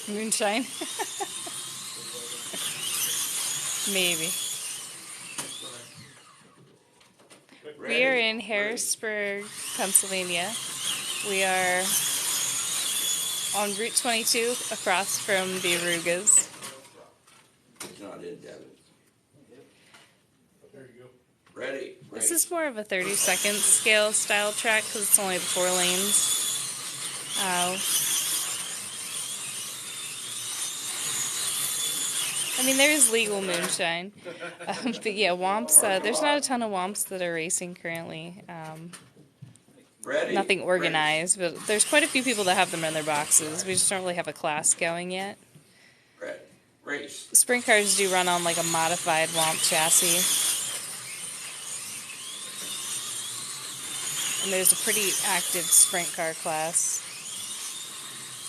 Speaker 12: you.
Speaker 6: Moonshine? Maybe. We are in Harrisburg, Pennsylvania. We are on Route 22 across from the Arugas.
Speaker 8: It's not in, Devin. There you go. Ready?
Speaker 6: This is more of a 30-second scale style track because it's only the 4 lanes. I mean, there is legal moonshine. But yeah, Womps, there's not a ton of Womps that are racing currently. Nothing organized, but there's quite a few people that have them in their boxes. We just don't really have a class going yet.
Speaker 8: Ready? Race.
Speaker 6: Sprint cars do run on like a modified Womp chassis. And there's a pretty active sprint car class.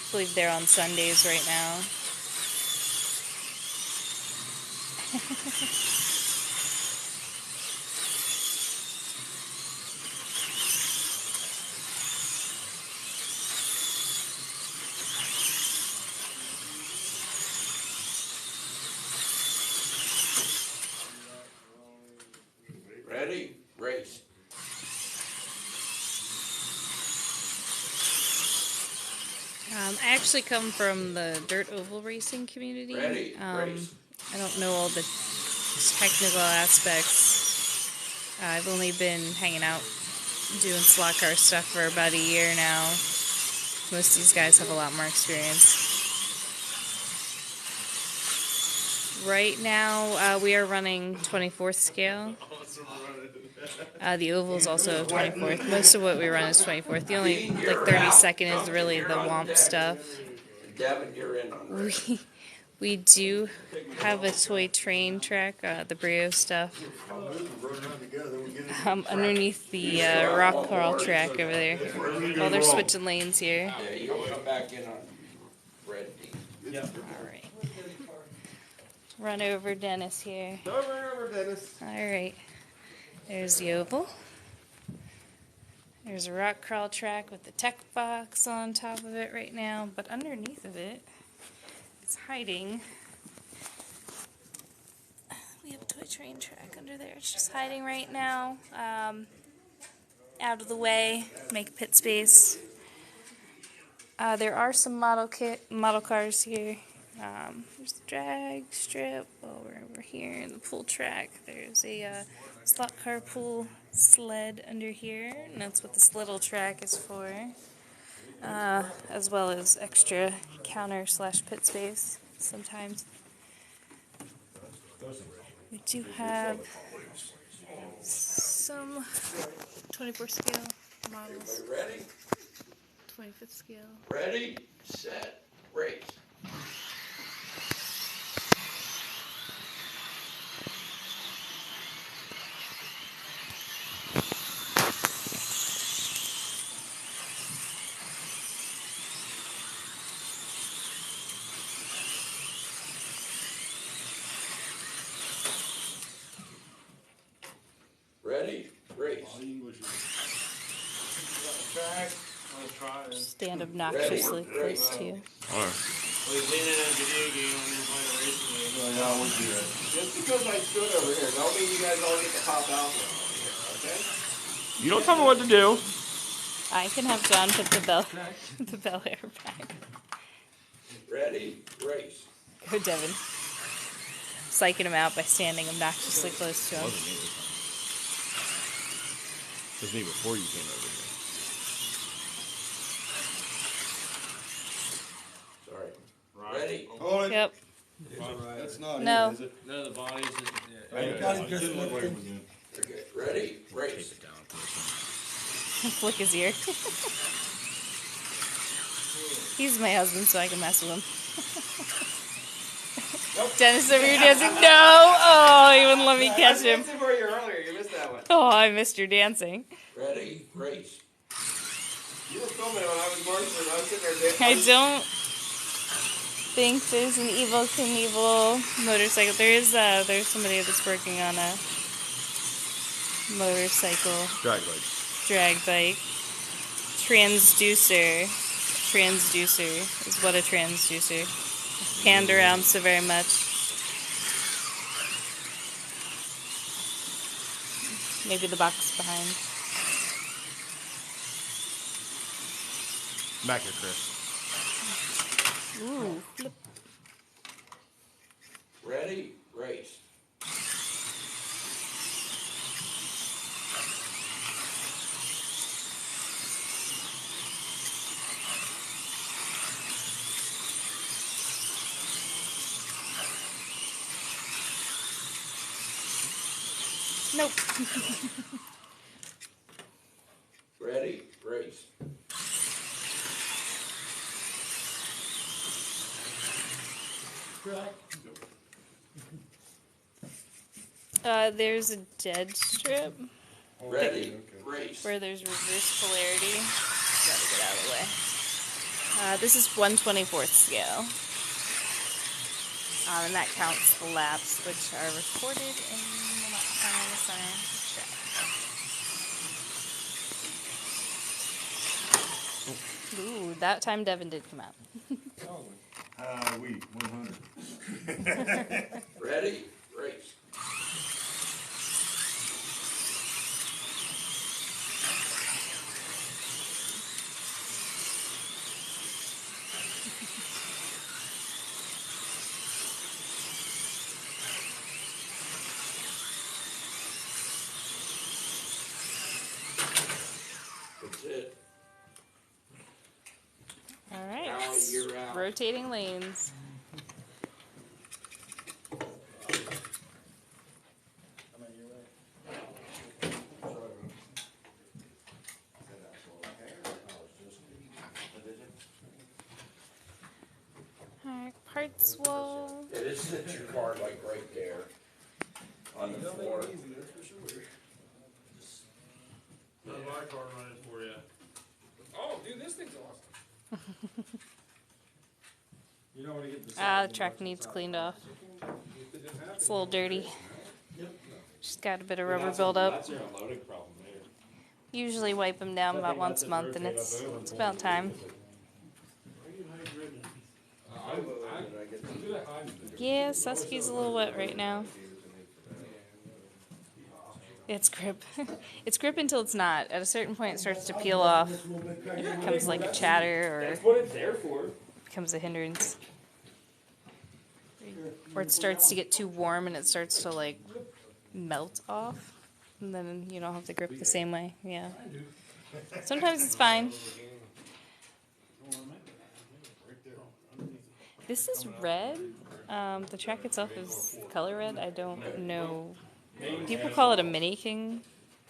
Speaker 6: I believe they're on Sundays right now.
Speaker 8: Ready? Race.
Speaker 6: I actually come from the dirt oval racing community.
Speaker 8: Ready? Race.
Speaker 6: I don't know all the technical aspects. I've only been hanging out doing slot car stuff for about a year now. Most of these guys have a lot more experience. Right now, we are running 24th scale. The oval is also 24th. Most of what we run is 24th. The only like 32nd is really the Womp stuff.
Speaker 8: Devin, you're in on race.
Speaker 6: We do have a toy train track, the Brio stuff, underneath the rock crawl track over there. Oh, they're switching lanes here.
Speaker 8: Yeah, you'll come back in on red.
Speaker 3: Yep.
Speaker 6: All right. Run over Dennis here.
Speaker 3: Run over Dennis.
Speaker 6: All right. There's the oval. There's a rock crawl track with the tech box on top of it right now, but underneath of it, it's hiding. We have a toy train track under there. It's just hiding right now. Out of the way, make pit space. There are some model cars here. There's the drag strip over here in the pool track. There's a slot car pool sled under here, and that's what this little track is for. As well as extra counter/pit space sometimes. We do have some 24 scale models.
Speaker 8: Ready?
Speaker 6: 25th scale.
Speaker 8: Ready, set, race. Ready, race.
Speaker 6: Stand obnoxiously close to you.
Speaker 8: Just because I stood over here, don't mean you guys all get to pop out here, okay?
Speaker 7: You don't tell me what to do.
Speaker 6: I can have John put the Bel Air back.
Speaker 8: Ready, race.
Speaker 6: Go, Devin. psyching him out by standing obnoxiously close to him.
Speaker 9: Wasn't me this time. It was me before you came over here.
Speaker 8: Sorry. Ready?
Speaker 10: Hold it.
Speaker 6: Yep.
Speaker 10: That's not
Speaker 6: No.
Speaker 10: it, is it?
Speaker 11: No, the bodies.
Speaker 10: Okay.
Speaker 11: Got
Speaker 10: It didn't look like it was in.
Speaker 8: Okay, ready? Race.
Speaker 9: Tape it down for
Speaker 6: Flick his ear. He's my husband, so I can mess with him. Dennis over here dancing. No! Oh, he wouldn't let me catch him.
Speaker 13: for you earlier. You missed that one.
Speaker 6: Oh, I missed your dancing.
Speaker 8: Ready? Race.
Speaker 13: You were filming when I was marching. I was sitting there dancing.
Speaker 6: I don't think there's an Evel Knievel motorcycle. There's somebody that's working on a motorcycle
Speaker 9: Drag bike.
Speaker 6: drag bike. Transducer. Transducer is what a transducer. Panned around so very much. Maybe the box behind.
Speaker 9: Back here, Chris.
Speaker 6: Ooh, flip.
Speaker 8: Ready? Race.
Speaker 6: Nope.
Speaker 8: Ready? Race.
Speaker 6: There's a dead strip
Speaker 8: Ready? Race.
Speaker 6: where there's reverse polarity. Gotta get out of the way. This is 1/24th scale. And that counts the laps, which are recorded in the lap time on the center track. Ooh, that time Devin did come out.
Speaker 10: We 100.
Speaker 8: Ready? Race. That's it.
Speaker 6: All right,
Speaker 8: Allie, you're out.
Speaker 6: rotating lanes. All right, parts wall.
Speaker 8: Yeah, this is your car like right there on the floor.
Speaker 12: Not my car running for you. Oh, dude, this thing's awesome. You don't want to get the
Speaker 6: The track needs cleaned off. It's a little dirty. Just got a bit of rubber buildup.
Speaker 12: That's your unloading problem there.
Speaker 6: Usually wipe them down about once a month, and it's about time. Yeah, Susky's a little wet right now. It's grip. It's grip until it's not. At a certain point, it starts to peel off. It becomes like a chatter,
Speaker 12: That's what it's there for.
Speaker 6: becomes a hindrance. Or it starts to get too warm and it starts to like melt off. And then you don't have the grip the same way. Yeah. Sometimes it's fine. This is red. The track itself is color red. I don't know. People call it a mini king.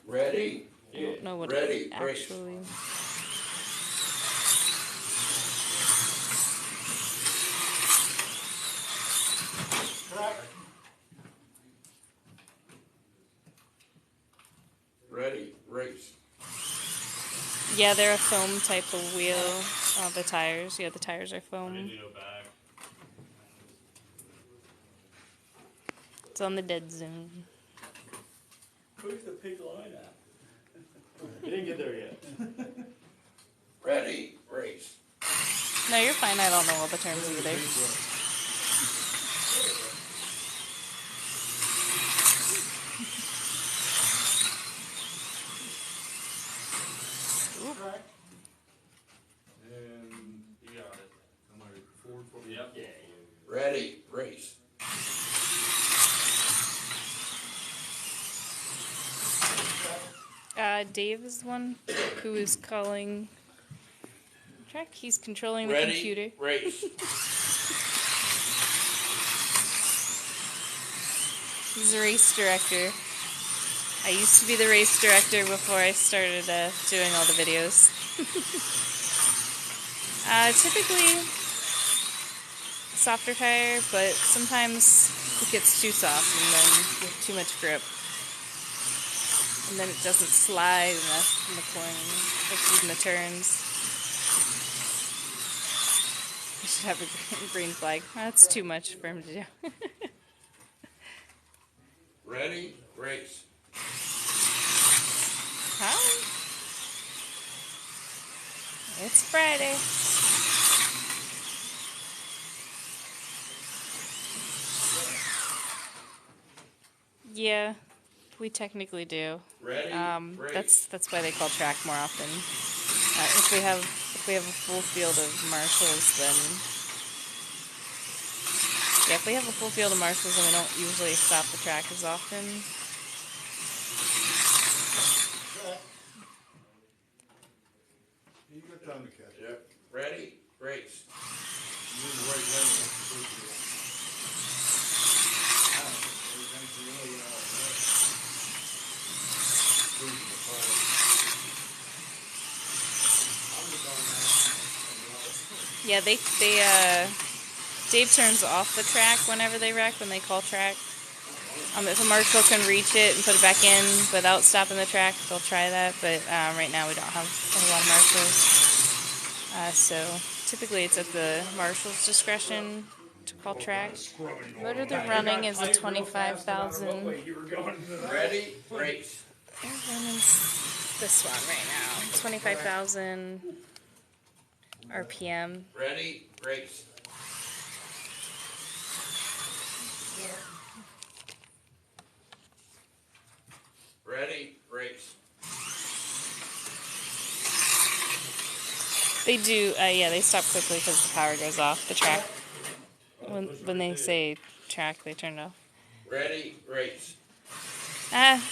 Speaker 8: Ready?
Speaker 6: I don't know what
Speaker 8: Ready,
Speaker 6: it actually.
Speaker 8: Ready? Race.
Speaker 6: Yeah, they're a foam type of wheel. The tires. Yeah, the tires are foam. It's on the dead zone.
Speaker 11: Where's the pig line at? You didn't get there yet.
Speaker 8: Ready? Race.
Speaker 6: No, you're fine. I don't know all the terms either.
Speaker 12: And you got it. I'm like forward. Yep. Yeah.
Speaker 8: Ready? Race.
Speaker 6: Dave is the one who is calling track. He's controlling the
Speaker 8: Ready?
Speaker 6: computer.
Speaker 8: Race.
Speaker 6: He's a race director. I used to be the race director before I started doing all the videos. Typically softer tire, but sometimes it gets too soft and then you have too much grip. And then it doesn't slide enough in the corner, like in the turns. I should have a green flag. That's too much for him to do.
Speaker 8: Ready? Race.
Speaker 6: Hi. It's Friday. Yeah, we technically do.
Speaker 8: Ready?
Speaker 6: That's why they call track more often. If we have a full field of marshals, then yeah, if we have a full field of marshals, then we don't usually stop the track as often.
Speaker 10: You got time to catch it.
Speaker 8: Yep. Ready? Race.
Speaker 10: You're in the right lane.
Speaker 6: Yeah, Dave turns off the track whenever they wreck, when they call track. If a marshal can reach it and put it back in without stopping the track, they'll try that, but right now we don't have a lot of marshals. So typically it's at the marshal's discretion to call track. The motor they're running is a 25,000.
Speaker 8: Ready? Race.
Speaker 6: They're running this one right now. 25,000 RPM.
Speaker 8: Ready? Race. Ready? Race.
Speaker 6: They do, yeah, they stop quickly because the power goes off the track. When they say track, they turn it off.
Speaker 8: Ready? Race.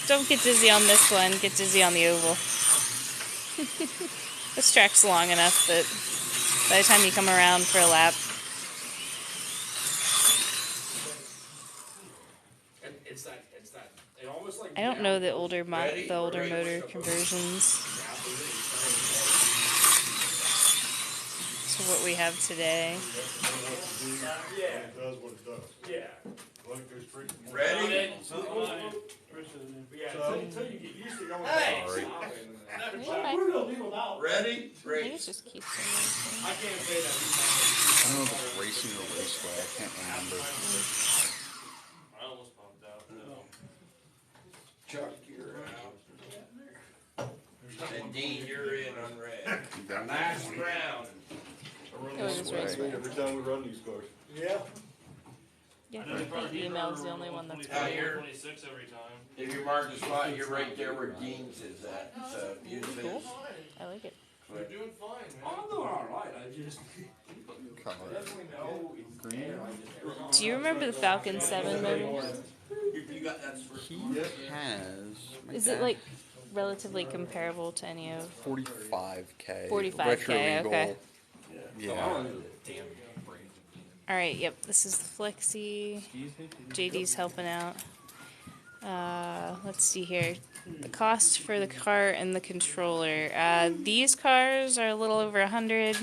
Speaker 6: Don't get dizzy on this one. Get dizzy on the oval. This track's long enough that by the time you come around for a lap, I don't know the older motor conversions. So what we have today.
Speaker 10: It does what it does.
Speaker 11: Yeah.
Speaker 10: Like there's freaking.
Speaker 8: Ready?
Speaker 11: Until you get used to going
Speaker 8: Hey! Ready?
Speaker 6: I think
Speaker 8: Race.
Speaker 6: it's just Keystone.
Speaker 11: I can't say that.
Speaker 1: I don't know if it's Racing or Raceway. I can't remember.
Speaker 11: I almost pumped out.
Speaker 8: Chuck, you're out. And Dean, you're in on red. Nice round.
Speaker 6: It was just Raceway.
Speaker 10: Every time we run these cars.
Speaker 11: Yeah.
Speaker 6: Yeah, I think the email's the only one that's
Speaker 8: Out here.
Speaker 11: 26 every time.
Speaker 8: If you mark the spot, you're right there where Dean's is at. So use
Speaker 6: cool.
Speaker 8: this.
Speaker 6: I like it.
Speaker 11: You're doing fine, man. I'm doing alright. I just
Speaker 1: Color.
Speaker 11: definitely know it's there.
Speaker 6: Do you remember the Falcon 7 motor?
Speaker 8: You got that for
Speaker 1: He has.
Speaker 6: Is it like relatively comparable to any of
Speaker 1: 45K?
Speaker 6: 45K?
Speaker 1: Retro Eagle.
Speaker 6: Okay.
Speaker 1: Yeah.
Speaker 6: Alright, yep, this is the Flexi. JD's helping out. Let's see here. The cost for the car and the controller. These cars are a little over 100.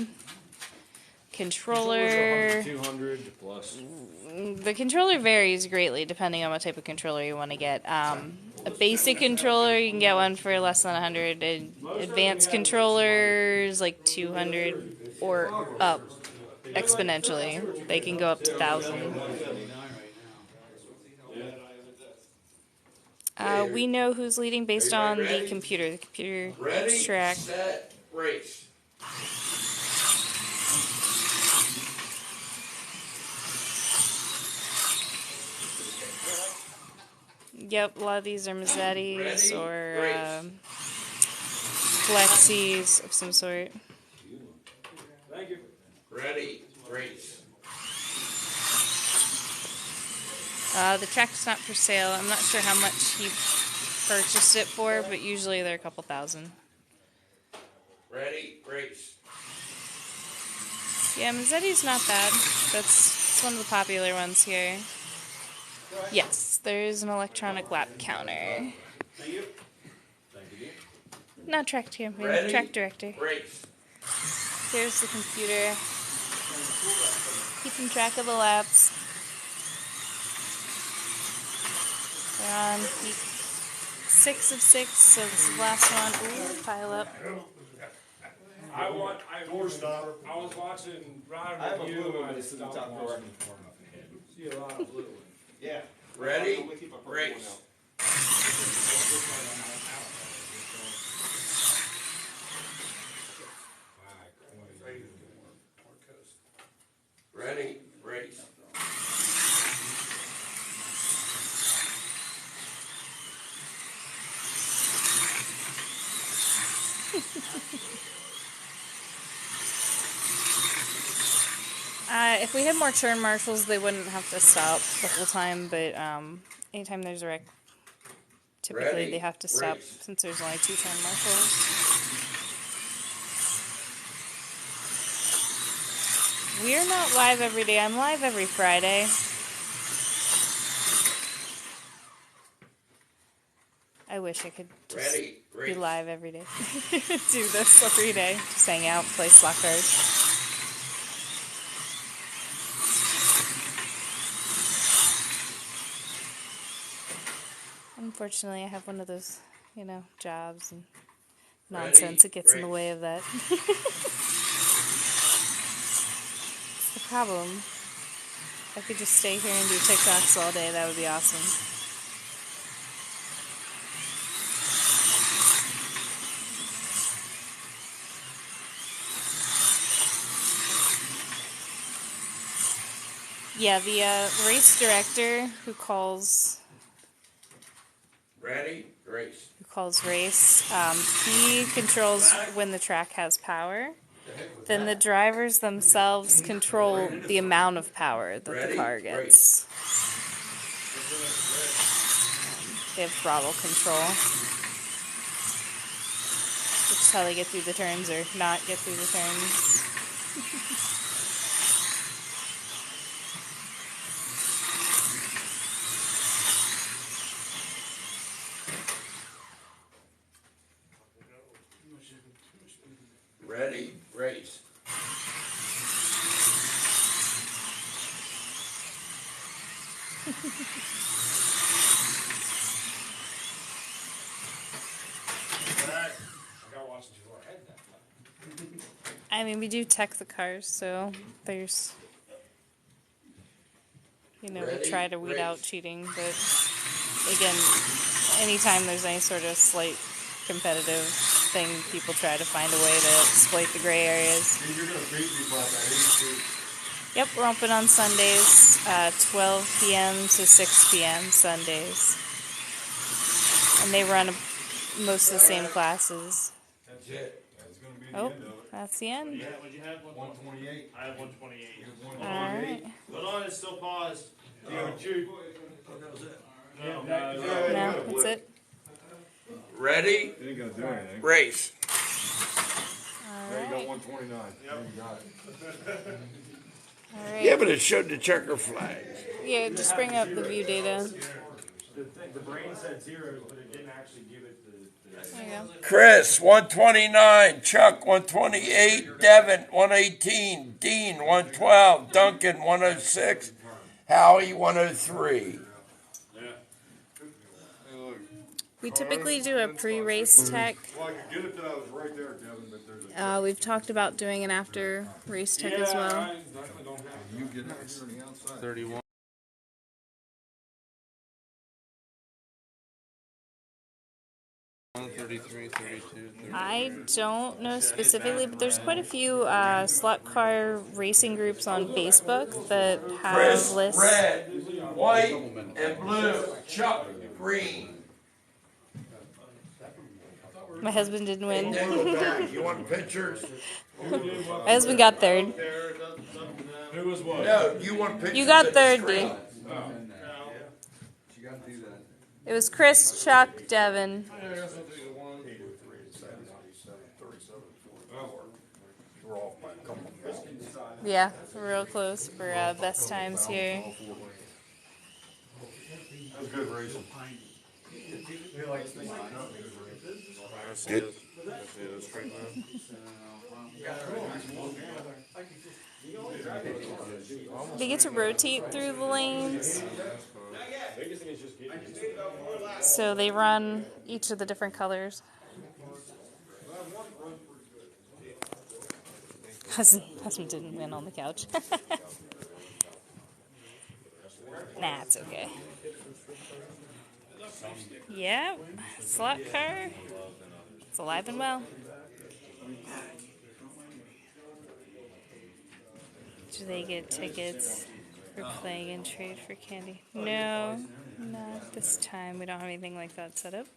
Speaker 6: Controller.
Speaker 12: 200 plus.
Speaker 6: The controller varies greatly depending on what type of controller you want to get. A basic controller, you can get one for less than 100. An advanced controllers, like 200 or up exponentially. They can go up to 1,000. We know who's leading based on the computer. The computer keeps track.
Speaker 8: Set, race.
Speaker 6: Yep, a lot of these are Mazzettis or Flexis of some sort.
Speaker 11: Thank you.
Speaker 8: Ready, race.
Speaker 6: The track's not for sale. I'm not sure how much he purchased it for, but usually they're a couple thousand.
Speaker 8: Ready, race.
Speaker 6: Yeah, Mazzetti's not bad. It's one of the popular ones here. Yes, there is an electronic lap counter.
Speaker 8: Thank you.
Speaker 6: Not track champion,
Speaker 8: Ready,
Speaker 6: track director.
Speaker 8: race.
Speaker 6: Here's the computer. Keeping track of the laps. We're on week 6 of 6, so this is the last one. Ooh, pile up.
Speaker 12: I was watching Rod review and I stopped watching. See a lot of blue.
Speaker 8: Yeah. Ready, race. Ready, race.
Speaker 6: If we had more turn marshals, they wouldn't have to stop the whole time, but anytime there's a wreck, typically
Speaker 8: Ready,
Speaker 6: they have to stop
Speaker 8: race.
Speaker 6: since there's only 2 turn marshals. We're not live every day. I'm live every Friday. I wish I could just
Speaker 8: Ready,
Speaker 6: be
Speaker 8: race.
Speaker 6: live every day. Do this every day. Just hang out, play slot cards. Unfortunately, I have one of those, jobs and nonsense that gets in the way of that. It's the problem. If I could just stay here and do TikToks all day, that would be awesome. Yeah, the race director who calls
Speaker 8: Ready, race.
Speaker 6: race, he controls when the track has power. Then the drivers themselves control the amount of power that the car gets. They have throttle control, which is how they get through the turns or not get through the turns.
Speaker 8: Ready, race.
Speaker 6: I mean, we do tech the cars, so there's, we try to weed out cheating, but again, anytime there's any sort of slight competitive thing, people try to find a way to exploit the gray areas. Yep, we're open on Sundays, 12 p.m. to 6 p.m. Sundays. And they run most of the same classes.
Speaker 8: That's it.
Speaker 6: Oh, that's the end.
Speaker 10: Yeah, what'd you have? 128. I have 128.
Speaker 6: Alright.
Speaker 10: Hold on, it's still paused. Do you have a chew? No,
Speaker 6: No, that's it.
Speaker 8: Ready,
Speaker 10: It ain't gonna do anything.
Speaker 8: race.
Speaker 10: There you go, 129. Yep. You got it.
Speaker 6: Alright.
Speaker 8: Yeah, but it showed the checker flags.
Speaker 6: Yeah, just bring up the view data.
Speaker 12: The brain said 0, but it didn't actually give it the
Speaker 6: There you go.
Speaker 8: Chris, 129. Chuck, 128. Devin, 118. Dean, 112. Duncan, 106. Howie, 103.
Speaker 6: We typically do a pre-race tech.
Speaker 10: Well, I could get it that I was right there, Devin, but there's
Speaker 6: We've talked about doing an after-race tech as well.
Speaker 10: You get it on the outside.
Speaker 9: 31.
Speaker 6: I don't know specifically, but there's quite a few slot car racing groups on Facebook that have
Speaker 8: Chris,
Speaker 6: lists.
Speaker 8: red, white, and blue. Chuck, green.
Speaker 6: My husband didn't win.
Speaker 8: You want pictures?
Speaker 6: My husband got third.
Speaker 12: Who was what?
Speaker 8: No, you want pictures?
Speaker 6: You got
Speaker 8: of the
Speaker 6: third,
Speaker 8: screen.
Speaker 6: D.
Speaker 10: She got to do that.
Speaker 6: It was Chris, Chuck, Devin.
Speaker 10: We're off by a couple.
Speaker 6: Yeah, we're real close for best times here.
Speaker 10: That was good racing.
Speaker 3: Good.
Speaker 6: They get to rotate through the lanes. So they run each of the different colors. Husband didn't win on the couch. Nah, it's okay. Yeah, slot car. It's alive and well. Do they get tickets for playing and trade for candy? No, not this time. We don't have anything like that set up.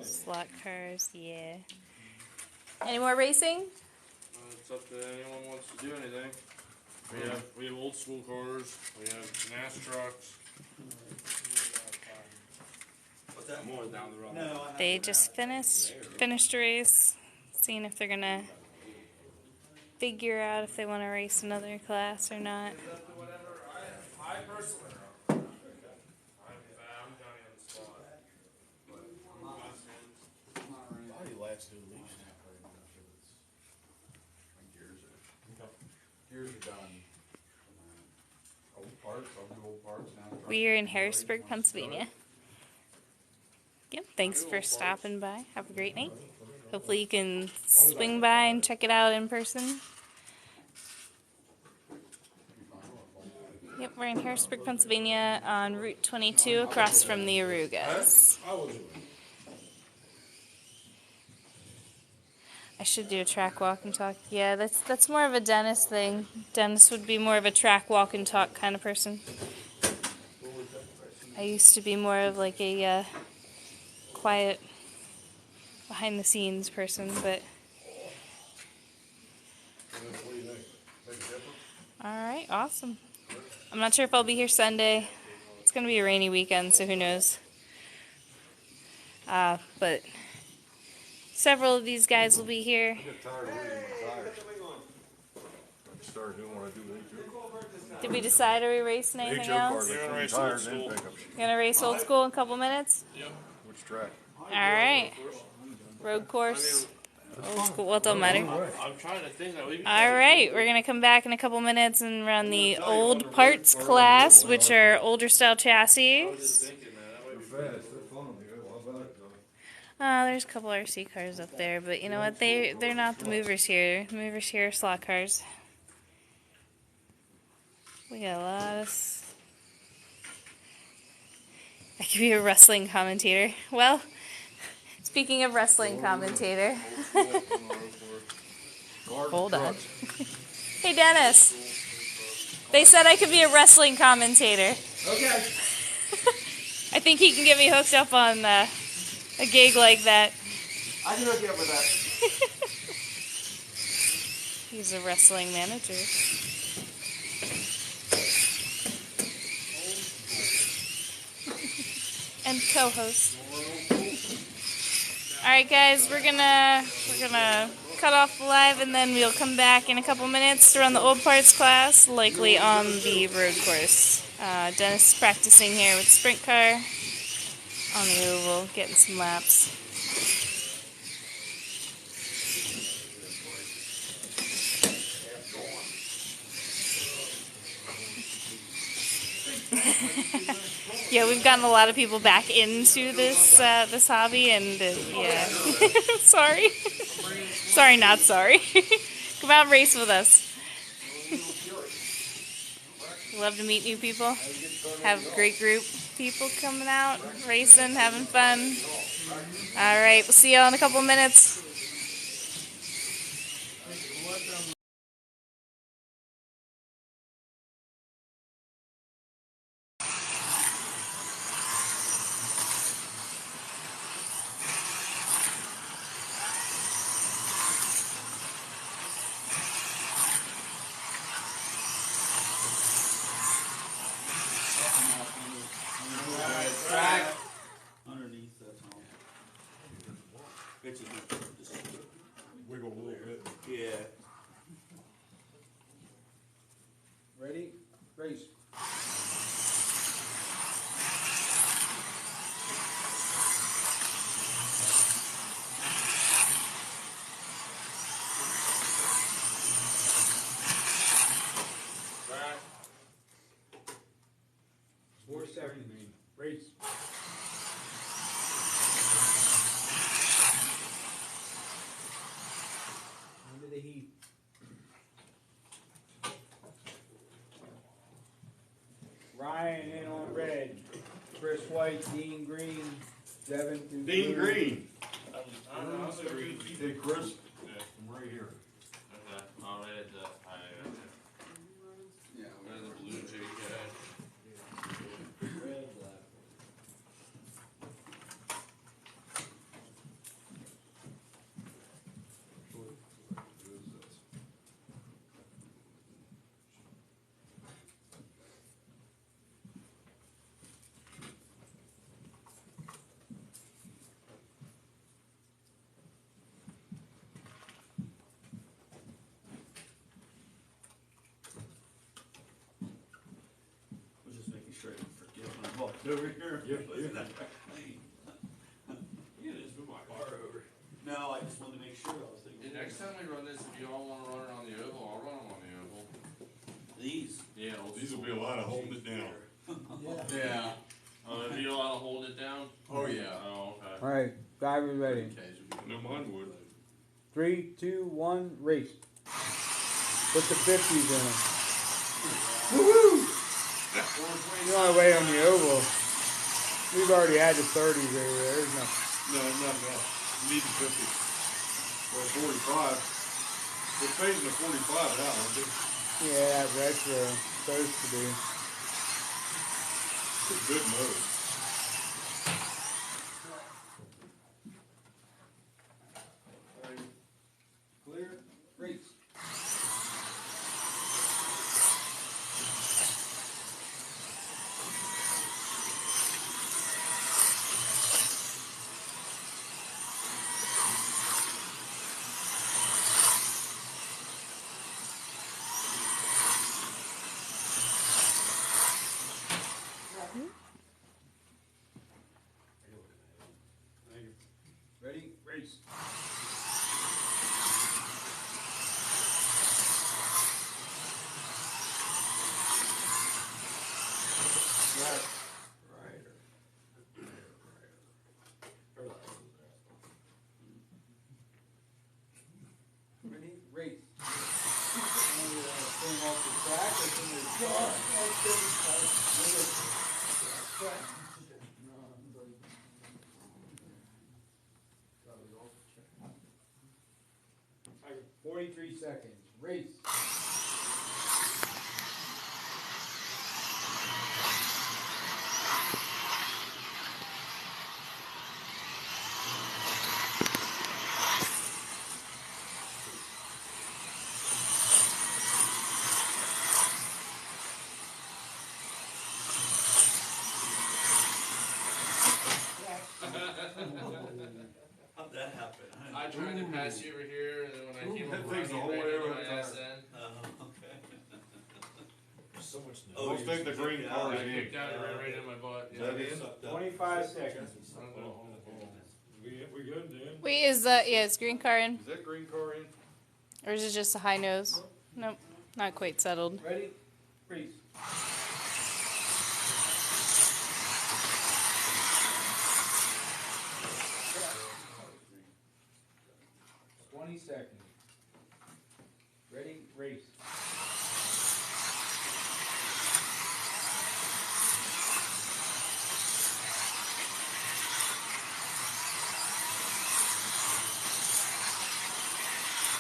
Speaker 6: Slot cars, yeah. Any more racing?
Speaker 12: It's up to anyone wants to do anything. We have old school cars. We have NAS trucks. What's that more down the road?
Speaker 6: They just finished a race, seeing if they're gonna figure out if they want to race another class or not.
Speaker 12: I personally, I'm Johnny on the spot.
Speaker 1: Gears are done. Old parts, I'll do old parts now.
Speaker 6: We are in Harrisburg, Pennsylvania. Yep, thanks for stopping by. Have a great night. Hopefully you can swing by and check it out in person. Yep, we're in Harrisburg, Pennsylvania on Route 22 across from the Arugas. I should do a track walk and talk. Yeah, that's more of a Dennis thing. Dennis would be more of a track walk and talk kind of person. I used to be more of like a quiet, behind the scenes person, but. Alright, awesome. I'm not sure if I'll be here Sunday. It's going to be a rainy weekend, so who knows. But several of these guys will be here. Did we decide, are we racing anything else?
Speaker 12: You're gonna race old school.
Speaker 6: You're gonna race old school in a couple minutes?
Speaker 12: Yep.
Speaker 10: Which track?
Speaker 6: Alright. Road course. Old school, well, it don't matter.
Speaker 12: I'm trying to think that we.
Speaker 6: Alright, we're gonna come back in a couple minutes and run the old parts class, which are older style chassis. There's a couple RC cars up there, but you know what? They're not the movers here. The movers here are slot cars. We got a lot of. I could be a wrestling commentator. Well, speaking of wrestling commentator. Hold on. Hey, Dennis. They said I could be a wrestling commentator.
Speaker 2: Okay.
Speaker 6: I think he can get me hooked up on a gig like that.
Speaker 2: I can hook you up with that.
Speaker 6: He's a wrestling manager. And co-host. Alright guys, we're gonna cut off the live and then we'll come back in a couple minutes to run the old parts class, likely on the road course. Dennis is practicing here with sprint car on the oval, getting some laps. Yeah, we've gotten a lot of people back into this this hobby, and yeah. Sorry. Sorry, not sorry. Come out and race with us. Love to meet new people. Have a great group of people coming out, racing, having fun. All right, we'll see y'all in a couple minutes.
Speaker 2: white, Dean green, Devin blue.
Speaker 10: Dean Green.
Speaker 11: I don't know, I was like,
Speaker 10: Hey, Chris, from right here.
Speaker 13: Okay, I'll write it down.
Speaker 1: Yeah.
Speaker 13: There's a blue jig head.
Speaker 2: Red, black.
Speaker 11: I was just making sure I didn't forget when I walked over here.
Speaker 12: Yeah,
Speaker 11: Wasn't that clean?
Speaker 12: Yeah, just move my car over.
Speaker 11: No, I just wanted to make sure. I was thinking.
Speaker 13: Yeah, next time we run this, if you all wanna run it on the oval, I'll run them on the oval.
Speaker 11: These.
Speaker 13: Yeah,
Speaker 10: These will be a lot of holding it down.
Speaker 1: Yeah.
Speaker 13: If you know how to hold it down?
Speaker 1: Oh, yeah.
Speaker 13: Oh, okay.
Speaker 2: All right, driver ready.
Speaker 10: No, mine would.
Speaker 2: 3, 2, 1, race. Put the 50s in. Woohoo! You're on the way on the oval. We've already had the 30s over there. There's no.
Speaker 10: No, not enough. You need the 50. Or 45. They're phasing the 45 out, aren't they?
Speaker 2: Yeah, that retro. Supposed to be.
Speaker 10: It's a good mode.
Speaker 2: Clear, race. Ready, race. Ready, race. Came off the track, it's in the car. I got 43 seconds. Race.
Speaker 11: How'd that happen?
Speaker 13: I tried to pass you over here, and then when I came
Speaker 10: That
Speaker 13: over,
Speaker 10: thing's the whole
Speaker 13: ran
Speaker 10: way
Speaker 13: into
Speaker 10: over
Speaker 13: my
Speaker 10: the
Speaker 13: ass
Speaker 10: tire.
Speaker 13: end.
Speaker 11: Okay.
Speaker 12: There's so much
Speaker 11: Oh,
Speaker 10: Don't
Speaker 11: you're
Speaker 10: think the green
Speaker 11: kicked
Speaker 10: car
Speaker 11: out.
Speaker 10: is
Speaker 13: I
Speaker 10: in.
Speaker 13: kicked out and ran right into my butt.
Speaker 10: Is that
Speaker 13: Yeah.
Speaker 10: in?
Speaker 11: Sucked up.
Speaker 2: 25 seconds.
Speaker 12: We good, Dan?
Speaker 6: Wait, is that, yeah, is green car in?
Speaker 10: Is that green car in?
Speaker 6: Or is it just a high nose? Nope, not quite settled.
Speaker 2: Ready, race. 20 seconds. Ready, race.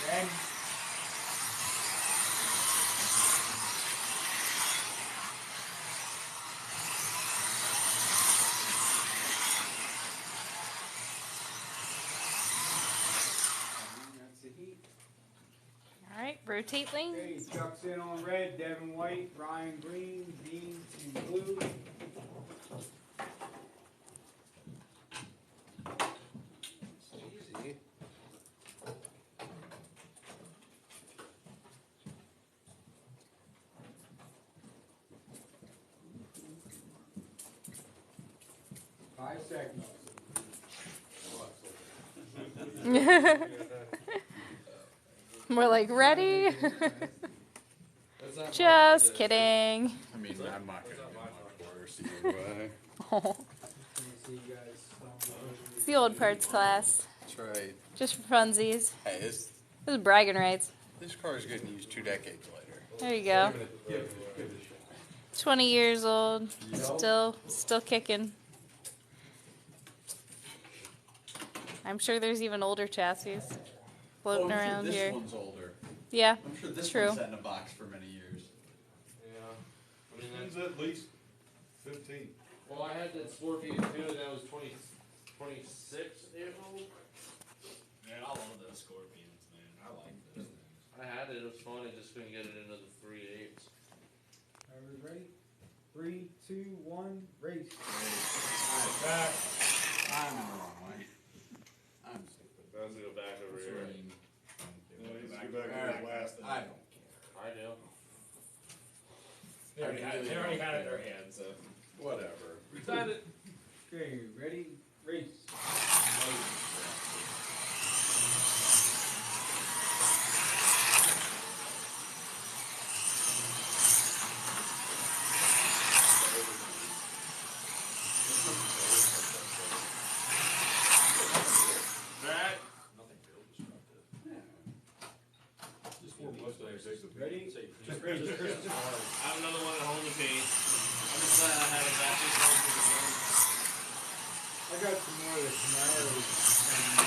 Speaker 2: Then. That's the heat.
Speaker 6: All right, rotate
Speaker 2: Okay,
Speaker 6: lanes.
Speaker 2: Chuck's in on red, Devin white, Ryan green, Dean in blue.
Speaker 3: Easy.
Speaker 2: 5 seconds.
Speaker 6: We're like, ready? Just kidding.
Speaker 1: I mean, I'm not gonna get much worse either way.
Speaker 2: See you guys.
Speaker 6: It's the old parts class,
Speaker 1: That's right.
Speaker 6: just for funsies.
Speaker 1: Hey,
Speaker 6: This is bragging rights.
Speaker 1: this car is getting used 2 decades later.
Speaker 6: There you go. 20 years old, still kicking. I'm sure there's even older chassis floating
Speaker 1: I'm sure
Speaker 6: around
Speaker 1: this
Speaker 6: here.
Speaker 1: one's older.
Speaker 6: Yeah,
Speaker 1: I'm sure this
Speaker 6: true.
Speaker 1: one's sat in a box for many years.
Speaker 12: Yeah. I mean,
Speaker 10: This one's at least 15.
Speaker 12: well, I had that Scorpion too, that was 26 years old.
Speaker 11: Man, I love those Scorpions, man. I like those things.
Speaker 12: I had it, it was fun, I just couldn't get it into the 3/8.
Speaker 2: Are we ready? 3, 2, 1, race.
Speaker 12: Back.
Speaker 1: I'm in the wrong way. I'm stupid.
Speaker 12: Let's go back over
Speaker 1: It's
Speaker 12: here.
Speaker 1: raining.
Speaker 10: No, he's back to the last thing.
Speaker 1: I don't care.
Speaker 12: I do.
Speaker 11: They already had it in their hands, so.
Speaker 1: Whatever.
Speaker 11: We got it.
Speaker 2: Okay, ready? Race.
Speaker 12: Back.
Speaker 11: Nothing real disruptive.
Speaker 10: Just more Mustangs take the
Speaker 2: Ready?
Speaker 11: Just
Speaker 2: Race.
Speaker 12: I have another one at home to paint. I'm just glad I have it back this home for the game.
Speaker 2: I got some more of the Camaros and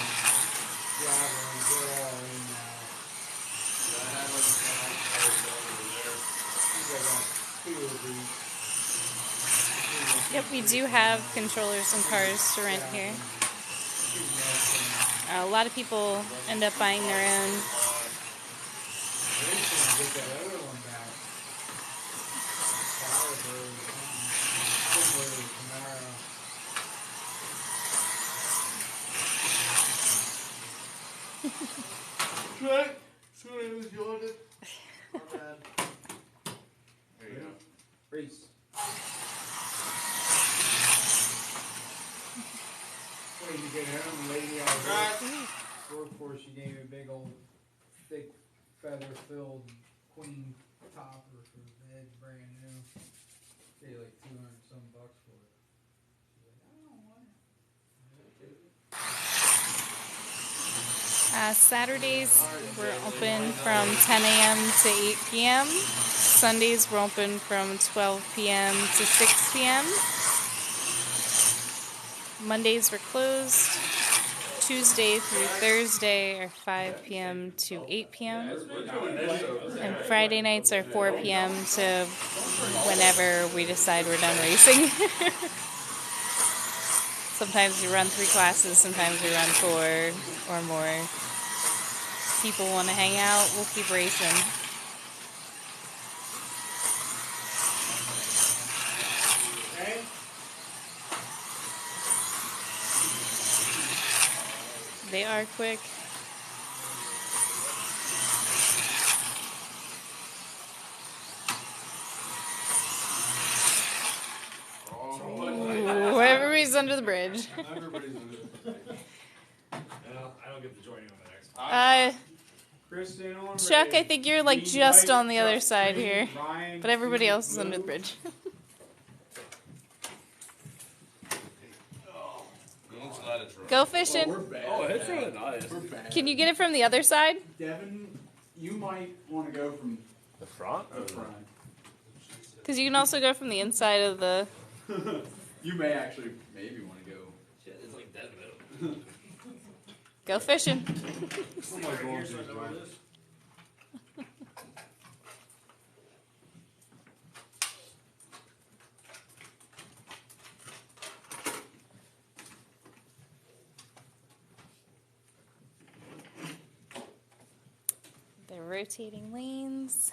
Speaker 2: driver and they're all in now.
Speaker 12: Yeah, I had like a over there.
Speaker 2: I think I got 2 of these.
Speaker 6: Yep, we do have controllers and cars to rent here. A lot of people end up buying their own.
Speaker 2: Get that other one back. Firebird, similar to Camaro.
Speaker 12: Right? Sorry, I was yawning. My bad. There you go.
Speaker 2: Race. Waiting to get home, the lady I work for, she gave me a big old, thick, feather-filled queen topper for the bed, brand new. Paid like $200-some for it. She's like, I don't want it.
Speaker 6: Saturdays we're open from 10 a.m. to 8 p.m. Sundays we're open from 12 p.m. to 6 p.m. Mondays we're closed. Tuesday through Thursday are 5 p.m. to 8 p.m. And Friday nights are 4 p.m. to whenever we decide we're done racing. Sometimes we run 3 classes, sometimes we run 4 or more. People want to hang out, we'll keep racing.
Speaker 2: Okay?
Speaker 6: They are quick. Ooh, everybody's under the bridge.
Speaker 10: Everybody's in it.
Speaker 11: Well, I don't get to join you on the next one.
Speaker 2: Kristen on
Speaker 6: Chuck,
Speaker 2: ready.
Speaker 6: I think you're like
Speaker 2: Green,
Speaker 6: just
Speaker 2: white,
Speaker 6: on the other
Speaker 2: Chuck,
Speaker 6: side
Speaker 2: green,
Speaker 6: here.
Speaker 2: Ryan,
Speaker 6: But everybody
Speaker 2: green,
Speaker 6: else is under the
Speaker 2: blue.
Speaker 6: bridge. Go fishing.
Speaker 11: Oh, it's really nice.
Speaker 6: Can you get it from the other side?
Speaker 1: Devin, you might want to go from
Speaker 7: The front?
Speaker 1: the front.
Speaker 6: Because you can also go from the inside of the...
Speaker 1: You may actually maybe want to go.
Speaker 11: Shit, it's like dead metal.
Speaker 6: Go fishing.
Speaker 10: Oh my God, she's black.
Speaker 6: They're rotating lanes.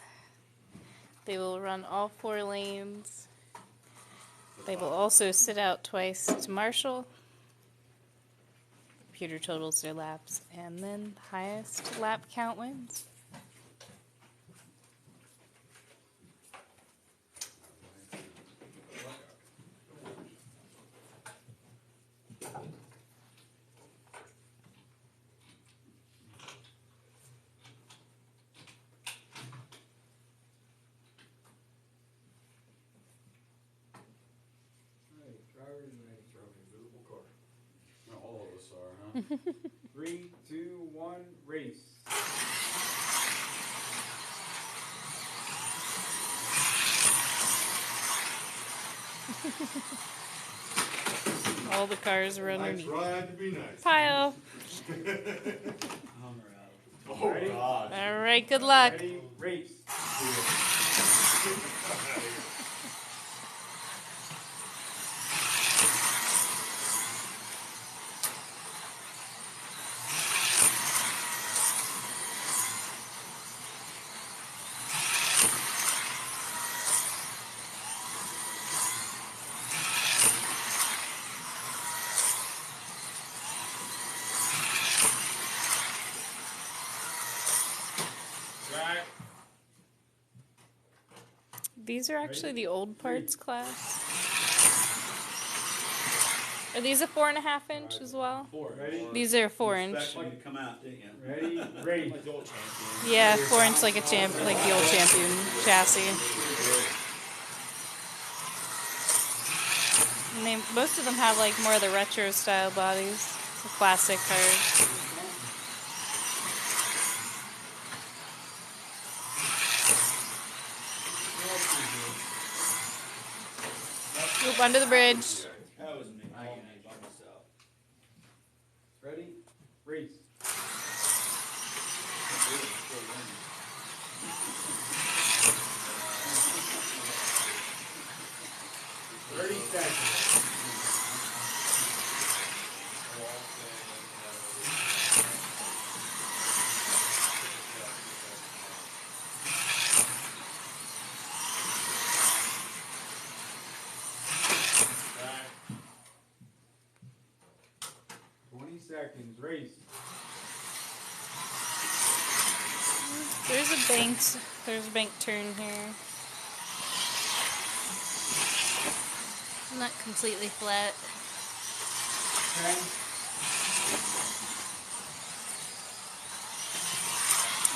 Speaker 6: They will run all 4 lanes. They will also sit out twice to marshal. Computer totals their laps, and then the highest lap count wins.
Speaker 2: Alright, driver's ready.
Speaker 10: Invisible car.
Speaker 1: Well, all of us are, huh?
Speaker 2: 3, 2, 1, race.
Speaker 6: all the cars are
Speaker 10: Life's
Speaker 6: underneath.
Speaker 10: right to be nice.
Speaker 6: Pile.
Speaker 10: Oh, God.
Speaker 6: All right, good luck.
Speaker 2: Ready, race.
Speaker 6: These are actually the old parts class. Are these a 4.5 inch as well?
Speaker 2: Ready?
Speaker 6: These are 4 inch.
Speaker 11: Expect one to come out, didn't you?
Speaker 2: Ready, race.
Speaker 12: Like the old champion.
Speaker 6: Yeah, 4 inch like a like the old champion chassis. And most of them have like more of the retro style bodies, the classic cars. Oop, under the bridge.
Speaker 11: That was me, all me by myself.
Speaker 2: Ready, race. 30 seconds. Seconds, race.
Speaker 6: There's a bank turn here. Not completely flat.
Speaker 2: Okay.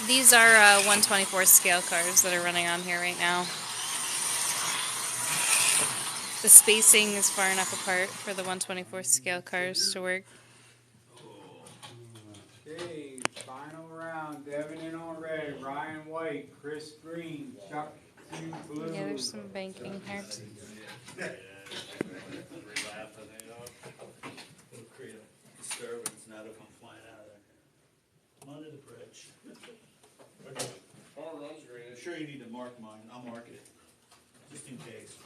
Speaker 6: These are 1/24 scale cars that are running on here right now. The spacing is far enough apart for the 1/24 scale cars to work.
Speaker 2: Okay, final round. Devin in on red, Ryan white, Chris green, Chuck in blue.
Speaker 6: Yeah, there's some banking here.
Speaker 11: It'll create a disturbance now if I'm flying out of there. I'm under the bridge.
Speaker 10: Okay. Car runs green.
Speaker 11: I'm sure you need to mark mine. I'll mark it, just in case.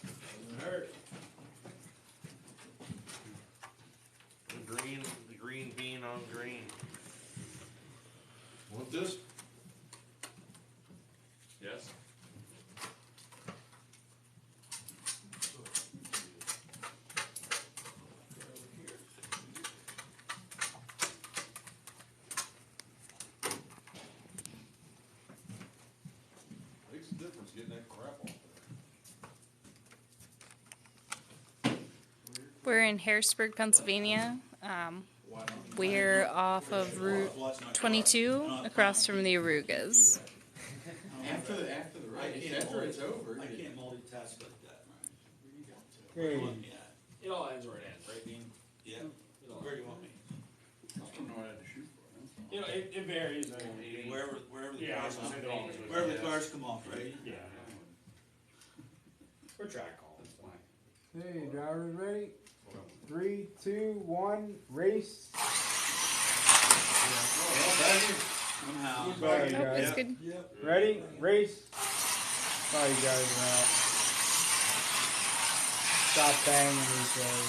Speaker 11: Doesn't hurt.
Speaker 9: The green bean on green.
Speaker 10: Want this? Yes. Makes a difference getting that crap off there.
Speaker 6: We're in Harrisburg, Pennsylvania. We're off of Route 22 across from the Arugas.
Speaker 11: After the race, after it's over. I can't multitask like that, right?
Speaker 2: Okay.
Speaker 12: It all ends where it ends, right, Dean?
Speaker 11: Yeah. Where do you want me?
Speaker 10: I don't know what I had to shoot for.
Speaker 12: You know, it varies. I mean,
Speaker 11: Wherever the
Speaker 12: Yeah, I
Speaker 11: cars
Speaker 12: was gonna say
Speaker 11: come
Speaker 12: they're
Speaker 11: off.
Speaker 12: always
Speaker 11: Wherever the
Speaker 12: yeah.
Speaker 11: cars come off, right?
Speaker 12: Yeah. We're track calling.
Speaker 2: Hey, drivers ready? 3, 2, 1, race.
Speaker 11: Somehow.
Speaker 2: Sorry,
Speaker 6: Oh,
Speaker 2: guys.
Speaker 6: it's good.
Speaker 2: Ready? Race. Sorry, guys. Stop banging each other.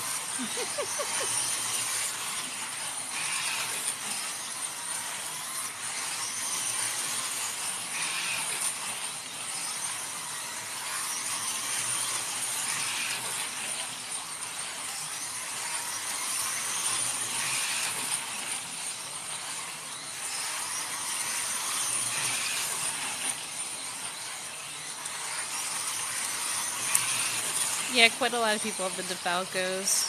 Speaker 6: Yeah, quite a lot of people have the DeFalcos.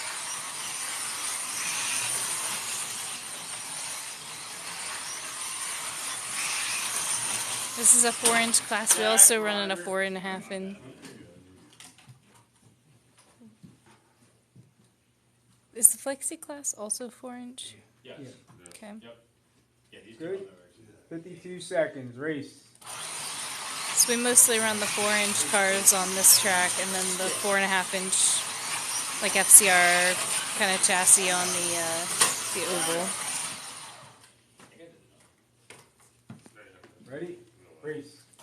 Speaker 6: This is a 4-inch class. We also run in a 4.5 inch. Is the Flexi class also 4-inch?
Speaker 12: Yes.
Speaker 6: Okay.
Speaker 12: Yep. Yeah, these
Speaker 2: Good.
Speaker 12: two are very
Speaker 2: 52 seconds, race.
Speaker 6: So we mostly run the 4-inch cars on this track, and then the 4.5 inch like FCR kind of chassis on the oval.
Speaker 12: Ready? Freeze.
Speaker 13: I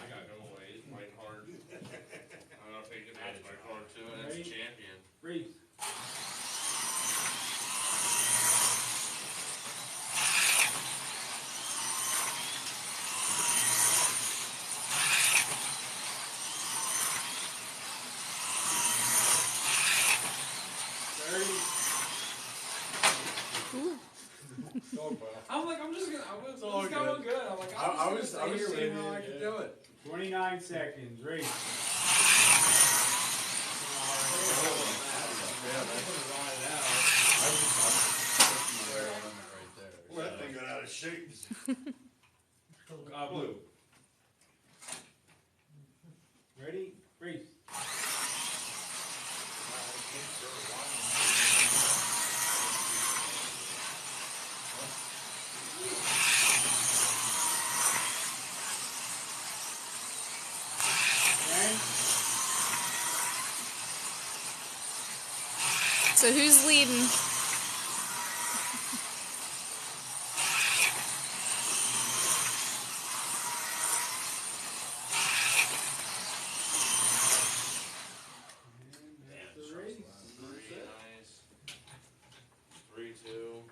Speaker 13: gotta go away. It's fight hard. I don't know if they can match my hard too, and it's a champion.
Speaker 12: Freeze.
Speaker 11: I'm like, I'm just gonna, it's
Speaker 10: all
Speaker 11: going
Speaker 10: good.
Speaker 11: good. I'm like,
Speaker 10: I was seeing how I could
Speaker 11: do
Speaker 10: do it.
Speaker 12: 29 seconds. Race.
Speaker 10: Well, that thing got out of shape.
Speaker 12: Blue. Ready? Freeze.
Speaker 6: So who's leading?
Speaker 13: Nice. 3-2.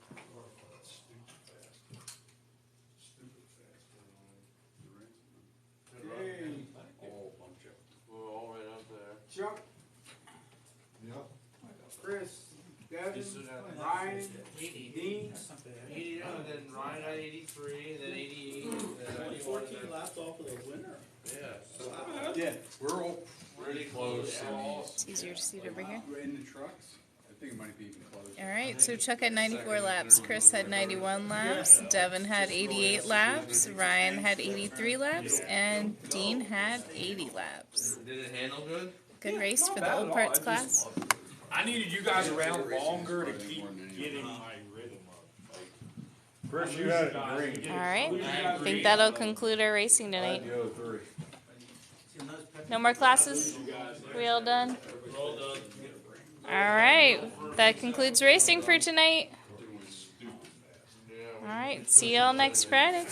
Speaker 13: We're all right up there.
Speaker 2: Chuck,
Speaker 10: Yep.
Speaker 2: Chris, Devin,
Speaker 13: You still got
Speaker 2: Ryan,
Speaker 13: 80.
Speaker 2: Dean.
Speaker 13: 80, and then Ryan got 83, and then 88. And then
Speaker 11: 14 laps off of the winner.
Speaker 13: Yeah.
Speaker 10: Yeah, we're all pretty close.
Speaker 6: It's easier to see it over here.
Speaker 1: We're in the trucks. I think it might be even closer.
Speaker 6: All right, so Chuck had 94 laps, Chris had 91 laps, Devin had 88 laps, Ryan had 83 laps, and Dean had 80 laps.
Speaker 13: Did it handle good?
Speaker 6: Good race for the old parts class.
Speaker 12: I needed you guys around longer to keep getting my rhythm up.
Speaker 10: First you had it green.
Speaker 6: All right, I think that'll conclude our racing tonight.
Speaker 10: The other three.
Speaker 6: No more classes? We all done? All right, that concludes racing for tonight. All right, see y'all next Friday.